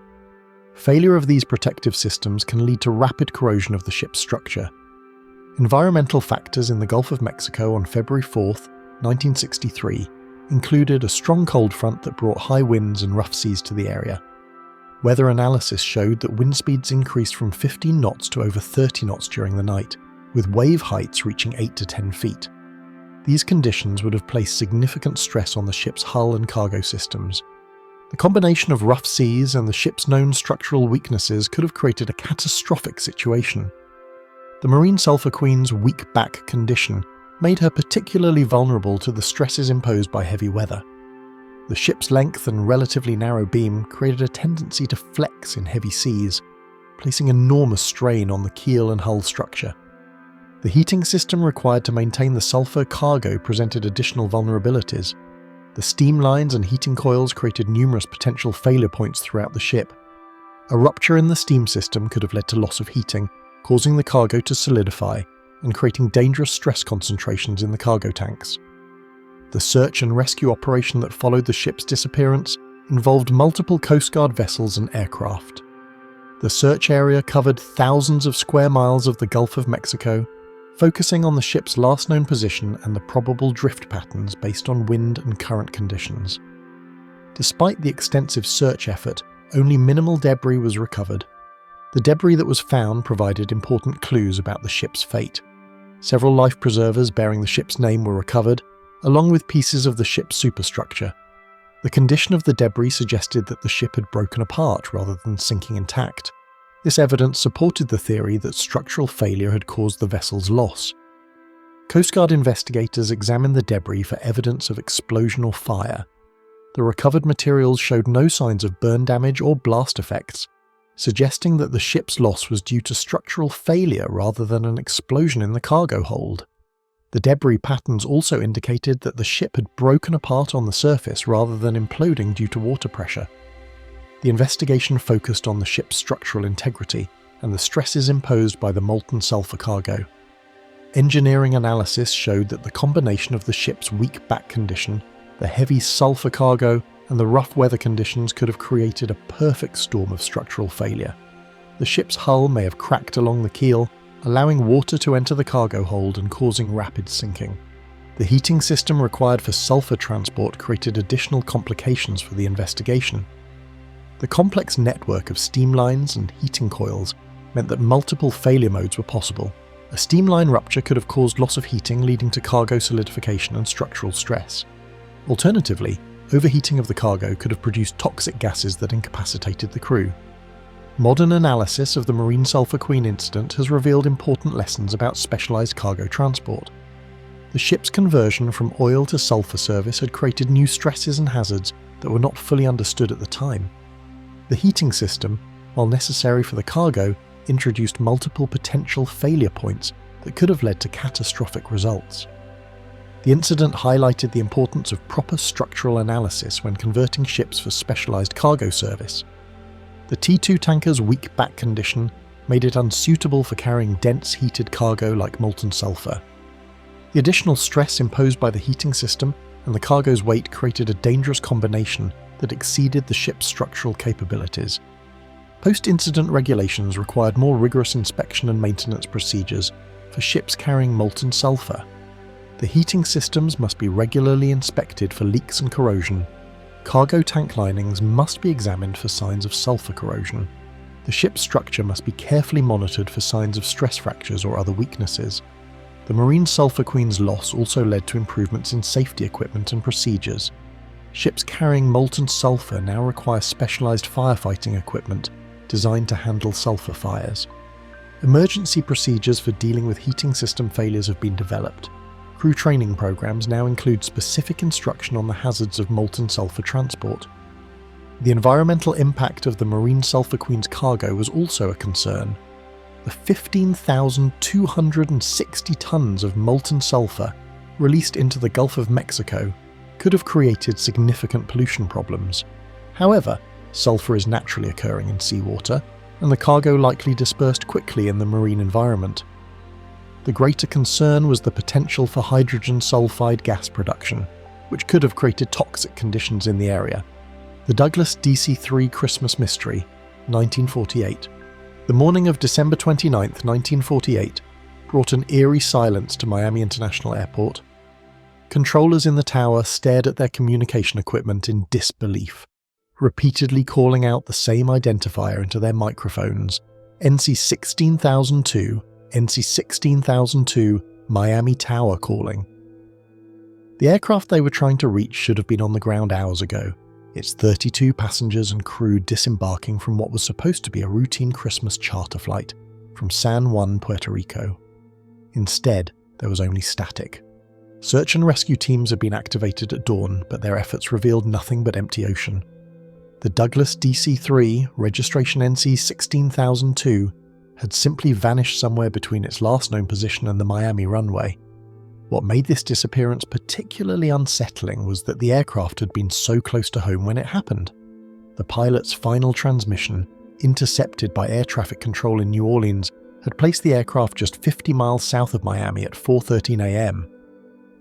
Failure of these protective systems can lead to rapid corrosion of the ship's structure. Environmental factors in the Gulf of Mexico on February 4, 1963, included a strong cold front that brought high winds and rough seas to the area. Weather analysis showed that wind speeds increased from 15 knots to over 30 knots during the night, with wave heights reaching 8 to 10 feet. These conditions would have placed significant stress on the ship's hull and cargo systems. The combination of rough seas and the ship's known structural weaknesses could have created a catastrophic situation. The Marine Sulfur Queen's weak back condition made her particularly vulnerable to the stresses imposed by heavy weather. The ship's length and relatively narrow beam created a tendency to flex in heavy seas, placing enormous strain on the keel and hull structure. The heating system required to maintain the sulfur cargo presented additional vulnerabilities. The steam lines and heating coils created numerous potential failure points throughout the ship. A rupture in the steam system could have led to loss of heating, causing the cargo to solidify and creating dangerous stress concentrations in the cargo tanks. The search and rescue operation that followed the ship's disappearance involved multiple Coast Guard vessels and aircraft. The search area covered thousands of square miles of the Gulf of Mexico, focusing on the ship's last known position and the probable drift patterns based on wind and current conditions. Despite the extensive search effort, only minimal debris was recovered. The debris that was found provided important clues about the ship's fate. Several life preservers bearing the ship's name were recovered, along with pieces of the ship's superstructure. The condition of the debris suggested that the ship had broken apart rather than sinking intact. This evidence supported the theory that structural failure had caused the vessel's loss. Coast Guard investigators examined the debris for evidence of explosion or fire. The recovered materials showed no signs of burn damage or blast effects, suggesting that the ship's loss was due to structural failure rather than an explosion in the cargo hold. The debris patterns also indicated that the ship had broken apart on the surface rather than imploding due to water pressure. The investigation focused on the ship's structural integrity and the stresses imposed by the molten sulfur cargo. Engineering analysis showed that the combination of the ship's weak back condition, the heavy sulfur cargo, and the rough weather conditions could have created a perfect storm of structural failure. The ship's hull may have cracked along the keel, allowing water to enter the cargo hold and causing rapid sinking. The heating system required for sulfur transport created additional complications for the investigation. The complex network of steam lines and heating coils meant that multiple failure modes were possible. A steam line rupture could have caused loss of heating, leading to cargo solidification and structural stress. Alternatively, overheating of the cargo could have produced toxic gases that incapacitated the crew. Modern analysis of the Marine Sulfur Queen incident has revealed important lessons about specialized cargo transport. The ship's conversion from oil to sulfur service had created new stresses and hazards that were not fully understood at the time. The heating system, while necessary for the cargo, introduced multiple potential failure points that could have led to catastrophic results. The incident highlighted the importance of proper structural analysis when converting ships for specialized cargo service. The T2 tanker's weak back condition made it unsuitable for carrying dense heated cargo like molten sulfur. The additional stress imposed by the heating system and the cargo's weight created a dangerous combination that exceeded the ship's structural capabilities. Post-incident regulations required more rigorous inspection and maintenance procedures for ships carrying molten sulfur. The heating systems must be regularly inspected for leaks and corrosion. Cargo tank linings must be examined for signs of sulfur corrosion. The ship's structure must be carefully monitored for signs of stress fractures or other weaknesses. The Marine Sulfur Queen's loss also led to improvements in safety equipment and procedures. Ships carrying molten sulfur now require specialized firefighting equipment designed to handle sulfur fires. Emergency procedures for dealing with heating system failures have been developed. Crew training programs now include specific instruction on the hazards of molten sulfur transport. The environmental impact of the Marine Sulfur Queen's cargo was also a concern. The 15,260 tons of molten sulfur released into the Gulf of Mexico could have created significant pollution problems. However, sulfur is naturally occurring in seawater, and the cargo likely dispersed quickly in the marine environment. The greater concern was the potential for hydrogen sulfide gas production, which could have created toxic conditions in the area. The Douglas DC-3 Christmas Mystery, 1948. The morning of December 29, 1948, brought an eerie silence to Miami International Airport. Controllers in the tower stared at their communication equipment in disbelief, repeatedly calling out the same identifier into their microphones: NC 16002, NC 16002, Miami Tower calling. The aircraft they were trying to reach should have been on the ground hours ago, its 32 passengers and crew disembarking from what was supposed to be a routine Christmas charter flight from San Juan, Puerto Rico. Instead, there was only static. Search and rescue teams had been activated at dawn, but their efforts revealed nothing but empty ocean. The Douglas DC-3, registration NC 16002, had simply vanished somewhere between its last known position and the Miami runway. What made this disappearance particularly unsettling was that the aircraft had been so close to home when it happened. The pilot's final transmission, intercepted by air traffic control in New Orleans, had placed the aircraft just 50 miles south of Miami at 4:13 a.m.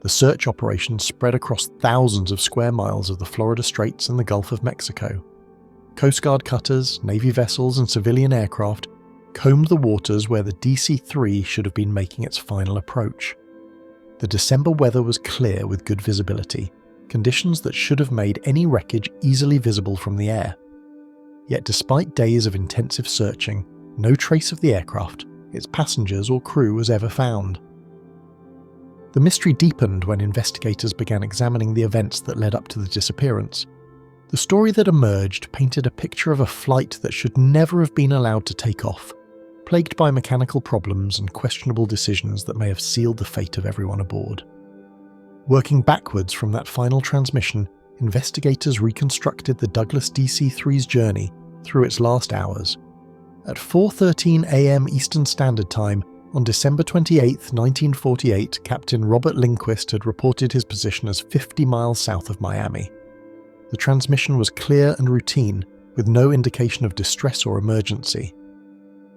The search operation spread across thousands of square miles of the Florida Straits and the Gulf of Mexico. Coast Guard cutters, Navy vessels, and civilian aircraft combed the waters where the DC-3 should have been making its final approach. The December weather was clear with good visibility, conditions that should have made any wreckage easily visible from the air. Yet despite days of intensive searching, no trace of the aircraft, its passengers or crew was ever found. The mystery deepened when investigators began examining the events that led up to the disappearance. The story that emerged painted a picture of a flight that should never have been allowed to take off, plagued by mechanical problems and questionable decisions that may have sealed the fate of everyone aboard. Working backwards from that final transmission, investigators reconstructed the Douglas DC-3's journey through its last hours. At 4:13 a.m. Eastern Standard Time, on December 28, 1948, Captain Robert Lindquist had reported his position as 50 miles south of Miami. The transmission was clear and routine, with no indication of distress or emergency.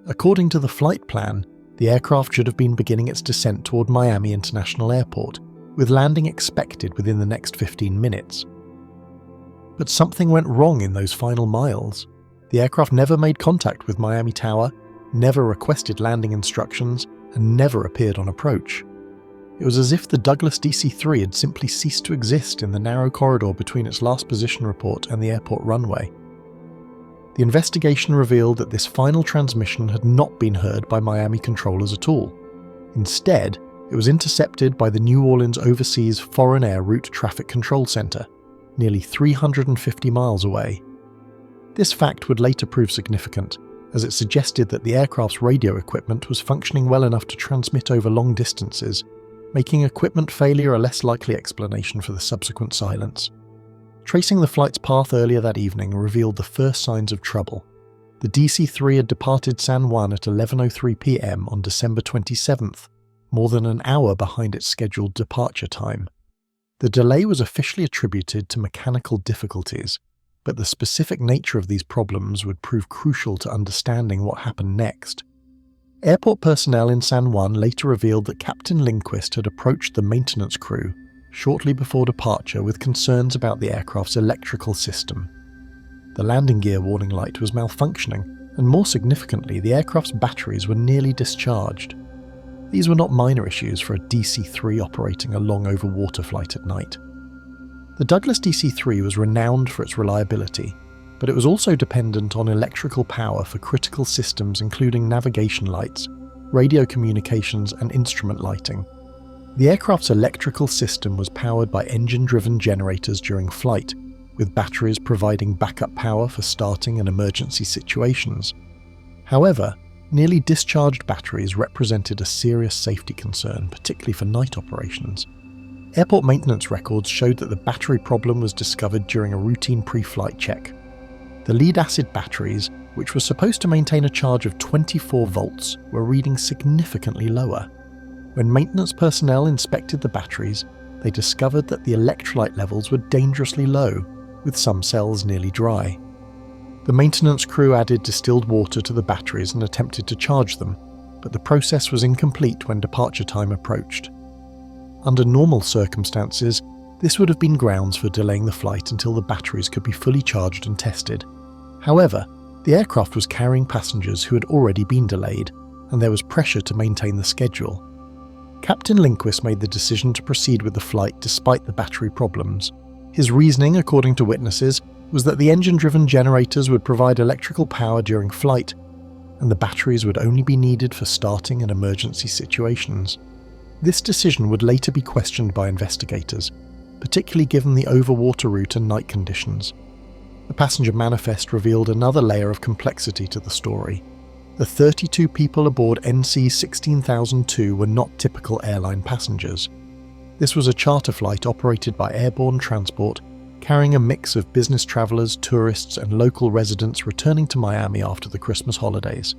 According to the flight plan, the aircraft should have been beginning its descent toward Miami International Airport, with landing expected within the next 15 minutes. But something went wrong in those final miles. The aircraft never made contact with Miami Tower, never requested landing instructions, and never appeared on approach. It was as if the Douglas DC-3 had simply ceased to exist in the narrow corridor between its last position report and the airport runway. The investigation revealed that this final transmission had not been heard by Miami controllers at all. Instead, it was intercepted by the New Orleans Overseas Foreign Air Route Traffic Control Center, nearly 350 miles away. This fact would later prove significant, as it suggested that the aircraft's radio equipment was functioning well enough to transmit over long distances, making equipment failure a less likely explanation for the subsequent silence. Tracing the flight's path earlier that evening revealed the first signs of trouble. The DC-3 had departed San Juan at 11:03 p.m. on December 27th, more than an hour behind its scheduled departure time. The delay was officially attributed to mechanical difficulties, but the specific nature of these problems would prove crucial to understanding what happened next. Airport personnel in San Juan later revealed that Captain Lindquist had approached the maintenance crew shortly before departure with concerns about the aircraft's electrical system. The landing gear warning light was malfunctioning, and more significantly, the aircraft's batteries were nearly discharged. These were not minor issues for a DC-3 operating a long over-water flight at night. The Douglas DC-3 was renowned for its reliability, but it was also dependent on electrical power for critical systems including navigation lights, radio communications, and instrument lighting. The aircraft's electrical system was powered by engine-driven generators during flight, with batteries providing backup power for starting and emergency situations. However, nearly discharged batteries represented a serious safety concern, particularly for night operations. Airport maintenance records showed that the battery problem was discovered during a routine pre-flight check. The lead-acid batteries, which were supposed to maintain a charge of 24 volts, were reading significantly lower. When maintenance personnel inspected the batteries, they discovered that the electrolyte levels were dangerously low, with some cells nearly dry. The maintenance crew added distilled water to the batteries and attempted to charge them, but the process was incomplete when departure time approached. Under normal circumstances, this would have been grounds for delaying the flight until the batteries could be fully charged and tested. However, The aircraft was carrying passengers who had already been delayed, and there was pressure to maintain the schedule. Captain Lindquist made the decision to proceed with the flight despite the battery problems. His reasoning, according to witnesses, was that the engine-driven generators would provide electrical power during flight, and the batteries would only be needed for starting in emergency situations. This decision would later be questioned by investigators, particularly given the overwater route and night conditions. The passenger manifest revealed another layer of complexity to the story. The 32 people aboard NC 16002 were not typical airline passengers. This was a charter flight operated by Airborne Transport, carrying a mix of business travelers, tourists, and local residents returning to Miami after the Christmas holidays.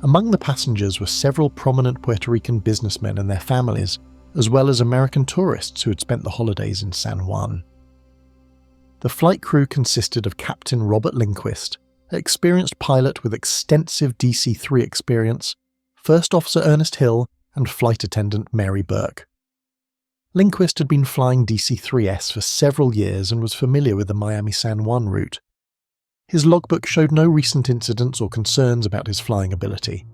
Among the passengers were several prominent Puerto Rican businessmen and their families, as well as American tourists who had spent the holidays in San Juan. The flight crew consisted of Captain Robert Lindquist, an experienced pilot with extensive DC-3 experience, First Officer Ernest Hill, and Flight Attendant Mary Burke. Lindquist had been flying DC-3S for several years and was familiar with the Miami-San Juan route. His logbook showed no recent incidents or concerns about his flying ability.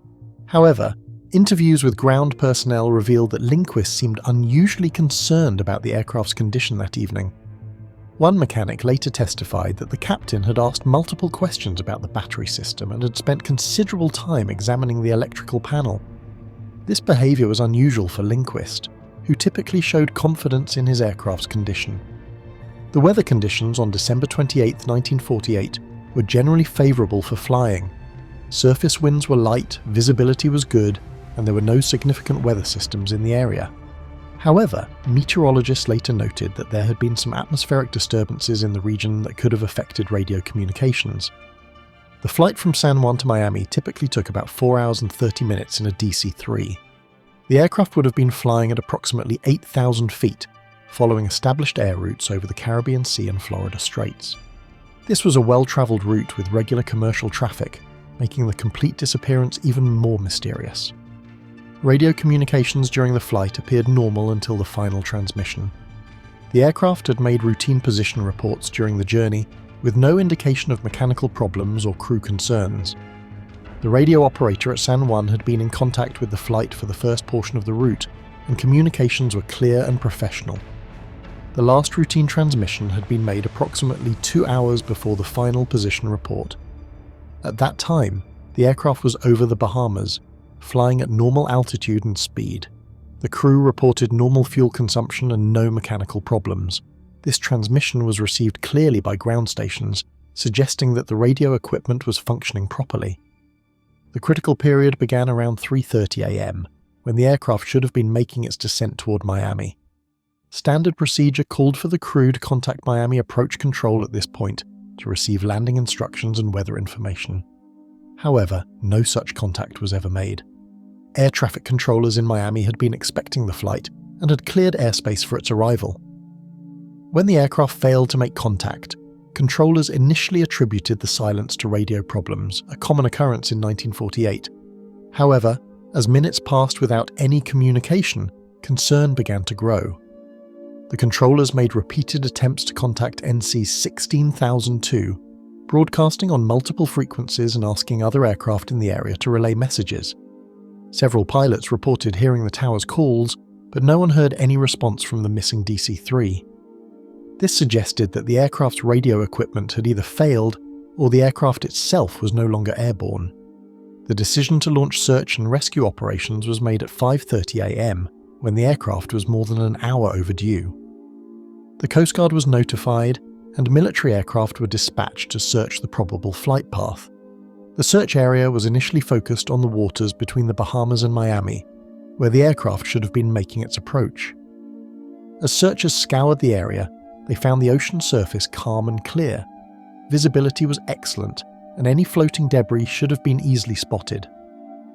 However, interviews with ground personnel revealed that Lindquist seemed unusually concerned about the aircraft's condition that evening. One mechanic later testified that the captain had asked multiple questions about the battery system and had spent considerable time examining the electrical panel. This behaviour was unusual for Lindquist, who typically showed confidence in his aircraft's condition. The weather conditions on December 28, 1948 were generally favourable for flying. Surface winds were light, visibility was good, and there were no significant weather systems in the area. However, meteorologists later noted that there had been some atmospheric disturbances in the region that could have affected radio communications. The flight from San Juan to Miami typically took about 4 hours and 30 minutes in a DC-3. The aircraft would have been flying at approximately 8,000 feet, following established air routes over the Caribbean Sea and Florida Straits. This was a well-travelled route with regular commercial traffic, making the complete disappearance even more mysterious. Radio communications during the flight appeared normal until the final transmission. The aircraft had made routine position reports during the journey, with no indication of mechanical problems or crew concerns. The radio operator at San Juan had been in contact with the flight for the first portion of the route, and communications were clear and professional. The last routine transmission had been made approximately 2 hours before the final position report. At that time, the aircraft was over the Bahamas, flying at normal altitude and speed. The crew reported normal fuel consumption and no mechanical problems. This transmission was received clearly by ground stations, suggesting that the radio equipment was functioning properly. The critical period began around 3:30 a.m., when the aircraft should have been making its descent toward Miami. Standard procedure called for the crew to contact Miami Approach Control at this point to receive landing instructions and weather information. However, no such contact was ever made. Air traffic controllers in Miami had been expecting the flight and had cleared airspace for its arrival. When the aircraft failed to make contact, controllers initially attributed the silence to radio problems, a common occurrence in 1948. However, as minutes passed without any communication, concern began to grow. The controllers made repeated attempts to contact NC 16002, broadcasting on multiple frequencies and asking other aircraft in the area to relay messages. Several pilots reported hearing the tower's calls, but no one heard any response from the missing DC-3. This suggested that the aircraft's radio equipment had either failed or the aircraft itself was no longer airborne. The decision to launch search and rescue operations was made at 5:30 a.m, when the aircraft was more than an hour overdue. The Coast Guard was notified, and military aircraft were dispatched to search the probable flight path. The search area was initially focused on the waters between the Bahamas and Miami, where the aircraft should have been making its approach. As searchers scoured the area, they found the ocean surface calm and clear. Visibility was excellent, and any floating debris should have been easily spotted.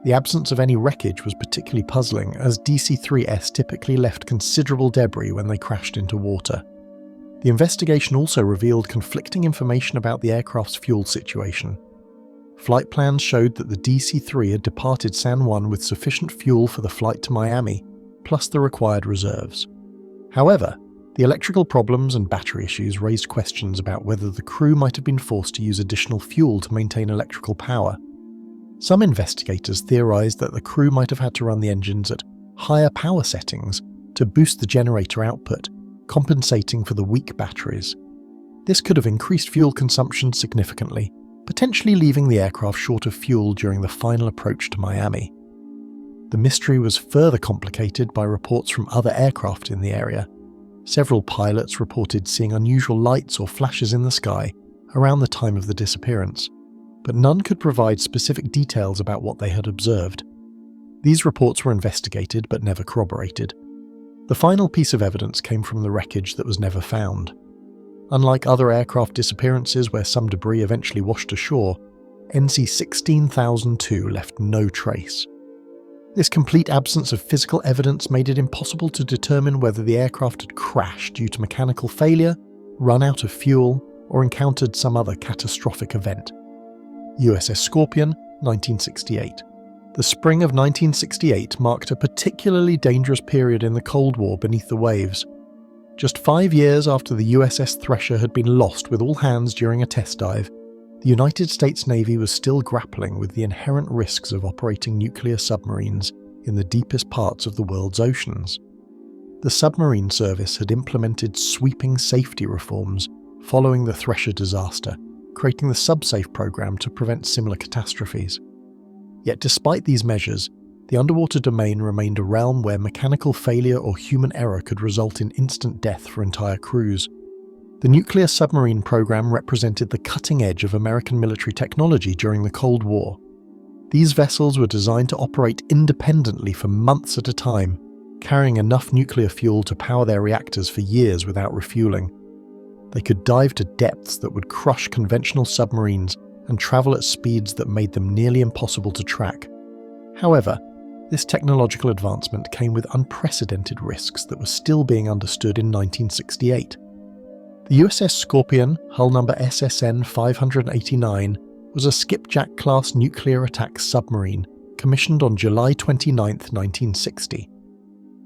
The absence of any wreckage was particularly puzzling, as DC-3S typically left considerable debris when they crashed into water. The investigation also revealed conflicting information about the aircraft's fuel situation. Flight plans showed that the DC-3 had departed San Juan with sufficient fuel for the flight to Miami, plus the required reserves. However, The electrical problems and battery issues raised questions about whether the crew might have been forced to use additional fuel to maintain electrical power. Some investigators theorized that the crew might have had to run the engines at higher power settings to boost the generator output, compensating for the weak batteries. This could have increased fuel consumption significantly, potentially leaving the aircraft short of fuel during the final approach to Miami. The mystery was further complicated by reports from other aircraft in the area. Several pilots reported seeing unusual lights or flashes in the sky around the time of the disappearance, but none could provide specific details about what they had observed. These reports were investigated but never corroborated. The final piece of evidence came from the wreckage that was never found. Unlike other aircraft disappearances where some debris eventually washed ashore, NC 16002 left no trace. This complete absence of physical evidence made it impossible to determine whether the aircraft had crashed due to mechanical failure, run out of fuel, or encountered some other catastrophic event. USS Scorpion, 1968. The spring of 1968 marked a particularly dangerous period in the Cold War beneath the waves. Just 5 years after the USS Thresher had been lost with all hands during a test dive, the United States Navy was still grappling with the inherent risks of operating nuclear submarines in the deepest parts of the world's oceans. The submarine service had implemented sweeping safety reforms following the Thresher disaster, creating the SubSafe program to prevent similar catastrophes. Yet despite these measures, the underwater domain remained a realm where mechanical failure or human error could result in instant death for entire crews. The nuclear submarine program represented the cutting edge of American military technology during the Cold War. These vessels were designed to operate independently for months at a time, carrying enough nuclear fuel to power their reactors for years without refueling. They could dive to depths that would crush conventional submarines and travel at speeds that made them nearly impossible to track. However, this technological advancement came with unprecedented risks that were still being understood in 1968. The USS Scorpion, hull number SSN 589, was a skipjack-class nuclear attack submarine commissioned on July 29, 1960.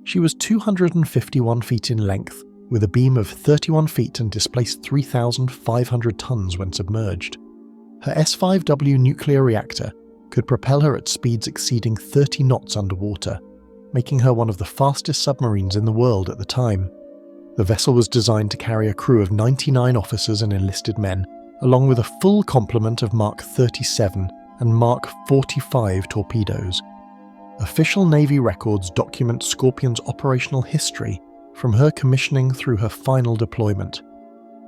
She was 251 feet in length, with a beam of 31 feet and displaced 3,500 tons when submerged. Her S5W nuclear reactor could propel her at speeds exceeding 30 knots underwater, making her one of the fastest submarines in the world at the time. The vessel was designed to carry a crew of 99 officers and enlisted men, along with a full complement of Mark 37 and Mark 45 torpedoes. Official Navy records document Scorpion's operational history from her commissioning through her final deployment.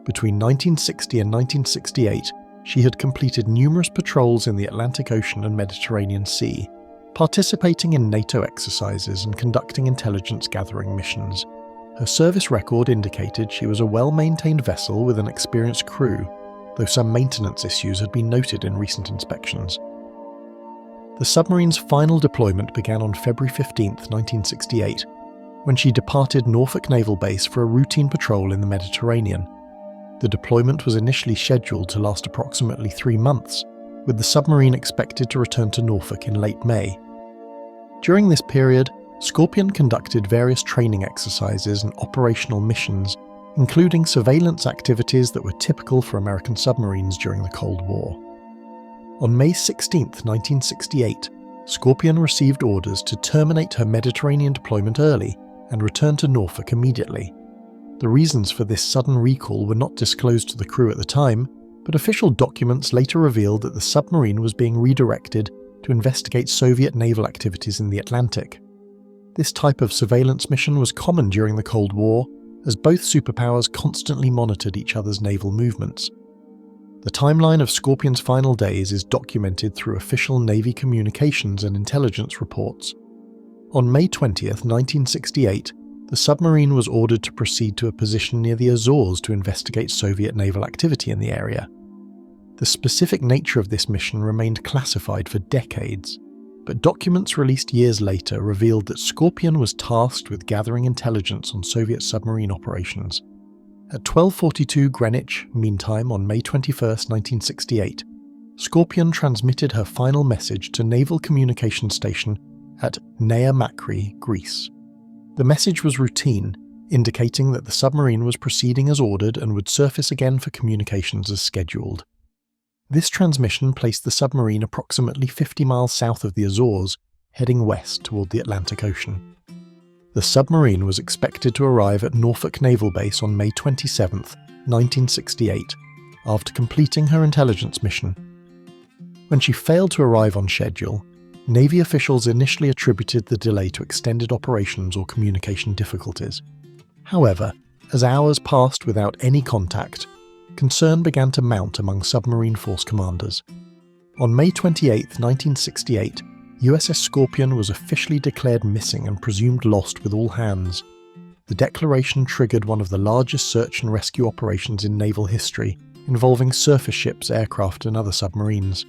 Between 1960 and 1968, she had completed numerous patrols in the Atlantic Ocean and Mediterranean Sea, participating in NATO exercises and conducting intelligence-gathering missions. Her service record indicated she was a well-maintained vessel with an experienced crew, though some maintenance issues had been noted in recent inspections. The submarine's final deployment began on February 15, 1968, when she departed Norfolk Naval Base for a routine patrol in the Mediterranean. The deployment was initially scheduled to last approximately 3 months, with the submarine expected to return to Norfolk in late May. During this period, Scorpion conducted various training exercises and operational missions, including surveillance activities that were typical for American submarines during the Cold War. On May 16, 1968, Scorpion received orders to terminate her Mediterranean deployment early and return to Norfolk immediately. The reasons for this sudden recall were not disclosed to the crew at the time, but official documents later revealed that the submarine was being redirected to investigate Soviet naval activities in the Atlantic. This type of surveillance mission was common during the Cold War, as both superpowers constantly monitored each other's naval movements. The timeline of Scorpion's final days is documented through official Navy communications and intelligence reports. On May 20, 1968, the submarine was ordered to proceed to a position near the Azores to investigate Soviet naval activity in the area. The specific nature of this mission remained classified for decades, but documents released years later revealed that Scorpion was tasked with gathering intelligence on Soviet submarine operations. At 12:42 Greenwich Mean Time on May 21, 1968, Scorpion transmitted her final message to Naval Communication Station at Nea Makri, Greece. The message was routine, indicating that the submarine was proceeding as ordered and would surface again for communications as scheduled. This transmission placed the submarine approximately 50 miles south of the Azores, heading west toward the Atlantic Ocean. The submarine was expected to arrive at Norfolk Naval Base on May 27, 1968, after completing her intelligence mission. When she failed to arrive on schedule, Navy officials initially attributed the delay to extended operations or communication difficulties. However, as hours passed without any contact, concern began to mount among submarine force commanders. On May 28, 1968, USS Scorpion was officially declared missing and presumed lost with all hands. The declaration triggered one of the largest search and rescue operations in naval history, involving surface ships, aircraft, and other submarines.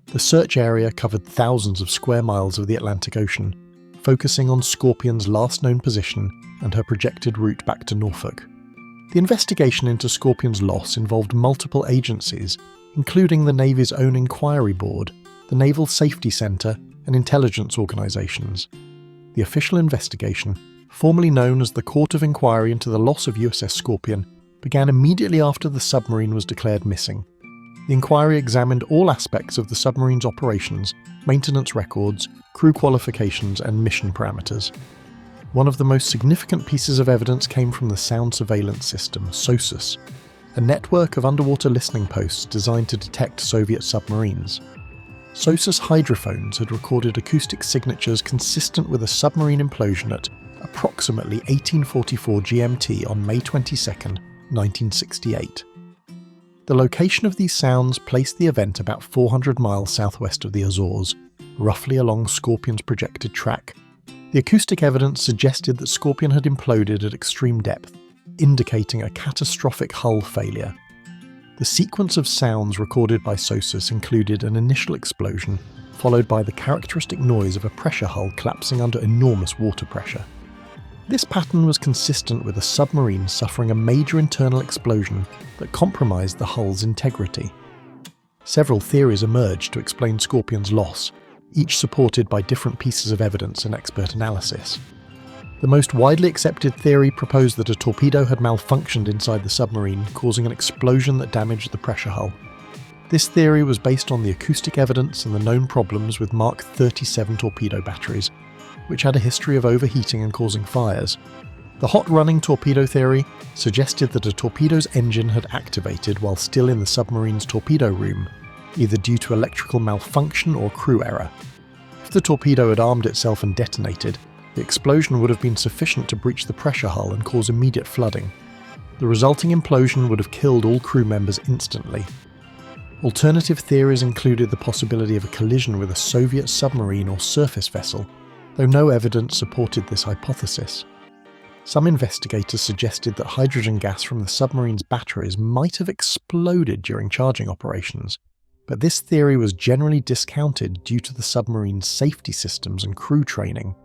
The search area covered thousands of square miles of the Atlantic Ocean, focusing on Scorpion's last known position and her projected route back to Norfolk. The investigation into Scorpion's loss involved multiple agencies, including the Navy's own Inquiry Board, the Naval Safety Center, and intelligence organizations. The official investigation, formerly known as the Court of Inquiry into the Loss of USS Scorpion, began immediately after the submarine was declared missing. The inquiry examined all aspects of the submarine's operations, maintenance records, crew qualifications, and mission parameters. One of the most significant pieces of evidence came from the Sound Surveillance System, SOSUS, a network of underwater listening posts designed to detect Soviet submarines. SOSUS hydrophones had recorded acoustic signatures consistent with a submarine implosion at approximately 1844 GMT on May 22, 1968. The location of these sounds placed the event about 400 miles southwest of the Azores, roughly along Scorpion's projected track. The acoustic evidence suggested that Scorpion had imploded at extreme depth, indicating a catastrophic hull failure. The sequence of sounds recorded by SOSUS included an initial explosion, followed by the characteristic noise of a pressure hull collapsing under enormous water pressure. This pattern was consistent with a submarine suffering a major internal explosion that compromised the hull's integrity. Several theories emerged to explain Scorpion's loss, each supported by different pieces of evidence and expert analysis. The most widely accepted theory proposed that a torpedo had malfunctioned inside the submarine, causing an explosion that damaged the pressure hull. This theory was based on the acoustic evidence and the known problems with Mark 37 torpedo batteries, which had a history of overheating and causing fires. The hot-running torpedo theory suggested that a torpedo's engine had activated while still in the submarine's torpedo room, either due to electrical malfunction or crew error. If the torpedo had armed itself and detonated, the explosion would have been sufficient to breach the pressure hull and cause immediate flooding. The resulting implosion would have killed all crew members instantly. Alternative theories included the possibility of a collision with a Soviet submarine or surface vessel, though no evidence supported this hypothesis. Some investigators suggested that hydrogen gas from the submarine's batteries might have exploded during charging operations, but this theory was generally discounted due to the submarine's safety systems and crew training.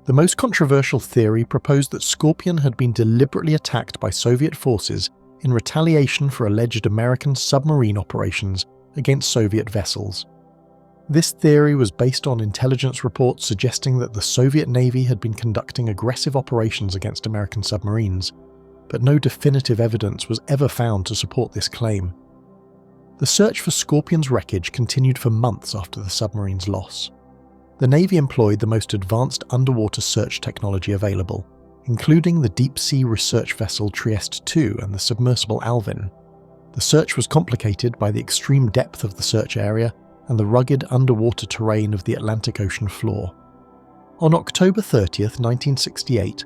The most controversial theory proposed that Scorpion had been deliberately attacked by Soviet forces in retaliation for alleged American submarine operations against Soviet vessels. This theory was based on intelligence reports suggesting that the Soviet Navy had been conducting aggressive operations against American submarines, but no definitive evidence was ever found to support this claim. The search for Scorpion's wreckage continued for months after the submarine's loss. The Navy employed the most advanced underwater search technology available, including the deep-sea research vessel Trieste II and the submersible Alvin. The search was complicated by the extreme depth of the search area and the rugged underwater terrain of the Atlantic Ocean floor. On October 30, 1968,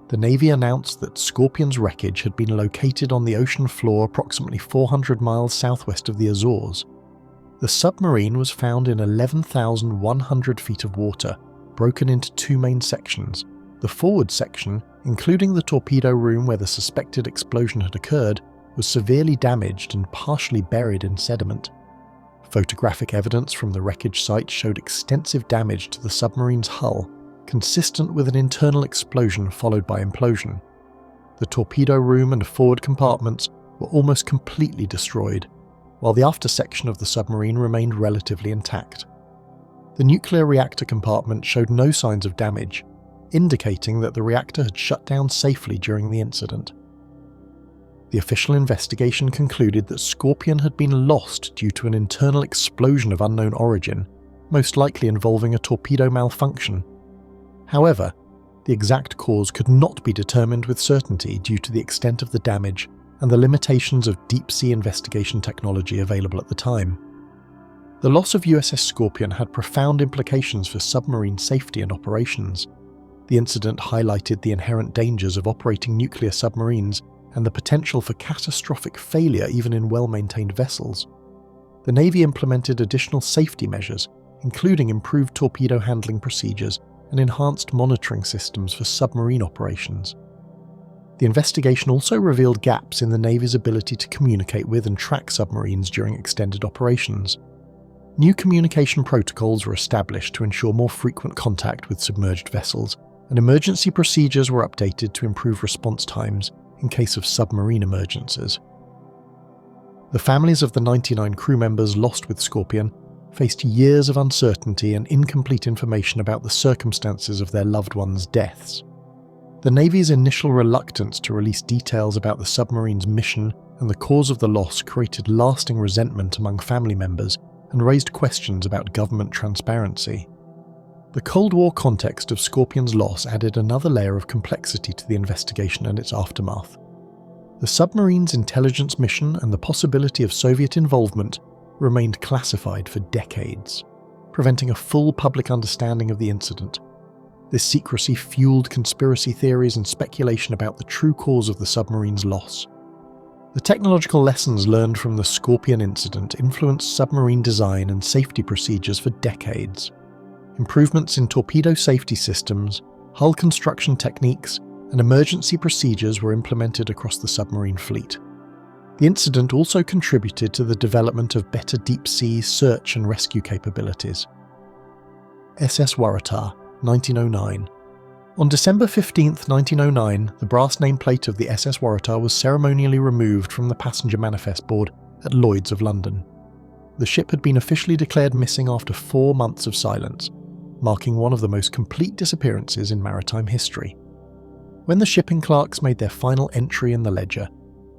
the Navy announced that Scorpion's wreckage had been located on the ocean floor approximately 400 miles southwest of the Azores. The submarine was found in 11,100 feet of water, broken into two main sections. The forward section, including the torpedo room where the suspected explosion had occurred, was severely damaged and partially buried in sediment. Photographic evidence from the wreckage site showed extensive damage to the submarine's hull, consistent with an internal explosion followed by implosion. The torpedo room and forward compartments were almost completely destroyed, while the after section of the submarine remained relatively intact. The nuclear reactor compartment showed no signs of damage, indicating that the reactor had shut down safely during the incident. The official investigation concluded that Scorpion had been lost due to an internal explosion of unknown origin, most likely involving a torpedo malfunction. However, the exact cause could not be determined with certainty due to the extent of the damage and the limitations of deep-sea investigation technology available at the time. The loss of USS Scorpion had profound implications for submarine safety and operations. The incident highlighted the inherent dangers of operating nuclear submarines and the potential for catastrophic failure even in well-maintained vessels. The Navy implemented additional safety measures, including improved torpedo handling procedures and enhanced monitoring systems for submarine operations. The investigation also revealed gaps in the Navy's ability to communicate with and track submarines during extended operations. New communication protocols were established to ensure more frequent contact with submerged vessels, and emergency procedures were updated to improve response times in case of submarine emergencies. The families of the 99 crew members lost with Scorpion faced years of uncertainty and incomplete information about the circumstances of their loved ones' deaths. The Navy's initial reluctance to release details about the submarine's mission and the cause of the loss created lasting resentment among family members and raised questions about government transparency. The Cold War context of Scorpion's loss added another layer of complexity to the investigation and its aftermath. The submarine's intelligence mission and the possibility of Soviet involvement remained classified for decades, preventing a full public understanding of the incident. This secrecy fueled conspiracy theories and speculation about the true cause of the submarine's loss. The technological lessons learned from the Scorpion incident influenced submarine design and safety procedures for decades. Improvements in torpedo safety systems, hull construction techniques, and emergency procedures were implemented across the submarine fleet. The incident also contributed to the development of better deep-sea search and rescue capabilities. SS Waratah, 1909. On December 15, 1909, the brass nameplate of the SS Waratah was ceremonially removed from the passenger manifest board at Lloyd's of London. The ship had been officially declared missing after 4 months of silence, marking one of the most complete disappearances in maritime history. When the shipping clerks made their final entry in the ledger,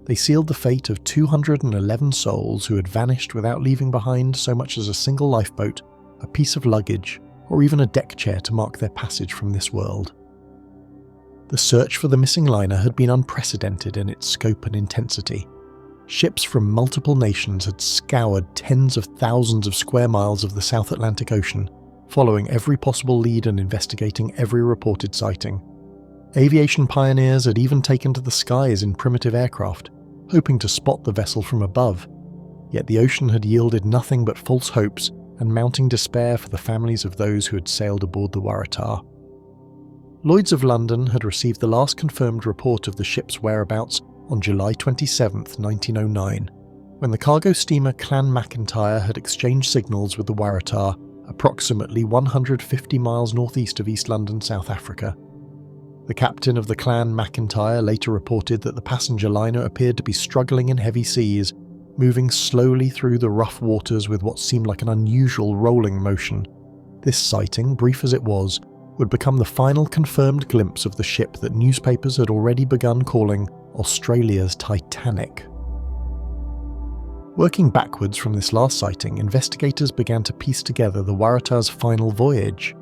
they sealed the fate of 211 souls who had vanished without leaving behind so much as a single lifeboat, a piece of luggage, or even a deck chair to mark their passage from this world. The search for the missing liner had been unprecedented in its scope and intensity. Ships from multiple nations had scoured tens of thousands of square miles of the South Atlantic Ocean, following every possible lead and investigating every reported sighting. Aviation pioneers had even taken to the skies in primitive aircraft, hoping to spot the vessel from above, yet the ocean had yielded nothing but false hopes and mounting despair for the families of those who had sailed aboard the Waratah. Lloyd's of London had received the last confirmed report of the ship's whereabouts on July 27, 1909, when the cargo steamer Clan McIntyre had exchanged signals with the Waratah approximately 150 miles northeast of East London, South Africa. The captain of the Clan McIntyre later reported that the passenger liner appeared to be struggling in heavy seas, moving slowly through the rough waters with what seemed like an unusual rolling motion. This sighting, brief as it was, would become the final confirmed glimpse of the ship that newspapers had already begun calling Australia's Titanic. Working backwards from this last sighting, investigators began to piece together the Waratah's final voyage.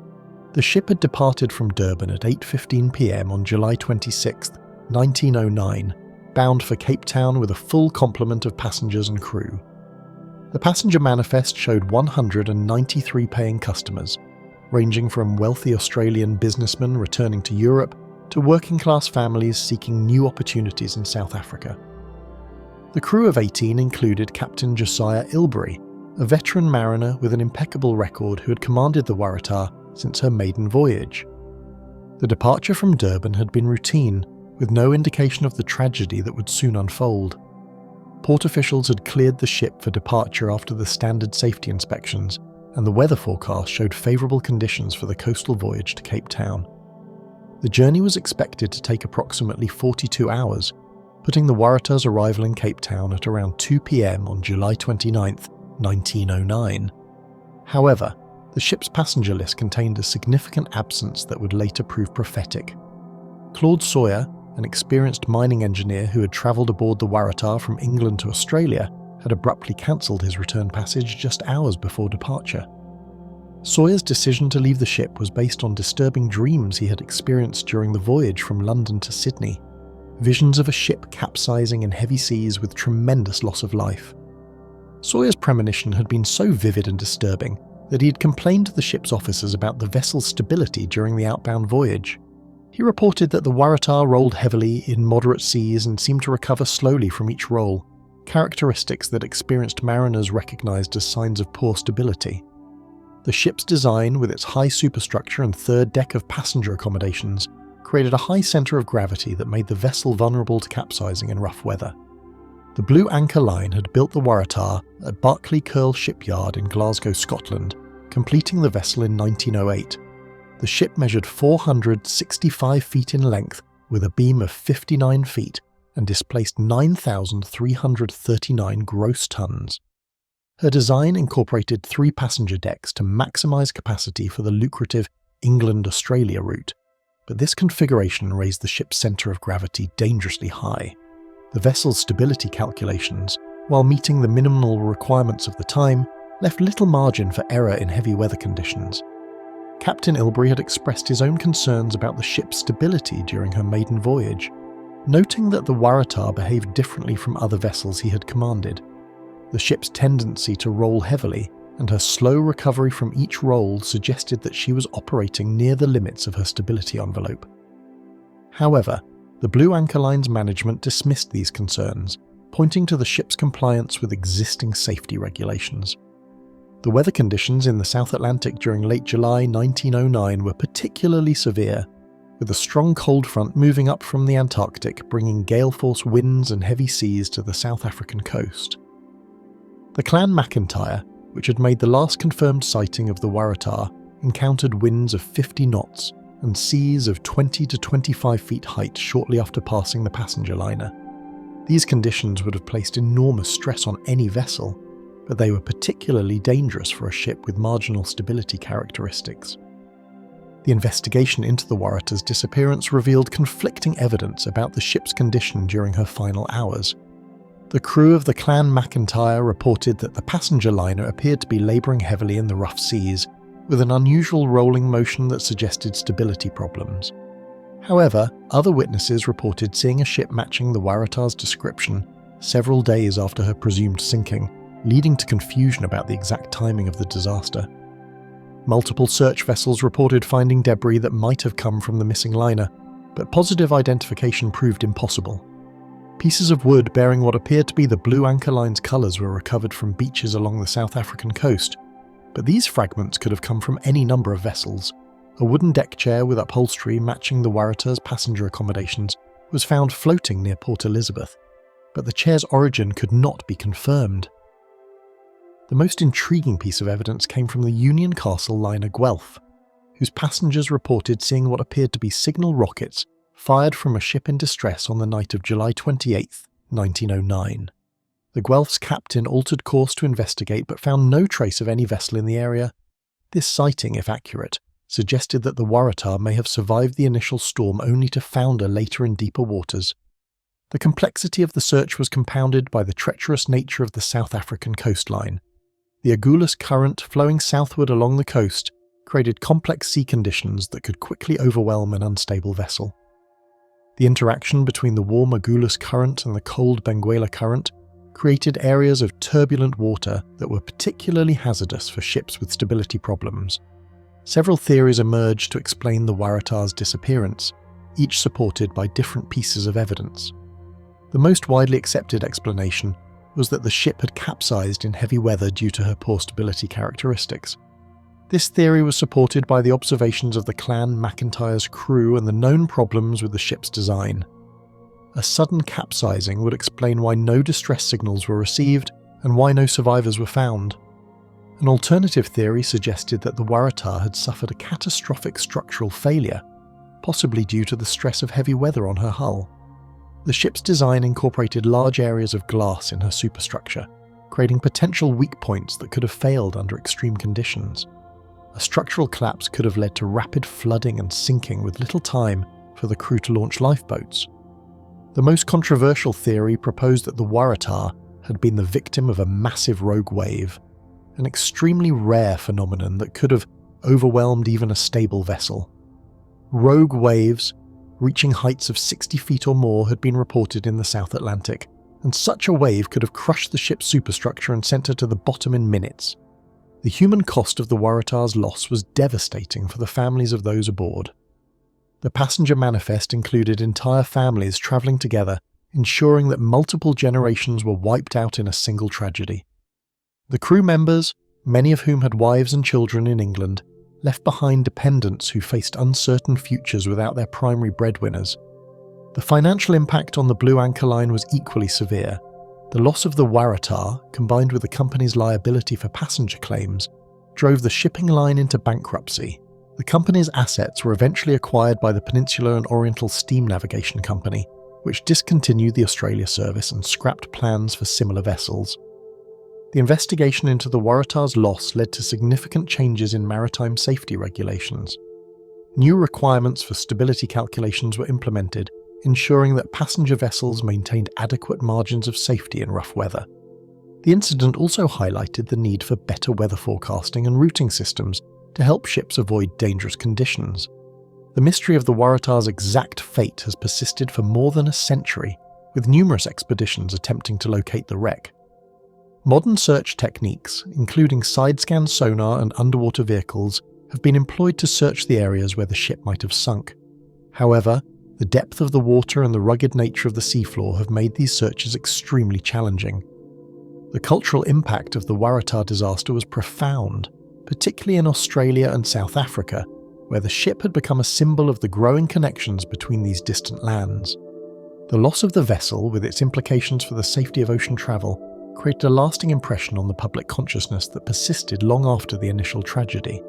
The ship had departed from Durban at 8:15 p.m. on July 26, 1909, bound for Cape Town with a full complement of passengers and crew. The passenger manifest showed 193 paying customers, ranging from wealthy Australian businessmen returning to Europe to working-class families seeking new opportunities in South Africa. The crew of 18 included Captain Josiah Ilbery, a veteran mariner with an impeccable record who had commanded the Waratah since her maiden voyage. The departure from Durban had been routine, with no indication of the tragedy that would soon unfold. Port officials had cleared the ship for departure after the standard safety inspections, and the weather forecast showed favourable conditions for the coastal voyage to Cape Town. The journey was expected to take approximately 42 hours, putting the Waratah's arrival in Cape Town at around 2 p.m. on July 29, 1909. However, The ship's passenger list contained a significant absence that would later prove prophetic. Claude Sawyer, an experienced mining engineer who had travelled aboard the Waratah from England to Australia, had abruptly cancelled his return passage just hours before departure. Sawyer's decision to leave the ship was based on disturbing dreams he had experienced during the voyage from London to Sydney, visions of a ship capsizing in heavy seas with tremendous loss of life. Sawyer's premonition had been so vivid and disturbing that he had complained to the ship's officers about the vessel's stability during the outbound voyage. He reported that the Waratah rolled heavily in moderate seas and seemed to recover slowly from each roll, characteristics that experienced mariners recognised as signs of poor stability. The ship's design, with its high superstructure and third deck of passenger accommodations, created a high centre of gravity that made the vessel vulnerable to capsizing in rough weather. The Blue Anchor Line had built the Waratah at Barclay Curle Shipyard in Glasgow, Scotland, completing the vessel in 1908. The ship measured 465 feet in length with a beam of 59 feet and displaced 9,339 gross tons. Her design incorporated 3 passenger decks to maximise capacity for the lucrative England-Australia route, but this configuration raised the ship's centre of gravity dangerously high. The vessel's stability calculations, while meeting the minimal requirements of the time, left little margin for error in heavy weather conditions. Captain Ilbery had expressed his own concerns about the ship's stability during her maiden voyage, noting that the Waratah behaved differently from other vessels he had commanded. The ship's tendency to roll heavily and her slow recovery from each roll suggested that she was operating near the limits of her stability envelope. However, the Blue Anchor Line's management dismissed these concerns, pointing to the ship's compliance with existing safety regulations. The weather conditions in the South Atlantic during late July 1909 were particularly severe, with a strong cold front moving up from the Antarctic, bringing gale-force winds and heavy seas to the South African coast. The Clan McIntyre, which had made the last confirmed sighting of the Waratah, encountered winds of 50 knots and seas of 20 to 25 feet height shortly after passing the passenger liner. These conditions would have placed enormous stress on any vessel, but they were particularly dangerous for a ship with marginal stability characteristics. The investigation into the Waratah's disappearance revealed conflicting evidence about the ship's condition during her final hours. The crew of the Clan McIntyre reported that the passenger liner appeared to be labouring heavily in the rough seas, with an unusual rolling motion that suggested stability problems. However, other witnesses reported seeing a ship matching the Waratah's description several days after her presumed sinking, leading to confusion about the exact timing of the disaster. Multiple search vessels reported finding debris that might have come from the missing liner, but positive identification proved impossible. Pieces of wood bearing what appeared to be the Blue Anchor Line's colours were recovered from beaches along the South African coast, but these fragments could have come from any number of vessels. A wooden deck chair with upholstery matching the Waratah's passenger accommodations was found floating near Port Elizabeth, but the chair's origin could not be confirmed. The most intriguing piece of evidence came from the Union Castle liner Guelph, whose passengers reported seeing what appeared to be signal rockets fired from a ship in distress on the night of July 28, 1909. The Guelph's captain altered course to investigate but found no trace of any vessel in the area. This sighting, if accurate, suggested that the Waratah may have survived the initial storm only to founder later in deeper waters. The complexity of the search was compounded by the treacherous nature of the South African coastline. The Agulhas current flowing southward along the coast created complex sea conditions that could quickly overwhelm an unstable vessel. The interaction between the warm Agulhas current and the cold Benguela current created areas of turbulent water that were particularly hazardous for ships with stability problems. Several theories emerged to explain the Waratah's disappearance, each supported by different pieces of evidence. The most widely accepted explanation was that the ship had capsized in heavy weather due to her poor stability characteristics. This theory was supported by the observations of the Clan McIntyre's crew and the known problems with the ship's design. A sudden capsizing would explain why no distress signals were received and why no survivors were found. An alternative theory suggested that the Waratah had suffered a catastrophic structural failure, possibly due to the stress of heavy weather on her hull. The ship's design incorporated large areas of glass in her superstructure, creating potential weak points that could have failed under extreme conditions. a structural collapse could have led to rapid flooding and sinking with little time for the crew to launch lifeboats. The most controversial theory proposed that the Waratah had been the victim of a massive rogue wave, an extremely rare phenomenon that could have overwhelmed even a stable vessel. Rogue waves, reaching heights of 60 feet or more, had been reported in the South Atlantic, and such a wave could have crushed the ship's superstructure and sent her to the bottom in minutes. The human cost of the Waratah's loss was devastating for the families of those aboard. The passenger manifest included entire families travelling together, ensuring that multiple generations were wiped out in a single tragedy. The crew members, many of whom had wives and children in England, left behind dependents who faced uncertain futures without their primary breadwinners. The financial impact on the Blue Anchor Line was equally severe. The loss of the Waratah, combined with the company's liability for passenger claims, drove the shipping line into bankruptcy. The company's assets were eventually acquired by the Peninsula and Oriental Steam Navigation Company, which discontinued the Australia service and scrapped plans for similar vessels. The investigation into the Waratah's loss led to significant changes in maritime safety regulations. New requirements for stability calculations were implemented, ensuring that passenger vessels maintained adequate margins of safety in rough weather. The incident also highlighted the need for better weather forecasting and routing systems to help ships avoid dangerous conditions. The mystery of the Waratah's exact fate has persisted for more than a century, with numerous expeditions attempting to locate the wreck. Modern search techniques, including side-scan sonar and underwater vehicles, have been employed to search the areas where the ship might have sunk. However, the depth of the water and the rugged nature of the seafloor have made these searches extremely challenging. The cultural impact of the Waratah disaster was profound, particularly in Australia and South Africa, where the ship had become a symbol of the growing connections between these distant lands. The loss of the vessel, with its implications for the safety of ocean travel, created a lasting impression on the public consciousness that persisted long after the initial tragedy.